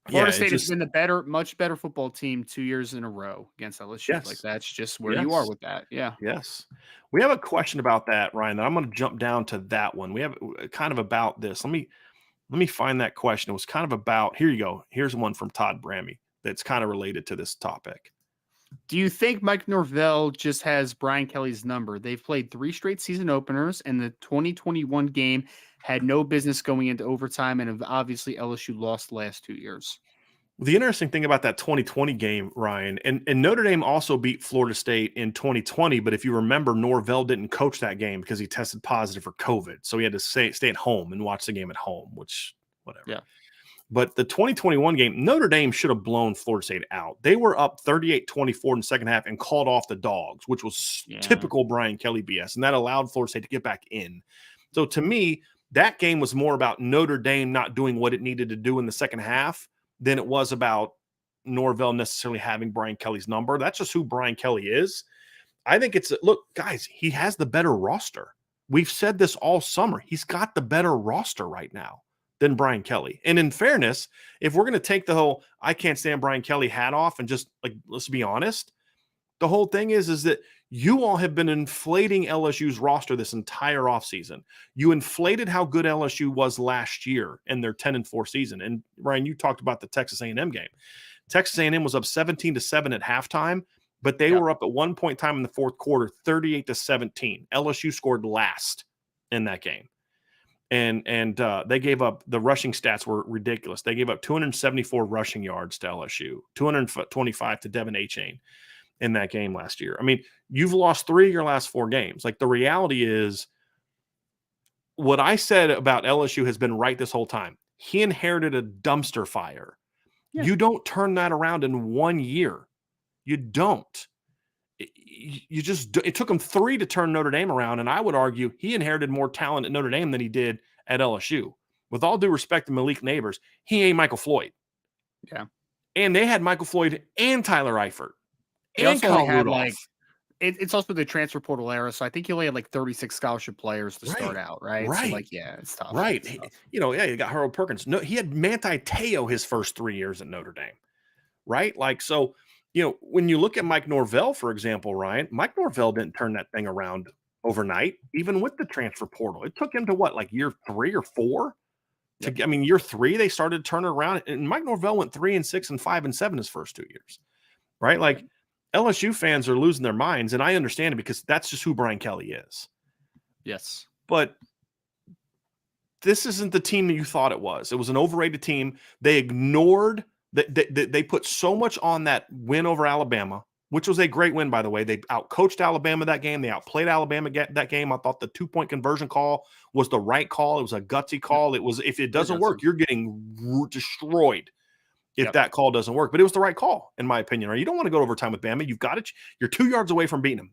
Florida State has been the much better football team 2 years in a row against LSU. Yes. Like, that's just where you are with that. Yeah. Yes. We have a question about that, Ryan, that I'm going to jump down to that one. We have kind of about this. Let me find that question. It was kind of about, here you go. Here's one from Todd Brammy that's kind of related to this topic. Do you think Mike Norvell just has Brian Kelly's number? They've played 3 straight season openers, and the 2021 game had no business going into overtime, and obviously LSU lost the last 2 years. The interesting thing about that 2020 game, Ryan, and Notre Dame also beat Florida State in 2020, but if you remember, Norvell didn't coach that game because he tested positive for COVID, so he had to stay at home and watch the game at home, which, whatever. Yeah. But the 2021 game, Notre Dame should have blown Florida State out. They were up 38-24 in the second half and called off the dogs, which was typical Brian Kelly BS, and that allowed Florida State to get back in. So to me, that game was more about Notre Dame not doing what it needed to do in the second half than it was about Norvell necessarily having Brian Kelly's number. That's just who Brian Kelly is. I think look, guys, he has the better roster. We've said this all summer. He's got the better roster right now than Brian Kelly. And in fairness, if we're going to take the whole I can't stand Brian Kelly hat off and just, like, let's be honest, the whole thing is that you all have been inflating LSU's roster this entire offseason. You inflated how good LSU was last year in their 10-4 season. And Ryan, you talked about the Texas A&M game. Texas A&M was up 17-7 at halftime, but they were up at one point in time in the fourth quarter, 38-17. LSU scored last in that game. And they gave up, the rushing stats were ridiculous. They gave up 274 rushing yards to LSU, 225 to Devin Achane in that game last year. I mean, you've lost 3 of your last 4 games. Like, the reality is, what I said about LSU has been right this whole time. He inherited a dumpster fire. Yeah. You don't turn that around in 1 year. You don't. It took him 3 to turn Notre Dame around, and I would argue he inherited more talent at Notre Dame than he did at LSU. with all due respect to Malik Neighbors, he ain't Michael Floyd. Yeah. And they had Michael Floyd and Tyler Eifert He and also only Kyle had Rudolph. it's also the transfer portal era, so I think he only had like 36 scholarship players to start out, right? So Right. it's tough. Right. It's tough. You got Harold Perkins. No, he had Manti Te'o his first 3 years at Notre Dame. Right? Like, so, when you look at Mike Norvell, for example, Ryan, Mike Norvell didn't turn that thing around overnight, even with the transfer portal. It took him to what, like year 3 or 4? Year 3, they started to turn it around. And Mike Norvell went 3-6 and 5-7 his first 2 years. Right? Like, LSU fans are losing their minds, and I understand it because that's just who Brian Kelly is. Yes. But this isn't the team that you thought it was. It was an overrated team. They ignored they put so much on that win over Alabama, which was a great win, by the way. They outcoached Alabama that game. They outplayed Alabama that game. I thought the 2-point conversion call was the right call. It was a gutsy call. It was, if it doesn't work, you're getting destroyed if that call doesn't work. But it was the right call, in my opinion. Right? You don't want to go to overtime with Bama. You've got it. You're 2 yards away from beating them.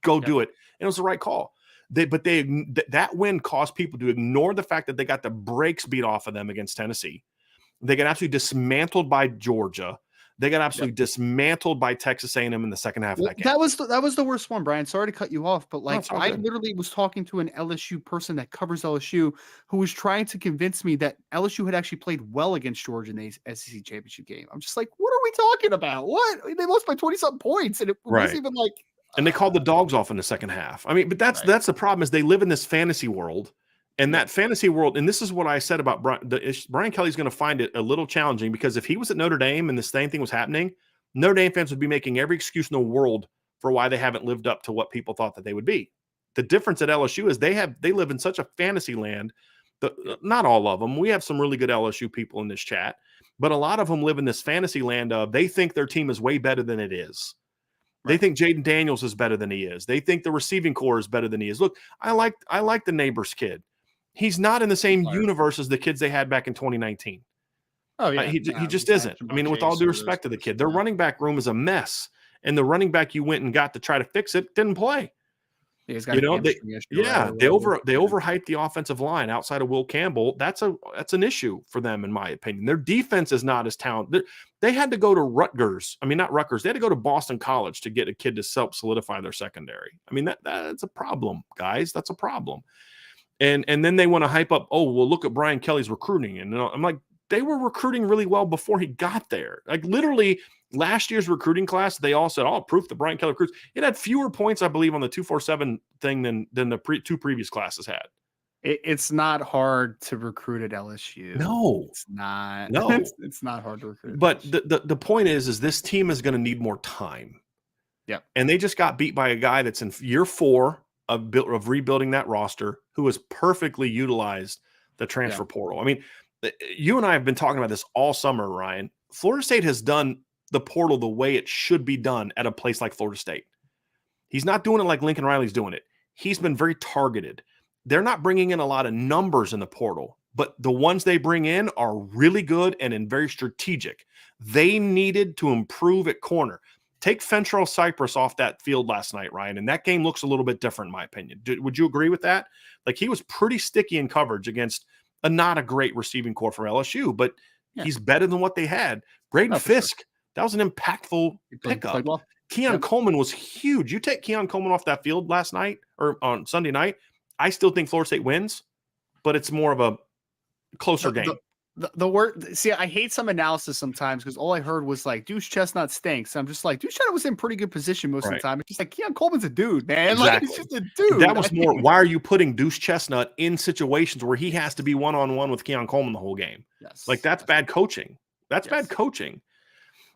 Go do it. And it was the right call. That win caused people to ignore the fact that they got the brakes beat off of them against Tennessee. They got absolutely dismantled by Georgia. They got absolutely dismantled by Texas A&M in the second half of that game. That was the worst one, Brian. Sorry to cut you off, but I literally was talking to an LSU person that covers LSU who was trying to convince me that LSU had actually played well against Georgia in the SEC championship game. I'm just like, what are we talking about? What? They lost by 20-something points, and it wasn't even like. And they called the dogs off in the second half. I mean, but that's the problem is they live in this fantasy world. And that fantasy world, and this is what I said about Brian Kelly's going to find it a little challenging because if he was at Notre Dame and the same thing was happening, Notre Dame fans would be making every excuse in the world for why they haven't lived up to what people thought that they would be. The difference at LSU is they live in such a fantasy land. Not all of them. We have some really good LSU people in this chat, but a lot of them live in this fantasy land of they think their team is way better than it is. They think Jaden Daniels is better than he is. They think the receiving core is better than he is. Look, I like the neighbor's kid. He's not in the same universe as the kids they had back in 2019. Oh, yeah. He just isn't. I mean, with all due respect to the kid, their running back room is a mess. And the running back you went and got to try to fix it didn't play. They overhyped the offensive line outside of Will Campbell. That's an issue for them, in my opinion. Their defense is not as talented. They had to go to Rutgers. I mean, not Rutgers. They had to go to Boston College to get a kid to solidify their secondary. I mean, that's a problem, guys. That's a problem. And then they want to hype up, oh, well, look at Brian Kelly's recruiting. And I'm like, they were recruiting really well before he got there. Like literally last year's recruiting class, they all said, oh, proof that Brian Kelly recruits. It had fewer points, I believe, on the 247 thing than the two previous classes had. It's not hard to recruit at LSU. No, it's not. No, it's not hard to recruit. But the point is this team is going to need more time. Yeah. And they just got beat by a guy that's in year 4 of rebuilding that roster who has perfectly utilized the transfer portal. I mean, you and I have been talking about this all summer, Ryan. Florida State has done the portal the way it should be done at a place like Florida State. He's not doing it like Lincoln Riley's doing it. He's been very targeted. They're not bringing in a lot of numbers in the portal, but the ones they bring in are really good and very strategic. They needed to improve at corner. Take Fentrell Cypress off that field last night, Ryan, and that game looks a little bit different in my opinion. Would you agree with that? Like he was pretty sticky in coverage against not a great receiving core for LSU, but he's better than what they had. Braden Fisk, that was an impactful pickup. Well. Keon Coleman was huge. You take Keon Coleman off that field last night or on Sunday night, I still think Florida State wins, but it's more of a closer game. The word, see, I hate some analysis sometimes because all I heard was like Deuce Chestnut stinks. I'm just like, Deuce Chestnut was in pretty good position most of the time. It's just like Keon Coleman's a dude, man. Exactly. Like, he's just a dude. That was more, why are you putting Deuce Chestnut in situations where he has to be one-on-one with Keon Coleman the whole game? Yes. Like that's bad coaching. That's bad coaching.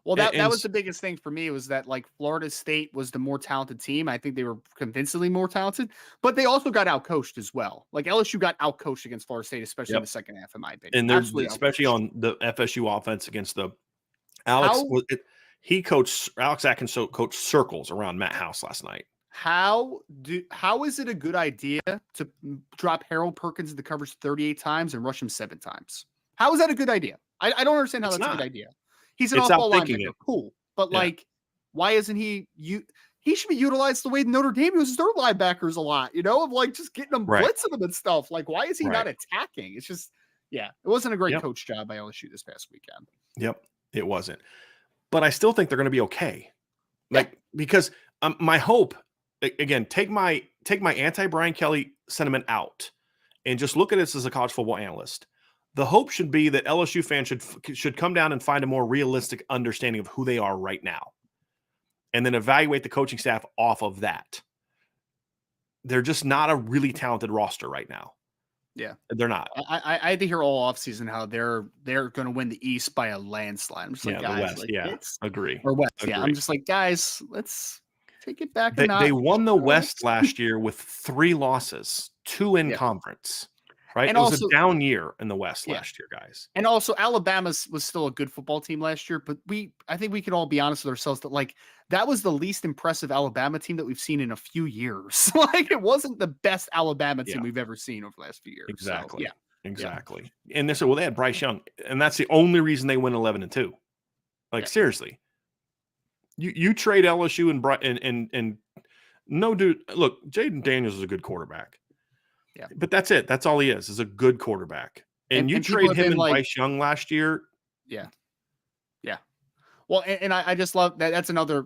Well, that was the biggest thing for me was that like Florida State was the more talented team. I think they were convincingly more talented, but they also got outcoached as well. Like LSU got outcoached against Florida State, especially in the second half, in my opinion. And there's especially on the FSU offense against the Alex Atkins coached circles around Matt House last night. How is it a good idea to drop Harold Perkins into coverage 38 times and rush him 7 times? How is that a good idea? I don't understand how that's a good idea. He's an off-ball linebacker, cool. But, why isn't he should be utilized the way Notre Dame uses their linebackers a lot, of like just getting them, blitzing them and stuff. Like, why is he not attacking? It's just, Yeah, it wasn't a great Yep. coach job by LSU this past weekend. Yep. It wasn't. But I still think they're going to be okay. Yeah. Because my hope, again, take my anti Brian Kelly sentiment out and just look at this as a college football analyst. The hope should be that LSU fans should come down and find a more realistic understanding of who they are right now, and then evaluate the coaching staff off of that. They're just not a really talented roster right now. Yeah, they're not. I had to hear all offseason how they're going to win the East by a landslide. I'm just like, guys, the West, like it's agree. Or West, agree. yeah. I'm just like, guys, let's take it back. They won the West last year with 3 losses, 2 in conference. Right, and it was also a down year in the West last year, guys. And also, Alabama was still a good football team last year, but I think we can all be honest with ourselves that like that was the least impressive Alabama team that we've seen in a few years. Like it wasn't the best Alabama team we've ever seen over the last few years. Exactly. So, exactly. And they said, well, they had Bryce Young, and that's the only reason they win 11-2. Like seriously, you trade LSU and no dude. Look, Jaden Daniels is a good quarterback. Yeah, but that's it. That's all he is a good quarterback. And you trade him and Bryce Young last year. Yeah. Yeah. Well, and I just love that. That's another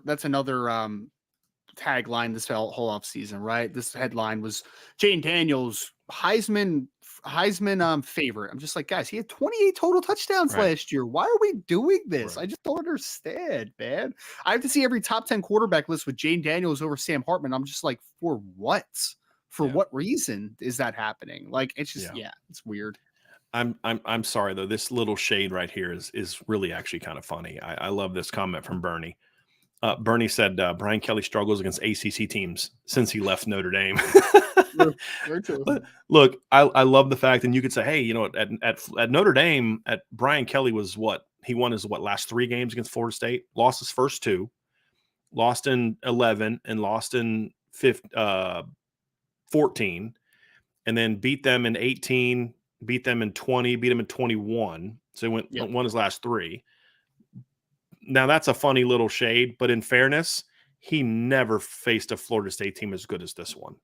tagline this whole offseason, right? This headline was Jaden Daniels Heisman favorite. I'm just like, guys, he had 28 total touchdowns last year. Why are we doing this? I just don't understand, man. I have to see every top 10 quarterback list with Jaden Daniels over Sam Hartman. I'm just like, for what? For what reason is that happening? Like, it's just, it's weird. I'm sorry though. This little shade right here is really actually kind of funny. I love this comment from Bernie. Bernie said Brian Kelly struggles against ACC teams since he left Notre Dame. Look, I love the fact, and you could say, hey, you know, at Notre Dame, at Brian Kelly was he won his last 3 games against Florida State, lost his first 2, lost in 11, and lost in 14, and then beat them in 18, beat them in 20, beat them in 21. So he won his last 3. Now that's a funny little shade, but in fairness, he never faced a Florida State team as good as this one.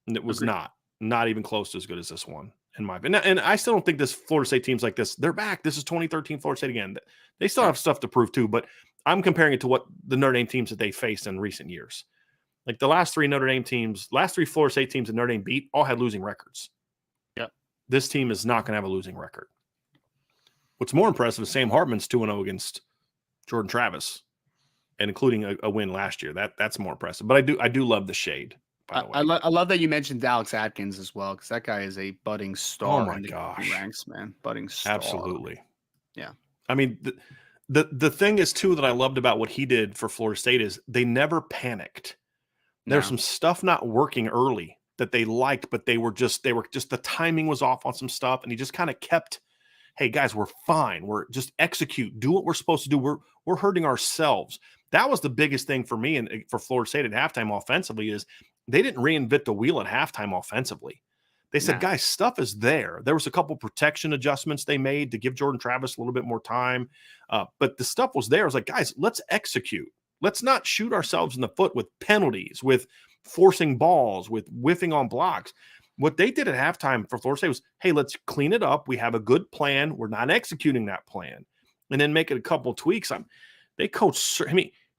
And it was not even close to as good as this one, in my opinion. And I still don't think this Florida State team's like this. They're back. This is 2013 Florida State again. They still have stuff to prove too, but I'm comparing it to what the Notre Dame teams that they faced in recent years. Like the last 3 Florida State teams that Notre Dame beat all had losing records. Yep. This team is not going to have a losing record. What's more impressive is Sam Hartman's 2-0 against Jordan Travis, and including a win last year. That's more impressive. But I do love the shade. By the way, I love that you mentioned Alex Atkins as well, because that guy is a budding star. Oh my gosh, ranks, man, budding star. Absolutely. Yeah. I mean, the thing is too that I loved about what he did for Florida State is they never panicked. There's some stuff not working early that they liked, but they were just the timing was off on some stuff, and he just kind of kept, hey guys, we're fine. We're just execute, do what we're supposed to do. We're hurting ourselves. That was the biggest thing for me and for Florida State at halftime offensively is they didn't reinvent the wheel at halftime offensively. They said, guys, stuff is there. There was a couple protection adjustments they made to give Jordan Travis a little bit more time. But the stuff was there. It was like, guys, let's execute. Let's not shoot ourselves in the foot with penalties, with forcing balls, with whiffing on blocks. What they did at halftime for Florida State was, hey, let's clean it up. We have a good plan. We're not executing that plan. And then make it a couple tweaks.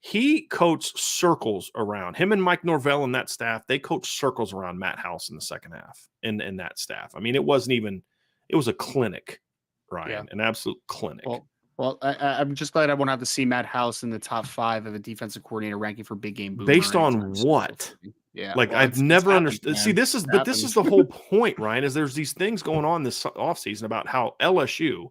He coached circles around him and Mike Norvell and that staff. They coached circles around Matt House in the second half in that staff. I mean, it was a clinic, Ryan, an absolute clinic. Well, I'm just glad I won't have to see Matt House in the top 5 of a defensive coordinator ranking for Big Game Boomer. Based on what? Yeah. Like, I've never understood. See, this is the whole point, Ryan, is there's these things going on this offseason about how LSU,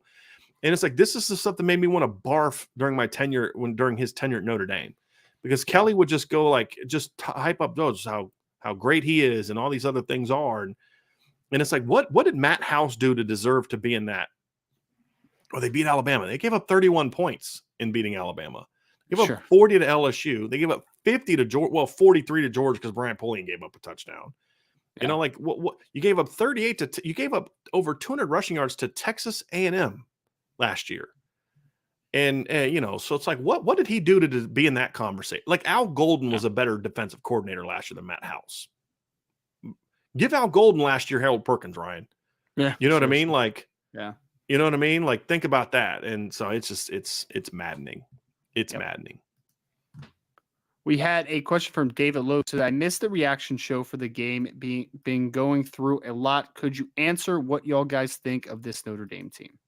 and it's like, this is the stuff that made me want to barf during my tenure, during his tenure at Notre Dame, because Kelly would just go just hype up those, how great he is and all these other things are. And it's like, what did Matt House do to deserve to be in that? Well, they beat Alabama. They gave up 31 points in beating Alabama. They gave up 40 to LSU. They gave up 50 to Georgia. Well, 43 to Georgia because Brian Polian gave up a touchdown. Yeah. You know, like what you gave up 38 you gave up over 200 rushing yards to Texas A&M last year. And you know, so it's like, what did he do to be in that conversation? Like Al Golden was a better defensive coordinator last year than Matt House. Give Al Golden last year Harold Perkins, Ryan. Yeah. You know what I Sure. mean? Like, Yeah. you know what I mean? Like, think about that. And so it's just it's maddening. It's Yep. maddening. We had a question from David Lowe. So I missed the reaction show for the game being going through a lot. Could you answer what y'all guys think of this Notre Dame team?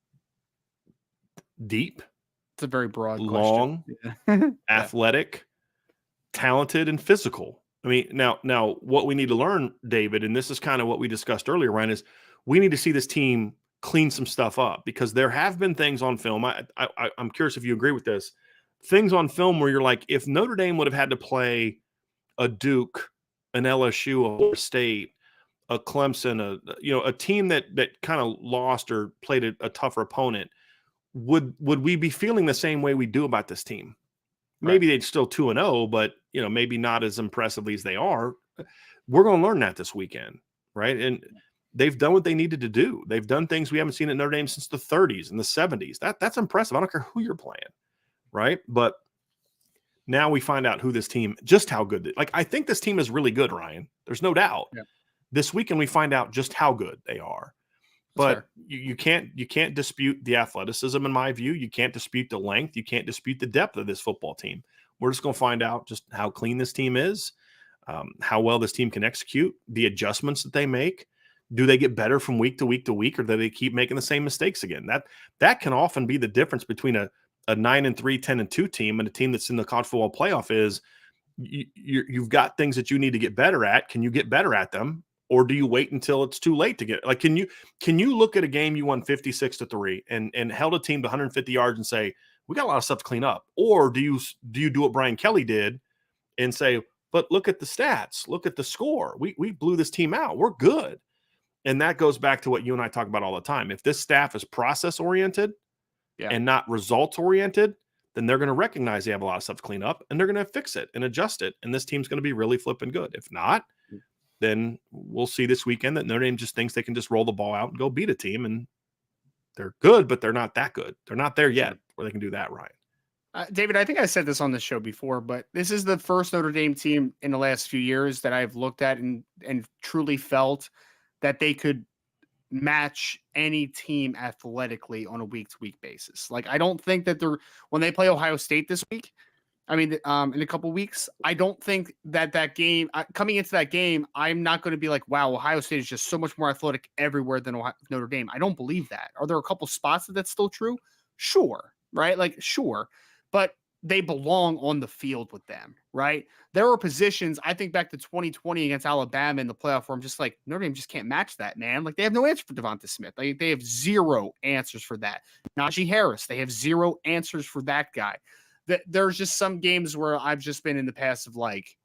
Deep, It's a very broad question. long, Yeah. Yeah. athletic, talented, and physical. I mean, now what we need to learn, David, and this is kind of what we discussed earlier, Ryan, is we need to see this team clean some stuff up because there have been things on film. I'm curious if you agree with this. Things on film where you're like, if Notre Dame would have had to play a Duke, an LSU, a Florida State, a Clemson, a team that kind of lost or played a tougher opponent, would we be feeling the same way we do about this team? Right. Maybe they'd still 2-0, but maybe not as impressively as they are. We're going to learn that this weekend, right? And they've done what they needed to do. They've done things we haven't seen at Notre Dame since the 30s and the 70s. That's impressive. I don't care who you're playing, right? But now we find out who this team, just how good. Like, I think this team is really good, Ryan. There's no doubt. Yeah. This weekend we find out just how good they are. But you can't dispute the athleticism, in my view. You can't dispute the length. You can't dispute the depth of this football team. We're just going to find out just how clean this team is, how well this team can execute, the adjustments that they make. Do they get better from week to week to week, or do they keep making the same mistakes again? That can often be the difference between a 9-3, 10-2 team and a team that's in the college football playoff. Is you've got things that you need to get better at. Can you get better at them? Or do you wait until it's too late to get, like, can you look at a game you won 56-3 and held a team to 150 yards and say, we got a lot of stuff to clean up? Or do you do what Brian Kelly did and say, but look at the stats, look at the score. We blew this team out. We're good. And that goes back to what you and I talk about all the time. If this staff is process oriented and not results oriented, then they're going to recognize they have a lot of stuff to clean up and they're going to fix it and adjust it. And this team's going to be really flipping good. If not, then we'll see this weekend that Notre Dame just thinks they can just roll the ball out and go beat a team. And they're good, but they're not that good. They're not there yet where they can do that, Ryan. David, I think I said this on the show before, but this is the first Notre Dame team in the last few years that I've looked at and truly felt that they could match any team athletically on a week-to-week basis. Like, I don't think that when they play Ohio State this week, I mean, in a couple weeks, I don't think that game coming into that game, I'm not going to be like, wow, Ohio State is just so much more athletic everywhere than Notre Dame. I don't believe that. Are there a couple spots that's still true? Sure. Right. Like, sure. But they belong on the field with them. Right. There are positions, I think back to 2020 against Alabama in the playoff where I'm just like, Notre Dame just can't match that, man. Like, they have no answer for Devonta Smith. Like, they have zero answers for that. Najee Harris, they have zero answers for that guy. There's just some games where I've just been in the past of like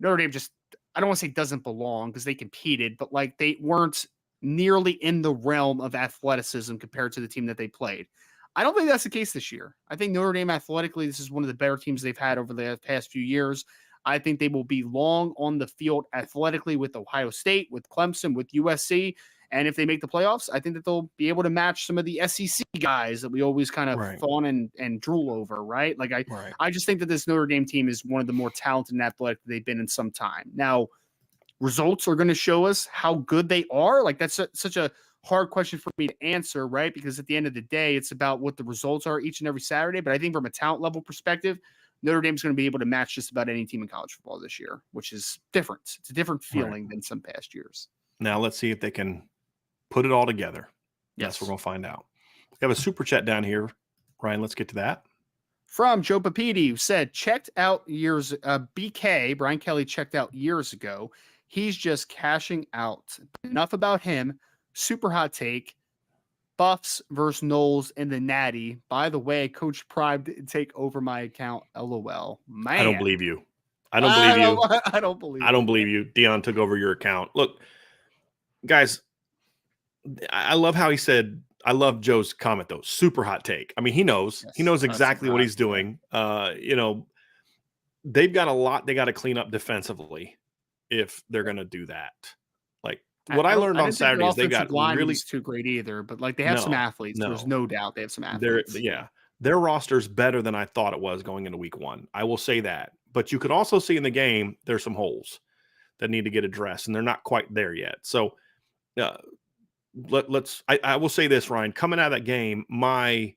Notre Dame just, I don't want to say doesn't belong because they competed, but like they weren't nearly in the realm of athleticism compared to the team that they played. I don't think that's the case this year. I think Notre Dame athletically, this is one of the better teams they've had over the past few years. I think they will be long on the field athletically with Ohio State, with Clemson, with USC. And if they make the playoffs, I think that they'll be able to match some of the SEC guys that we always kind of fawn and drool over, right? Like I just think that this Notre Dame team is one of the more talented and athletic they've been in some time. Now, results are going to show us how good they are. Like that's such a hard question for me to answer, right? Because at the end of the day, it's about what the results are each and every Saturday. But I think from a talent level perspective, Notre Dame's going to be able to match just about any team in college football this year, which is different. It's a different feeling than some past years. Now let's see if they can put it all together. Yes. That's what we're going to find out. We have a super chat down here. Ryan, let's get to that. From Joe Papiti, who said, checked out years, BK, Brian Kelly checked out years ago. He's just cashing out. Enough about him. Super hot take. Buffs versus Knowles in the Natty. By the way, Coach Prime didn't take over my account. LOL. Man. I don't believe you. I don't believe you. Deion took over your account. Look, guys, I love how he said, I love Joe's comment though. Super hot take. I mean, he knows. Yes, he knows exactly what he's doing. They've got a lot they got to clean up defensively if they're going to do that. Like what I learned on Saturday is they got really too great either, but like they have some athletes. There's no doubt they have some athletes. Their roster's better than I thought it was going into week one. I will say that. But you could also see in the game there's some holes that need to get addressed, and they're not quite there yet. So I will say this, Ryan, coming out of that game, my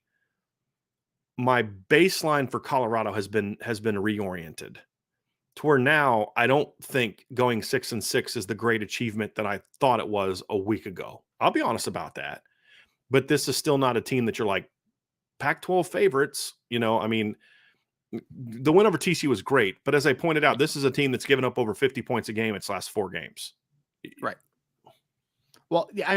baseline for Colorado has been reoriented to where now I don't think going 6-6 is the great achievement that I thought it was a week ago. I'll be honest about that. But this is still not a team that you're like Pac-12 favorites. I mean, the win over TCU was great, but as I pointed out, this is a team that's given up over 50 points a game its last 4 games. Right. Well, I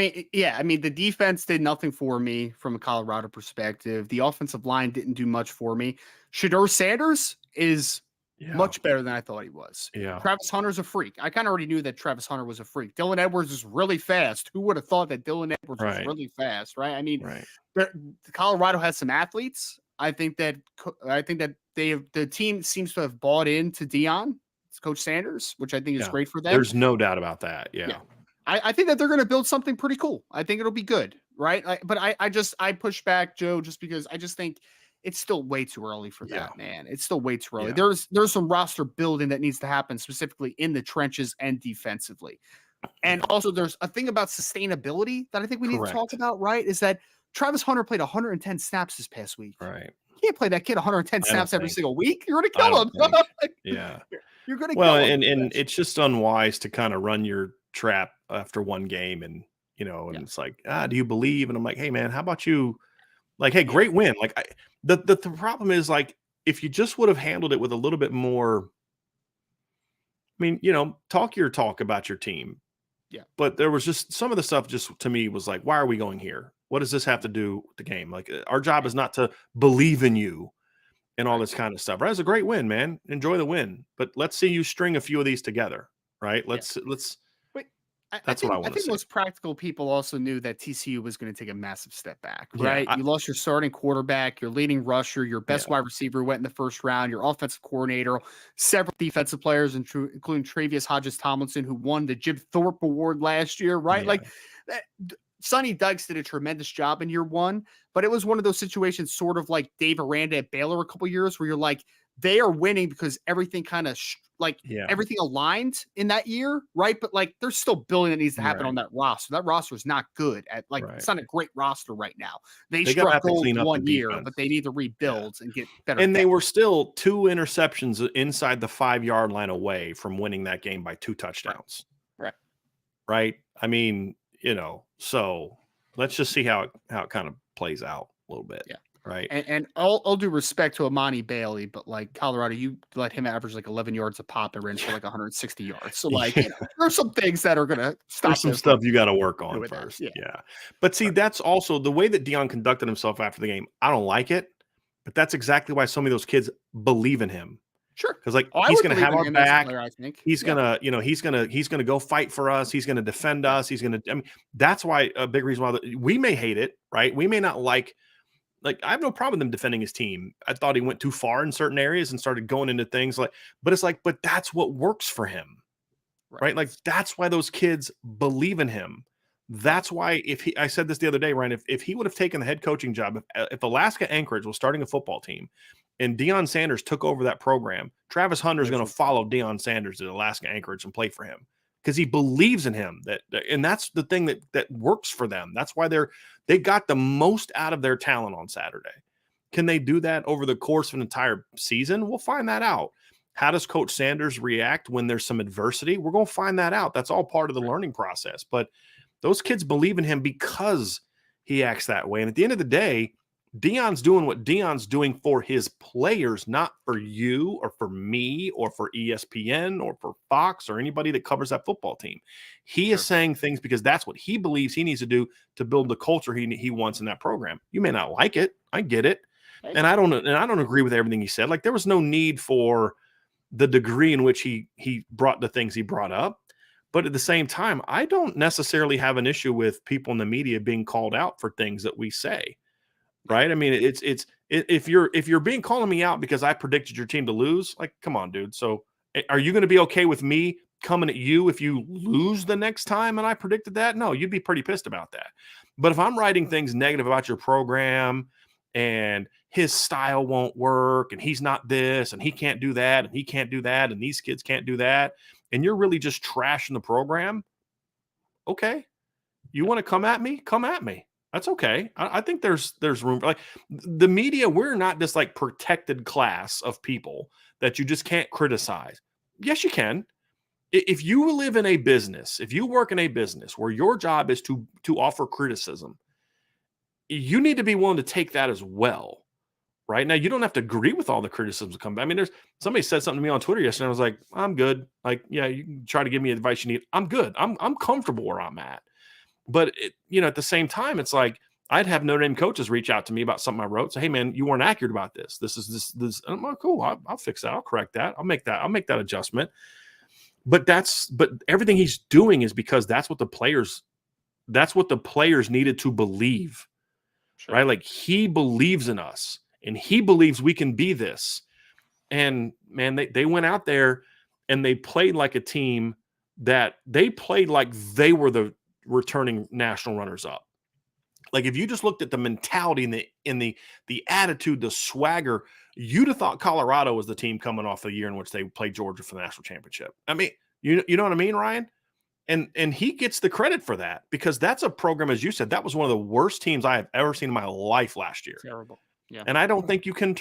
mean, the defense did nothing for me from a Colorado perspective. The offensive line didn't do much for me. Shedeur Sanders is much better than I thought he was. Yeah. Travis Hunter's a freak. I kind of already knew that Travis Hunter was a freak. Dylan Edwards is really fast. Who would have thought that Dylan Edwards was really fast, right? I mean, Colorado has some athletes. I think that the team seems to have bought into Deion, Coach Sanders, which I think is great for them. There's no doubt about that. Yeah. I think that they're going to build something pretty cool. I think it'll be good, right? But I push back, Joe, just because I just think it's still way too early for that, man. It's still way too early. There's some roster building that needs to happen, specifically in the trenches and defensively. And also there's a thing about sustainability that I think we need to talk about, right? Is that Travis Hunter played 110 snaps this past week. Right. You can't play that kid 110 snaps every single week. You're going to kill him. You're going to kill him. And it's just unwise to kind of run your trap after one game and it's like, do you believe? And I'm like, hey man, how about you? Like, hey, great win. Like the problem is, like, if you just would have handled it with a little bit more, I mean, talk your talk about your team. Yeah. But there was just some of the stuff just to me was like, why are we going here? What does this have to do with the game? Like, our job is not to believe in you and all this kind of stuff. Right? It's a great win, man. Enjoy the win. But let's see you string a few of these together. Right. Let's That's what I want to see. I think most practical people also knew that TCU was going to take a massive step back, right? You lost your starting quarterback, your leading rusher, your best wide receiver went in the first round, your offensive coordinator, several defensive players, including Travius Hodges-Tomlinson, who won the Jim Thorpe Award last year, right? Yeah. Like, Sonny Dykes did a tremendous job in year one, but it was one of those situations sort of like Dave Aranda at Baylor a couple years where you're like, they are winning because everything kind of everything aligned in that year, right? But like, there's still building that needs to happen on that roster. That roster is not good at it's not a great roster right now. They struggled one year, but they need to rebuild and get better. And they were still 2 interceptions inside the 5-yard line away from winning that game by 2 touchdowns. Right. I mean, so let's just see how it kind of plays out a little bit. Yeah. Right. And all due respect to Amani Bailey, but like Colorado, you let him average like 11 yards a pop and ran for like 160 yards. So like, there's some things that are going to stop. There's some stuff you got to work on first. Yeah. But see, that's also the way that Deion conducted himself after the game. I don't like it, but that's exactly why so many of those kids believe in him. Sure. Because like he's going to have our back. He's going to, he's going to go fight for us. He's going to defend us. He's going to, I mean, that's why a big reason why we may hate it, right? We may not like, I have no problem with him defending his team. I thought he went too far in certain areas and started going into things but that's what works for him, right? Like, that's why those kids believe in him. That's why I said this the other day, Ryan, if he would have taken the head coaching job, if Alaska Anchorage was starting a football team and Deion Sanders took over that program, Travis Hunter is going to follow Deion Sanders at Alaska Anchorage and play for him. Because he believes in him, and that's the thing that works for them. That's why they got the most out of their talent on Saturday. Can they do that over the course of an entire season? We'll find that out. How does Coach Sanders react when there's some adversity? We're going to find that out. That's all part of the learning process. But those kids believe in him because he acts that way. And at the end of the day, Deion's doing what Deion's doing for his players, not for you or for me or for ESPN or for Fox or anybody that covers that football team. He is saying things because that's what he believes he needs to do to build the culture he wants in that program. You may not like it. I get it. And I don't agree with everything he said. Like, there was no need for the degree in which he brought the things he brought up. But at the same time, I don't necessarily have an issue with people in the media being called out for things that we say. Right. I mean, it's if you're being calling me out because I predicted your team to lose, like, come on, dude. So are you going to be okay with me coming at you if you lose the next time and I predicted that? No, you'd be pretty pissed about that. But if I'm writing things negative about your program and his style won't work and he's not this and he can't do that and he can't do that and these kids can't do that, and you're really just trashing the program, okay. You want to come at me? Come at me. That's okay. I think there's room for, like, the media. We're not this like protected class of people that you just can't criticize. Yes, you can. If you live in a business, if you work in a business where your job is to offer criticism, you need to be willing to take that as well. Right now, you don't have to agree with all the criticisms that come back. I mean, there's somebody said something to me on Twitter yesterday. And I was like, I'm good. Like, yeah, you can try to give me advice you need. I'm good. I'm comfortable where I'm at. But at the same time, it's like I'd have Notre Dame coaches reach out to me about something I wrote. Say, hey man, you weren't accurate about this. This is this. And I'm like, cool. I'll fix that. I'll correct that. I'll make that adjustment. But everything he's doing is because that's what the players needed to believe. Sure. Right? Like, he believes in us and he believes we can be this. And man, they went out there and they played like a team that they played like they were the returning national runners up. Like, if you just looked at the mentality and the attitude, the swagger, you'd have thought Colorado was the team coming off a year in which they played Georgia for the national championship. I mean, you know what I mean, Ryan? And he gets the credit for that, because that's a program, as you said, that was one of the worst teams I have ever seen in my life last year. Terrible. Yeah. And I don't think you could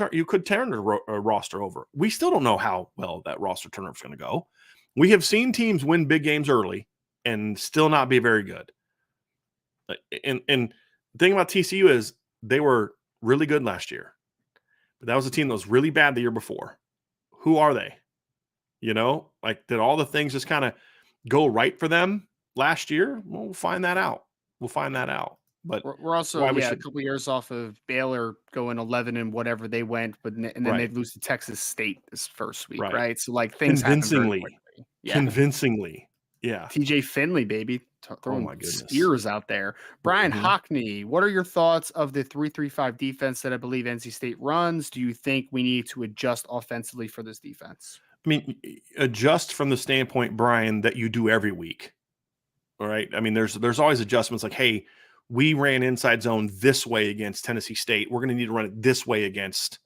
turn the roster over. We still don't know how well that roster turnover is going to go. We have seen teams win big games early and still not be very good. And the thing about TCU is they were really good last year, but that was a team that was really bad the year before. Who are they? Like, did all the things just kind of go right for them last year? We'll find that out. But we're also a couple years off of Baylor going 11 and whatever they went, but then they lose to Texas State this first week, right? So like things convincingly, yeah. TJ Finley, baby, throwing spears out there. Brian Hockney, what are your thoughts of the 3-3-5 defense that I believe NC State runs? Do you think we need to adjust offensively for this defense? I mean, adjust from the standpoint, Brian, that you do every week. All right. I mean, there's always adjustments like, hey, we ran inside zone this way against Tennessee State. We're going to need to run it this way against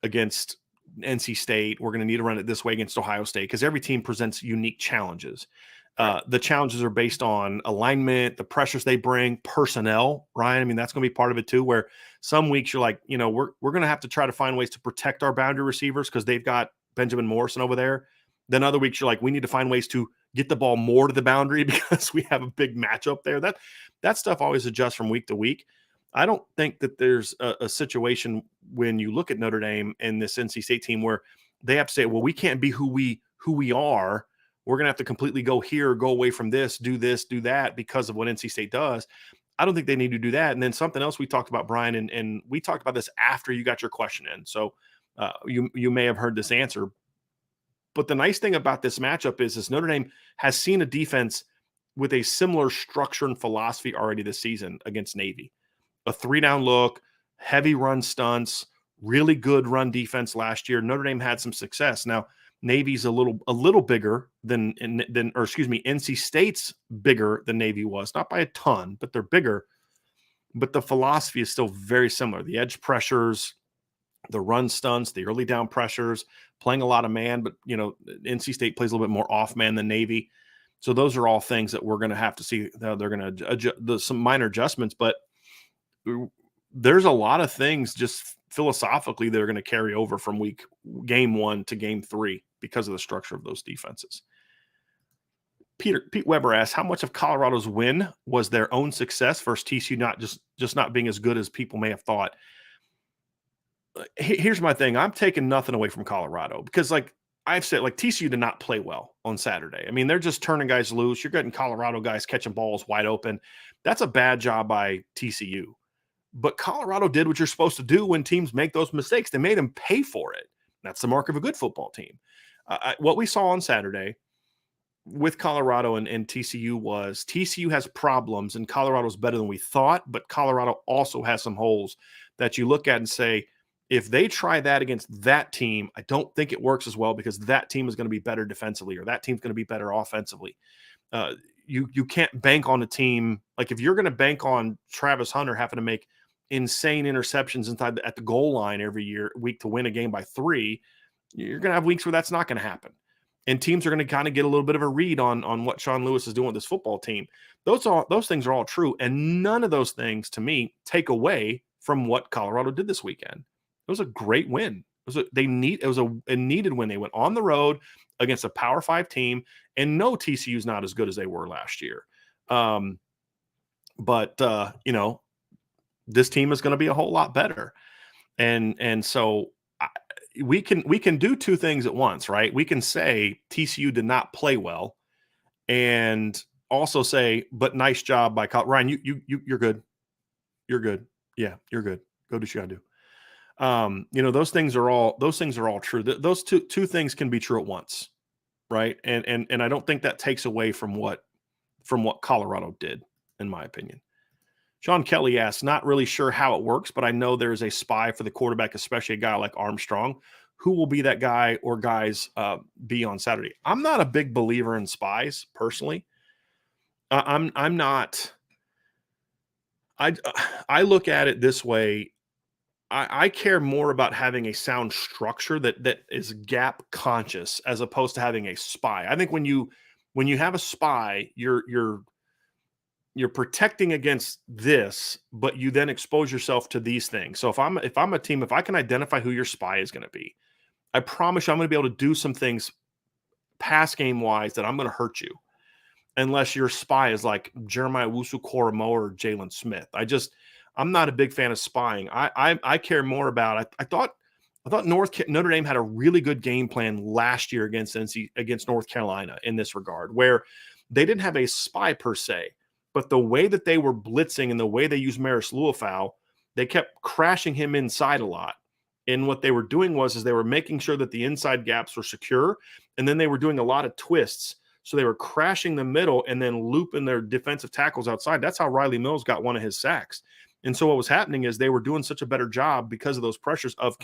NC State. We're going to need to run it this way against Ohio State, because every team presents unique challenges. The challenges are based on alignment, the pressures they bring, personnel, Ryan. I mean, that's going to be part of it too, where some weeks you're like, we're going to have to try to find ways to protect our boundary receivers because they've got Benjamin Morrison over there. Then other weeks you're like, we need to find ways to get the ball more to the boundary because we have a big matchup there. That stuff always adjusts from week to week. I don't think that there's a situation when you look at Notre Dame and this NC State team where they have to say, well, we can't be who we are. We're going to have to completely go here, go away from this, do that because of what NC State does. I don't think they need to do that. And then something else we talked about, Brian, and we talked about this after you got your question in. So you may have heard this answer. But the nice thing about this matchup is Notre Dame has seen a defense with a similar structure and philosophy already this season against Navy. A 3-down look, heavy run stunts, really good run defense last year. Notre Dame had some success. Now, Navy's a little bigger than NC State's bigger than Navy was. Not by a ton, but they're bigger. But the philosophy is still very similar. The edge pressures, the run stunts, the early down pressures, playing a lot of man, but NC State plays a little bit more off man than Navy. So those are all things that we're going to have to see. They're going to adjust some minor adjustments, but there's a lot of things just philosophically that are going to carry over from game 1 to game 3 because of the structure of those defenses. Pete Weber asks, how much of Colorado's win was their own success versus TCU not being as good as people may have thought? Here's my thing. I'm taking nothing away from Colorado because, like I've said, like TCU did not play well on Saturday. I mean, they're just turning guys loose. You're getting Colorado guys catching balls wide open. That's a bad job by TCU. But Colorado did what you're supposed to do when teams make those mistakes. They made them pay for it. That's the mark of a good football team. What we saw on Saturday with Colorado and TCU was TCU has problems and Colorado's better than we thought, but Colorado also has some holes that you look at and say, if they try that against that team, I don't think it works as well because that team is going to be better defensively or that team's going to be better offensively. You can't bank on a team. Like if you're going to bank on Travis Hunter having to make insane interceptions at the goal line every week to win a game by 3, you're going to have weeks where that's not going to happen. and teams are going to kind of get a little bit of a read on what Sean Lewis is doing with this football team. Those things are all true, and none of those things to me take away from what Colorado did this weekend. It was a great win. It was a needed win. They went on the road against a Power 5 team, and no, TCU is not as good as they were last year. But this team is going to be a whole lot better, and so we can do two things at once, right? We can say TCU did not play well, and also say, but nice job by Ryan. You're good. You're good. Yeah, you're good. Go do what you gotta do. Those things are all true. Those two things can be true at once, right? And I don't think that takes away from what Colorado did, in my opinion. Sean Kelly asks, not really sure how it works, but I know there's a spy for the quarterback, especially a guy like Armstrong. Who will be that guy or guys be on Saturday? I'm not a big believer in spies personally. I'm not. I look at it this way. I care more about having a sound structure that is gap conscious as opposed to having a spy. I think when you have a spy, you're protecting against this, but you then expose yourself to these things. So if I'm a team, if I can identify who your spy is going to be, I promise you I'm going to be able to do some things pass game wise that I'm going to hurt you, unless your spy is like Jeremiah Wusu-Koramoah or Jalen Smith. I'm not a big fan of spying. I care more about. I thought Notre Dame had a really good game plan last year against North Carolina in this regard, where they didn't have a spy per se, but the way that they were blitzing and the way they used Maris Luafau, they kept crashing him inside a lot. And what they were doing was they were making sure that the inside gaps were secure, and then they were doing a lot of twists. So they were crashing the middle and then looping their defensive tackles outside. That's how Riley Mills got one of his sacks. And so what was happening is they were doing such a better job because of those pressures of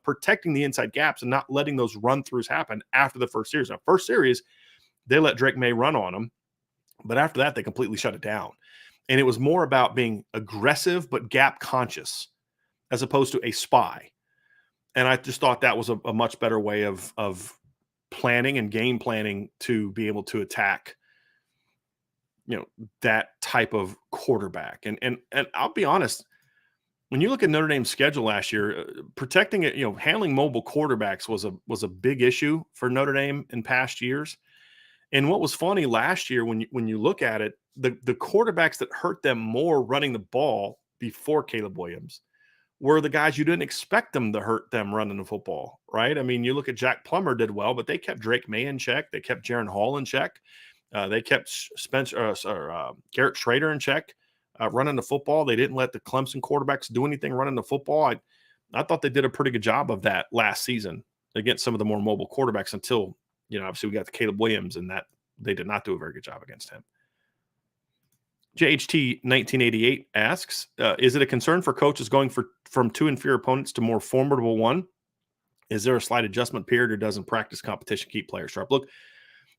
protecting the inside gaps and not letting those run-throughs happen after the first series. Now, first series, they let Drake May run on them, but after that, they completely shut it down. And it was more about being aggressive but gap conscious as opposed to a spy. And I just thought that was a much better way of planning and game planning to be able to attack, that type of quarterback. And I'll be honest, when you look at Notre Dame's schedule last year, protecting it, handling mobile quarterbacks was a big issue for Notre Dame in past years. And what was funny last year, when you look at it, the quarterbacks that hurt them more running the ball before Caleb Williams were the guys you didn't expect them to hurt them running the football, right? I mean, you look at Jack Plummer did well, but they kept Drake May in check. They kept Jaron Hall in check. They kept Garrett Schrader in check running the football. They didn't let the Clemson quarterbacks do anything running the football. I thought they did a pretty good job of that last season against some of the more mobile quarterbacks until, obviously we got the Caleb Williams, and that they did not do a very good job against him. JHT 1988 asks, is it a concern for coaches going from two inferior opponents to more formidable one? Is there a slight adjustment period, or doesn't practice competition keep players sharp? Look,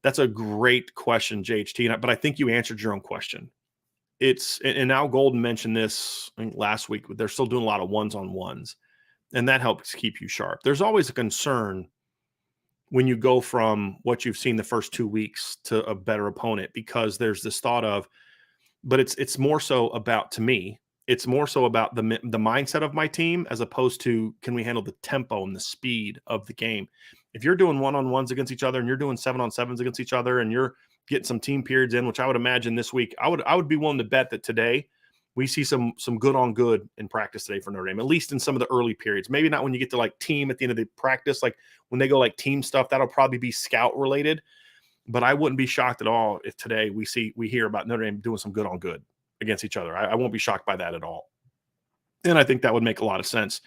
that's a great question, JHT, but I think you answered your own question. And Al Golden mentioned this, I think, last week. They're still doing a lot of ones-on-ones, and that helps keep you sharp. There's always a concern when you go from what you've seen the first 2 weeks to a better opponent, because there's this thought of, but it's more so about, to me, it's more so about the mindset of my team as opposed to, can we handle the tempo and the speed of the game? If you're doing one-on-ones against each other and you're doing 7-on-7s against each other and you're getting some team periods in, which I would imagine this week, I would be willing to bet that today we see some good on good in practice today for Notre Dame, at least in some of the early periods. Maybe not when you get to like team at the end of the practice, like when they go like team stuff, that'll probably be scout related. But I wouldn't be shocked at all if today we hear about Notre Dame doing some good on good against each other. I won't be shocked by that at all. And I think that would make a lot of sense.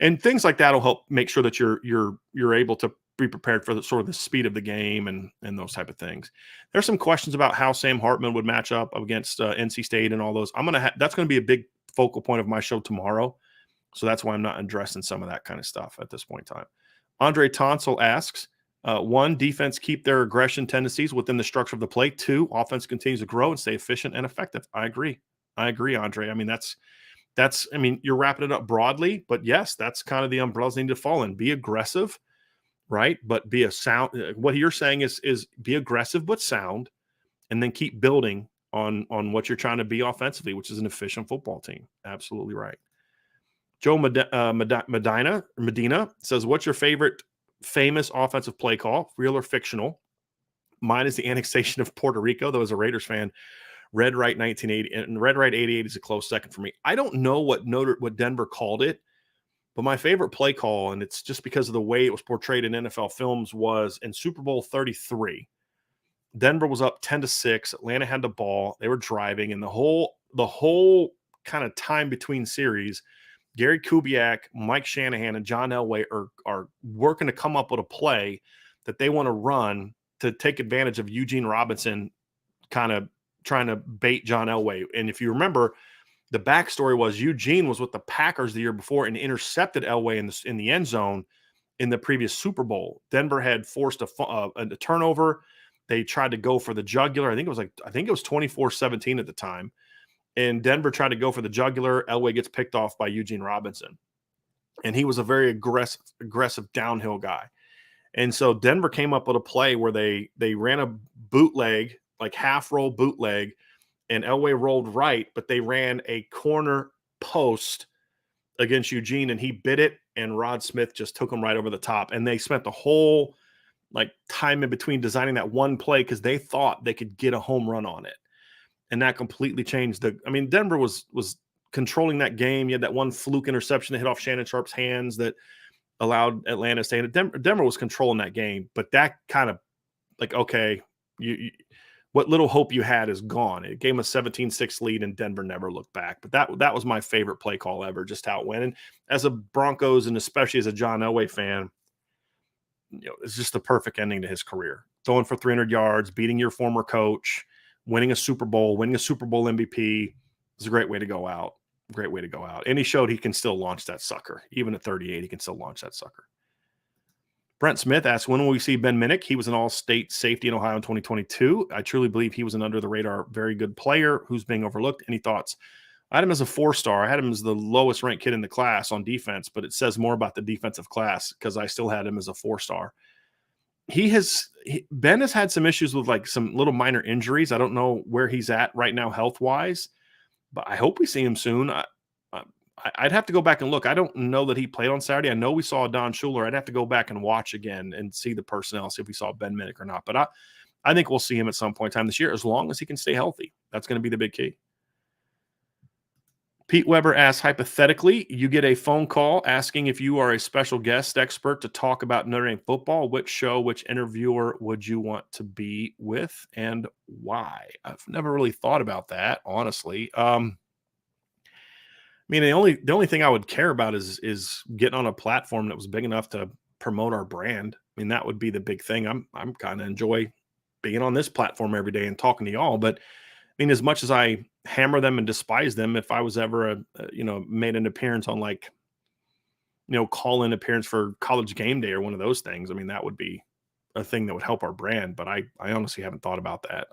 And things like that will help make sure that you're able to be prepared for the sort of the speed of the game and those type of things. There's some questions about how Sam Hartman would match up against NC State and all those. That's going to be a big focal point of my show tomorrow. So that's why I'm not addressing some of that kind of stuff at this point in time. Andre Tonsel asks, 1, defense keep their aggression tendencies within the structure of the play. 2, offense continues to grow and stay efficient and effective. I agree, Andre. I mean, you're wrapping it up broadly, but yes, that's kind of the umbrellas need to fall in. Be aggressive, right? But be a sound. What you're saying is be aggressive but sound, and then keep building on what you're trying to be offensively, which is an efficient football team. Absolutely right. Joe Medina says, "What's your favorite famous offensive play call, real or fictional?" Mine is the annexation of Puerto Rico. Though as a Raiders fan, Red Right 1980 and Red Right 88 is a close second for me. I don't know what Denver called it, but my favorite play call, and it's just because of the way it was portrayed in NFL films, was in Super Bowl 33. Denver was up 10-6. Atlanta had the ball. They were driving, and the whole kind of time between series, Gary Kubiak, Mike Shanahan, and John Elway are working to come up with a play that they want to run to take advantage of Eugene Robinson kind of trying to bait John Elway. And if you remember, the backstory was Eugene was with the Packers the year before and intercepted Elway in the end zone in the previous Super Bowl. Denver had forced a turnover. They tried to go for the jugular. I think it was 24-17 at the time. And Denver tried to go for the jugular. Elway gets picked off by Eugene Robinson. And he was a very aggressive downhill guy. And so Denver came up with a play where they ran a bootleg, like half roll bootleg, and Elway rolled right, but they ran a corner post against Eugene, and he bit it, and Rod Smith just took him right over the top. And they spent the whole time in between designing that one play because they thought they could get a home run on it. And that completely changed Denver was controlling that game. You had that one fluke interception that hit off Shannon Sharp's hands that allowed Atlanta to stay in it. Denver was controlling that game, but that kind of okay, you what little hope you had is gone. It gave them a 17-6 lead, and Denver never looked back. But that was my favorite play call ever, just how it went. And as a Broncos, and especially as a John Elway fan, it's just the perfect ending to his career. Throwing for 300 yards, beating your former coach, winning a Super Bowl MVP is a great way to go out. Great way to go out. And he showed he can still launch that sucker. Even at 38, he can still launch that sucker. Brent Smith asks, when will we see Ben Minnick? He was an all-state safety in Ohio in 2022. I truly believe he was an under-the-radar, very good player who's being overlooked. Any thoughts? I had him as a 4-star. I had him as the lowest-ranked kid in the class on defense, but it says more about the defensive class because I still had him as a 4-star. Ben has had some issues with some little minor injuries. I don't know where he's at right now health-wise, but I hope we see him soon. I'd have to go back and look. I don't know that he played on Saturday. I know we saw Don Schuler. I'd have to go back and watch again and see the personnel, see if we saw Ben Minnick or not. But I think we'll see him at some point in time this year, as long as he can stay healthy. That's going to be the big key. Pete Weber asks, hypothetically, you get a phone call asking if you are a special guest expert to talk about Notre Dame football. Which show, which interviewer would you want to be with, and why? I've never really thought about that, honestly. The only thing I would care about is getting on a platform that was big enough to promote our brand. That would be the big thing. I'm kind of enjoy being on this platform every day and talking to y'all. But as much as I hammer them and despise them, if I was ever made an appearance on call-in appearance for College Game Day or one of those things, that would be a thing that would help our brand. But I honestly haven't thought about that.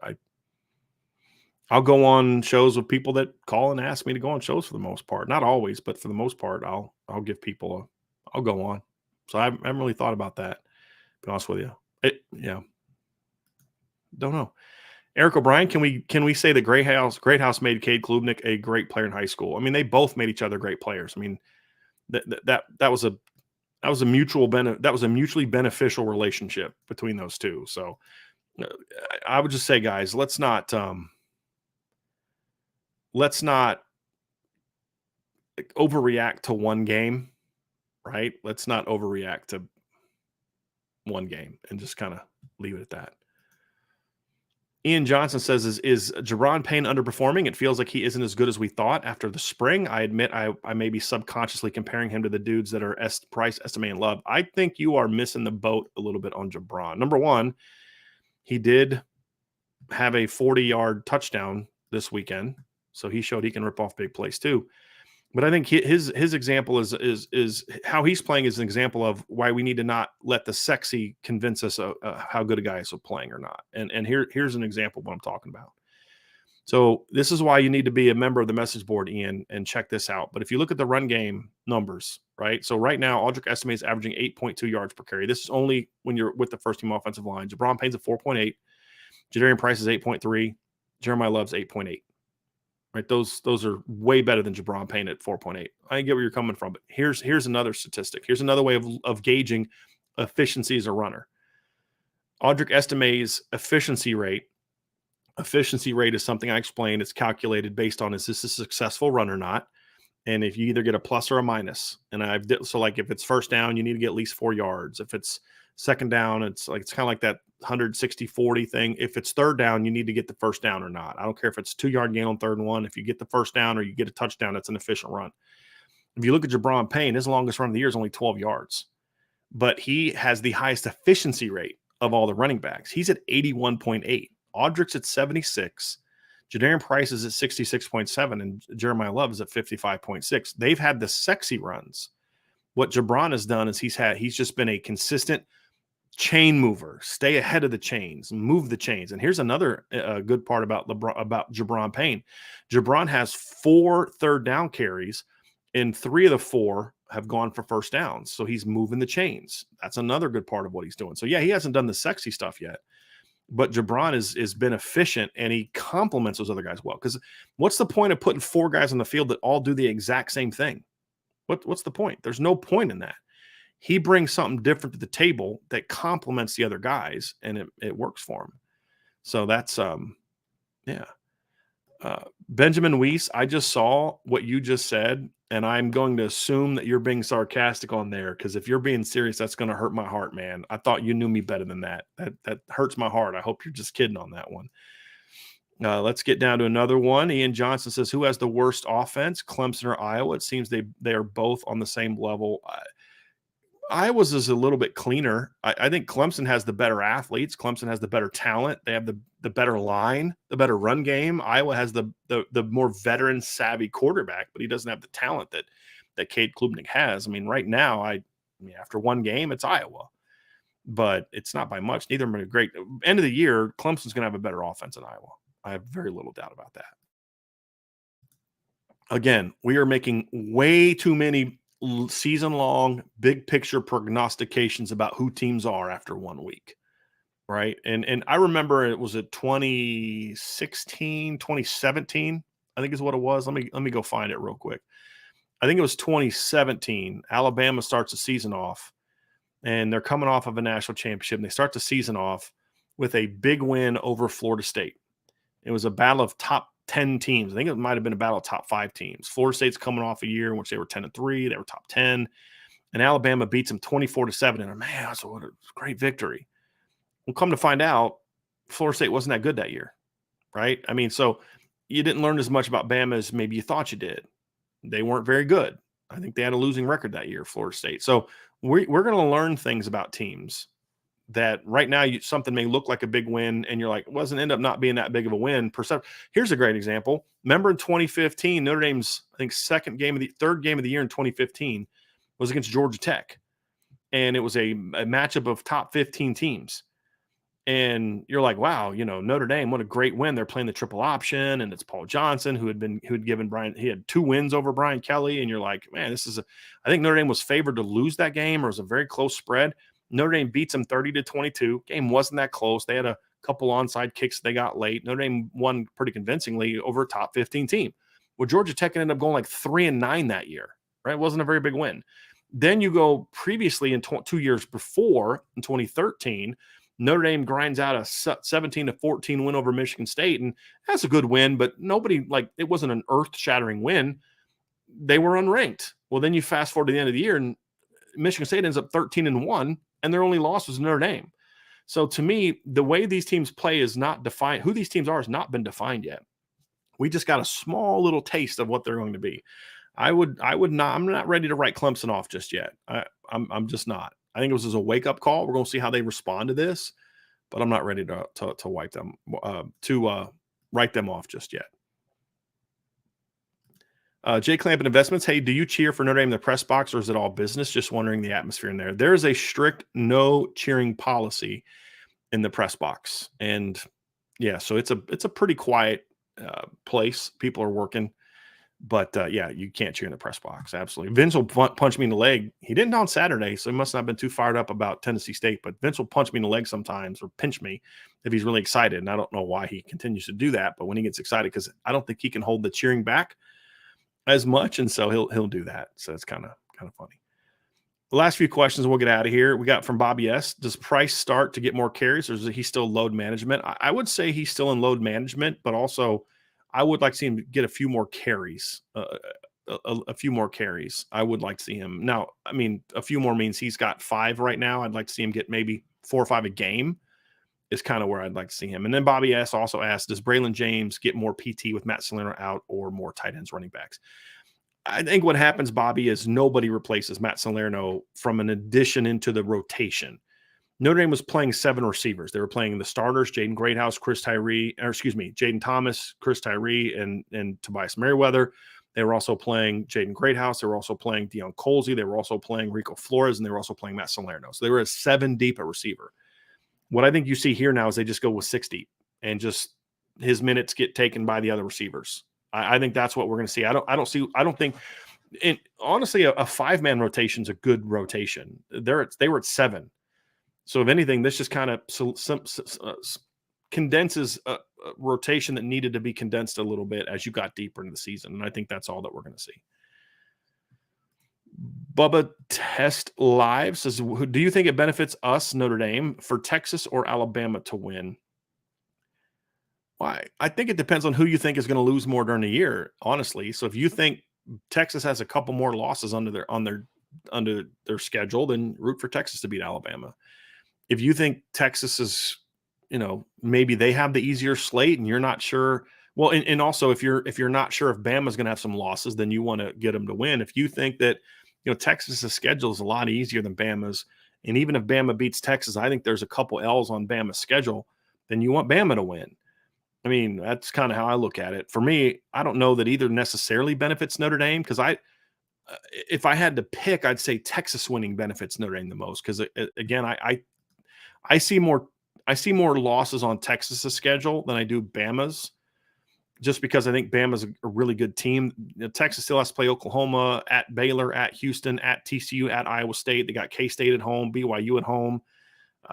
I'll go on shows with people that call and ask me to go on shows for the most part. Not always, but for the most part, I'll give people I'll go on. So I haven't really thought about that, to be honest with you. Don't know. Eric O'Brien, can we say the Great House made Cade Klubnik a great player in high school? They both made each other great players. That was a mutually beneficial relationship between those two. So I would just say, guys, let's not overreact to one game, right? Let's not overreact to one game and just kind of leave it at that. Ian Johnson says, is Jaron Payne underperforming? It feels like he isn't as good as we thought after the spring. I admit I may be subconsciously comparing him to the dudes that are Price, Estime, and Love. I think you are missing the boat a little bit on Jabron. Number one, he did have a 40-yard touchdown this weekend, so he showed he can rip off big plays too. But I think his example is how he's playing is an example of why we need to not let the sexy convince us how good a guy is playing or not. And here's an example of what I'm talking about. So this is why you need to be a member of the message board, Ian, and check this out. But if you look at the run game numbers, right? So right now, Aldrich estimates averaging 8.2 yards per carry. This is only when you're with the first team offensive line. Jabron Payne's at 4.8. Jadarian Price is 8.3. Jeremiah Love's 8.8. Right? Those are way better than Jabron Payne at 4.8. I get where you're coming from, but here's another statistic. Here's another way of gauging efficiency as a runner. Aldrich estimates efficiency rate. Efficiency rate is something I explained. It's calculated based on, is this a successful run or not? And if you either get a plus or a minus. And so like if it's first down, you need to get at least 4 yards. If it's second down, it's kind of like that 160-40 thing. If it's third down, you need to get the first down or not. I don't care if it's 2 yard gain on 3rd and 1. If you get the first down or you get a touchdown, that's an efficient run. If you look at Jabron Payne, his longest run of the year is only 12 yards. But he has the highest efficiency rate of all the running backs. He's at 81.8. Aldrich's at 76. Jadarian Price is at 66.7, and Jeremiah Love is at 55.6. They've had the sexy runs. What Jabron has done is he's just been a consistent chain mover, stay ahead of the chains, move the chains. And here's another good part about Jabron Payne. Jabron has 4 third down carries, and 3 of the 4 have gone for first downs. So he's moving the chains. That's another good part of what he's doing. So yeah, he hasn't done the sexy stuff yet, but Jabron is been efficient, and he complements those other guys well. Because what's the point of putting 4 guys on the field that all do the exact same thing? What's the point? There's no point in that. He brings something different to the table that complements the other guys, and it works for him. So that's yeah. Benjamin Weiss, I just saw what you just said, and I'm going to assume that you're being sarcastic on there, because if you're being serious, that's going to hurt my heart, man. I thought you knew me better than that. That hurts my heart. I hope you're just kidding on that one. Let's get down to another one. Ian Johnson says, who has the worst offense, Clemson or Iowa? It seems they are both on the same level. Iowa's is a little bit cleaner. I think Clemson has the better athletes. Clemson has the better talent. They have the better line, the better run game. Iowa has the more veteran savvy quarterback, but he doesn't have the talent that Cade Klubnik has. I mean, right now, I mean, after one game, it's Iowa, but it's not by much. Neither of them are great. End of the year, Clemson's going to have a better offense than Iowa. I have very little doubt about that. Again, we are making way too many season-long, big-picture prognostications about who teams are after 1 week, right? And I remember it was 2016, 2017, I think is what it was. Let me go find it real quick. I think it was 2017. Alabama starts the season off, and they're coming off of a national championship, and they start the season off with a big win over Florida State. It was a battle of top 10 teams. I think it might have been a battle of top 5 teams. Florida State's coming off a year in which they were 10-3. They were top 10. And Alabama beats them 24-7. And man, that's what a great victory. Well, come to find out, Florida State wasn't that good that year, right? I mean, so you didn't learn as much about Bama as maybe you thought you did. They weren't very good. I think they had a losing record that year, Florida State. So we're going to learn things about teams that right now something may look like a big win, and you're like, it wasn't end up not being that big of a win. Here's a great example. Remember in 2015, Notre Dame's, I think, third game of the year in 2015 was against Georgia Tech. And it was a matchup of top 15 teams. And you're like, wow, Notre Dame, what a great win. They're playing the triple option, and it's Paul Johnson who had given Brian, he had 2 wins over Brian Kelly. And you're like, man, I think Notre Dame was favored to lose that game, or it was a very close spread. Notre Dame beats them 30-22. Game wasn't that close. They had a couple onside kicks they got late. Notre Dame won pretty convincingly over a top 15 team. Well, Georgia Tech ended up going like 3-9 that year, right? It wasn't a very big win. Then you go previously in 2 years before, in 2013, Notre Dame grinds out a 17-14 win over Michigan State, and that's a good win, but it wasn't an earth-shattering win. They were unranked. Well, then you fast forward to the end of the year, and Michigan State ends up 13-1, and their only loss was Notre Dame. So to me, the way these teams play is not defined. Who these teams are has not been defined yet. We just got a small little taste of what they're going to be. I'm not ready to write Clemson off just yet. I'm just not. I think it was just a wake-up call. We're going to see how they respond to this, but I'm not ready to write them off just yet. Jay Clampett Investments. Hey, do you cheer for Notre Dame in the press box, or is it all business? Just wondering the atmosphere in there. There is a strict no cheering policy in the press box. And yeah, so it's a pretty quiet place. People are working. But, yeah, you can't cheer in the press box, absolutely. Vince will punch me in the leg. He didn't on Saturday, so he must not have been too fired up about Tennessee State, but Vince will punch me in the leg sometimes or pinch me if he's really excited, and I don't know why he continues to do that, but when he gets excited, because I don't think he can hold the cheering back as much, and so he'll do that, so it's kind of funny. The last few questions, we'll get out of here. We got from Bobby S. Does Price start to get more carries, or is he still load management? I would say he's still in load management, but also I would like to see him get a few more carries. A few more carries. I would like to see him. Now, I mean, a few more means he's got 5 right now. I'd like to see him get maybe 4 or 5 a game is kind of where I'd like to see him. And then Bobby S. also asked, does Braylon James get more PT with Matt Salerno out or more tight ends, running backs? I think what happens, Bobby, is nobody replaces Matt Salerno from an addition into the rotation. Notre Dame was playing 7 receivers. They were playing the starters, Jaden Greathouse, Jaden Thomas, Chris Tyree, and Tobias Merriweather. They were also playing Jaden Greathouse. They were also playing Deion Colsey. They were also playing Rico Flores, and they were also playing Matt Salerno. So they were a 7 deep at receiver. What I think you see here now is they just go with 6 deep, and just his minutes get taken by the other receivers. I think that's what we're going to see. I don't think, and honestly, a 5-man rotation is a good rotation. They were at 7. So if anything, this just kind of condenses a rotation that needed to be condensed a little bit as you got deeper into the season. And I think that's all that we're going to see. Bubba Test Live says, do you think it benefits us, Notre Dame, for Texas or Alabama to win? Why? I think it depends on who you think is going to lose more during the year, honestly. So if you think Texas has a couple more losses under their schedule, then root for Texas to beat Alabama. If you think Texas is, maybe they have the easier slate and you're not sure. Well, and also if you're not sure if Bama's going to have some losses, then you want to get them to win. If you think that, Texas's schedule is a lot easier than Bama's, and even if Bama beats Texas, I think there's a couple L's on Bama's schedule, then you want Bama to win. I mean, that's kind of how I look at it. For me, I don't know that either necessarily benefits Notre Dame, because if I had to pick, I'd say Texas winning benefits Notre Dame the most, because again, I see more losses on Texas's schedule than I do Bama's, just because I think Bama's a really good team. Texas still has to play Oklahoma, at Baylor, at Houston, at TCU, at Iowa State. They got K-State at home, BYU at home.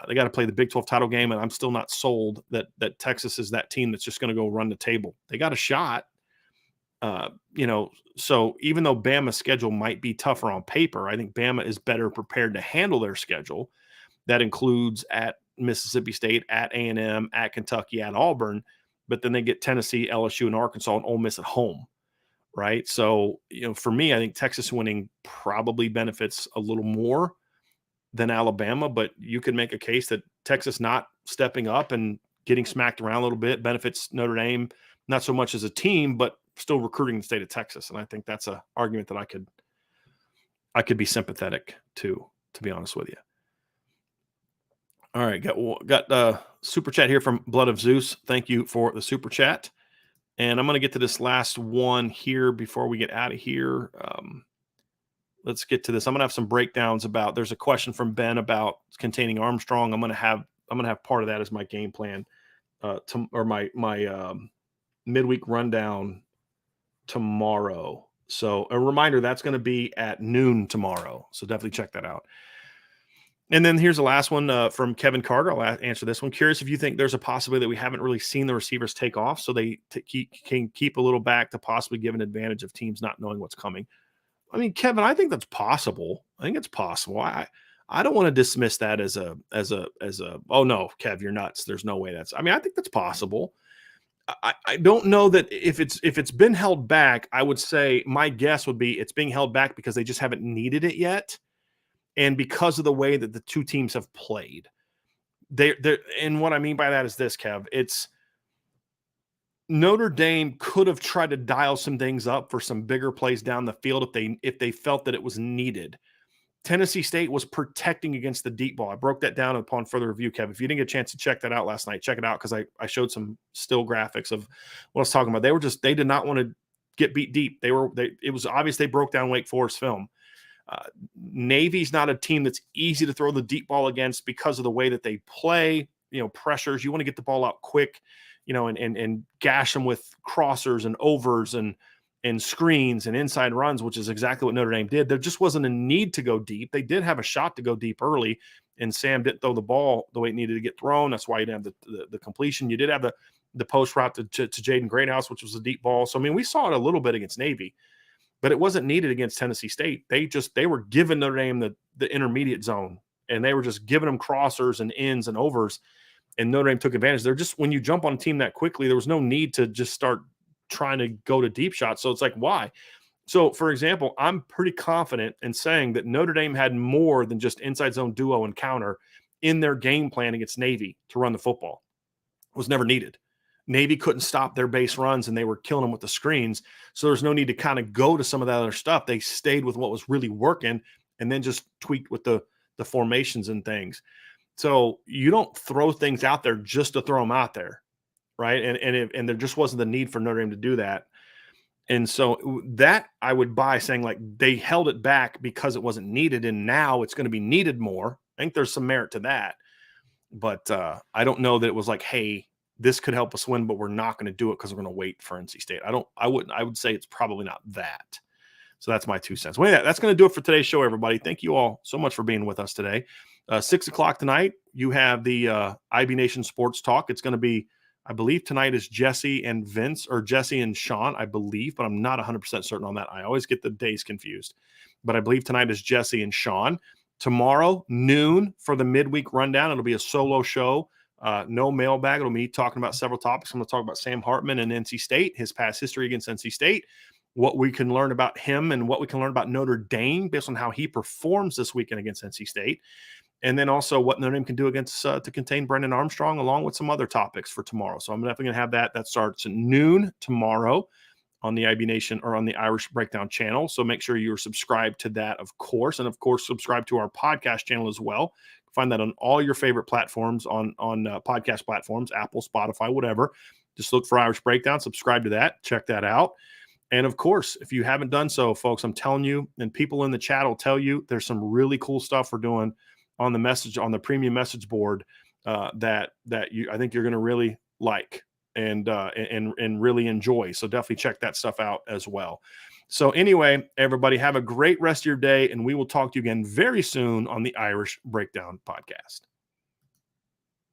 They got to play the Big 12 title game, and I'm still not sold that Texas is that team that's just going to go run the table. They got a shot, so even though Bama's schedule might be tougher on paper, I think Bama is better prepared to handle their schedule. That includes at Mississippi State, at A&M, at Kentucky, at Auburn, but then they get Tennessee, LSU, and Arkansas, and Ole Miss at home, right? So, for me, I think Texas winning probably benefits a little more than Alabama, but you could make a case that Texas not stepping up and getting smacked around a little bit benefits Notre Dame, not so much as a team, but still recruiting the state of Texas. And I think that's an argument that I could be sympathetic to be honest with you. All right, got super chat here from Blood of Zeus. Thank you for the super chat. And I'm going to get to this last one here before we get out of here. Let's get to this. I'm going to have some breakdowns about. There's a question from Ben about containing Armstrong. I'm going to have part of that as my game plan, or my midweek rundown tomorrow. So a reminder, that's going to be at noon tomorrow. So definitely check that out. And then here's the last one from Kevin Carter. I'll answer this one. Curious if you think there's a possibility that we haven't really seen the receivers take off, so they can keep a little back to possibly give an advantage of teams not knowing what's coming. I mean, Kevin, I think that's possible. I think it's possible. I don't want to dismiss that as a oh no, Kev, you're nuts. There's no way I think that's possible. I don't know that if it's been held back, I would say my guess would be it's being held back because they just haven't needed it yet. And because of the way that the two teams have played, and what I mean by that is this, Kev, it's Notre Dame could have tried to dial some things up for some bigger plays down the field if they felt that it was needed. Tennessee State was protecting against the deep ball. I broke that down upon further review, Kev. If you didn't get a chance to check that out last night, check it out, because I showed some still graphics of what I was talking about. They did not want to get beat deep. It was obvious they broke down Wake Forest film. Navy's not a team that's easy to throw the deep ball against because of the way that they play, pressures. You want to get the ball out quick. and gash them with crossers and overs and screens and inside runs, which is exactly what Notre Dame did. There just wasn't a need to go deep. They did have a shot to go deep early, and Sam didn't throw the ball the way it needed to get thrown. That's why you didn't have the completion. You did have the post route to Jaden Greathouse, which was a deep ball. So, I mean, we saw it a little bit against Navy, but it wasn't needed against Tennessee State. They were giving Notre Dame the intermediate zone, and they were just giving them crossers and ins and overs, and Notre Dame took advantage. They're just, when you jump on a team that quickly, there was no need to just start trying to go to deep shots. So it's like, why? So, for example, I'm pretty confident in saying that Notre Dame had more than just inside zone duo and counter in their game plan against Navy to run the football. It was never needed. Navy couldn't stop their base runs, and they were killing them with the screens. So there's no need to kind of go to some of that other stuff. They stayed with what was really working and then just tweaked with the formations and things. So you don't throw things out there just to throw them out there, right? And there just wasn't the need for Notre Dame to do that. And so that I would buy, saying like they held it back because it wasn't needed, and now it's going to be needed more. I think there's some merit to that. But I don't know that it was like, hey, this could help us win, but we're not going to do it because we're going to wait for NC State. I would say it's probably not that. So that's my 2 cents. Well, yeah, that's going to do it for today's show, everybody. Thank you all so much for being with us today. 6 o'clock tonight, you have the IB Nation Sports Talk. It's going to be, I believe tonight is Jesse and Vince, or Jesse and Sean, I believe, but I'm not 100% certain on that. I always get the days confused. But I believe tonight is Jesse and Sean. Tomorrow, noon, for the midweek rundown, it'll be a solo show. No mailbag. It'll be me talking about several topics. I'm going to talk about Sam Hartman and NC State, his past history against NC State, what we can learn about him and what we can learn about Notre Dame based on how he performs this weekend against NC State. And then also what Notre Dame can do against to contain Brendan Armstrong, along with some other topics for tomorrow. So I'm definitely going to have that. That starts at noon tomorrow on the IB Nation, or on the Irish Breakdown channel. So make sure you're subscribed to that, of course. And of course, subscribe to our podcast channel as well. Find that on all your favorite platforms, on podcast platforms, Apple, Spotify, whatever. Just look for Irish Breakdown, subscribe to that, check that out. And of course, if you haven't done so, folks, I'm telling you, and people in the chat will tell you, there's some really cool stuff we're doing on the premium message board that I think you're going to really like and really enjoy. So definitely check that stuff out as well. So anyway, everybody, have a great rest of your day, and we will talk to you again very soon on the Irish Breakdown podcast.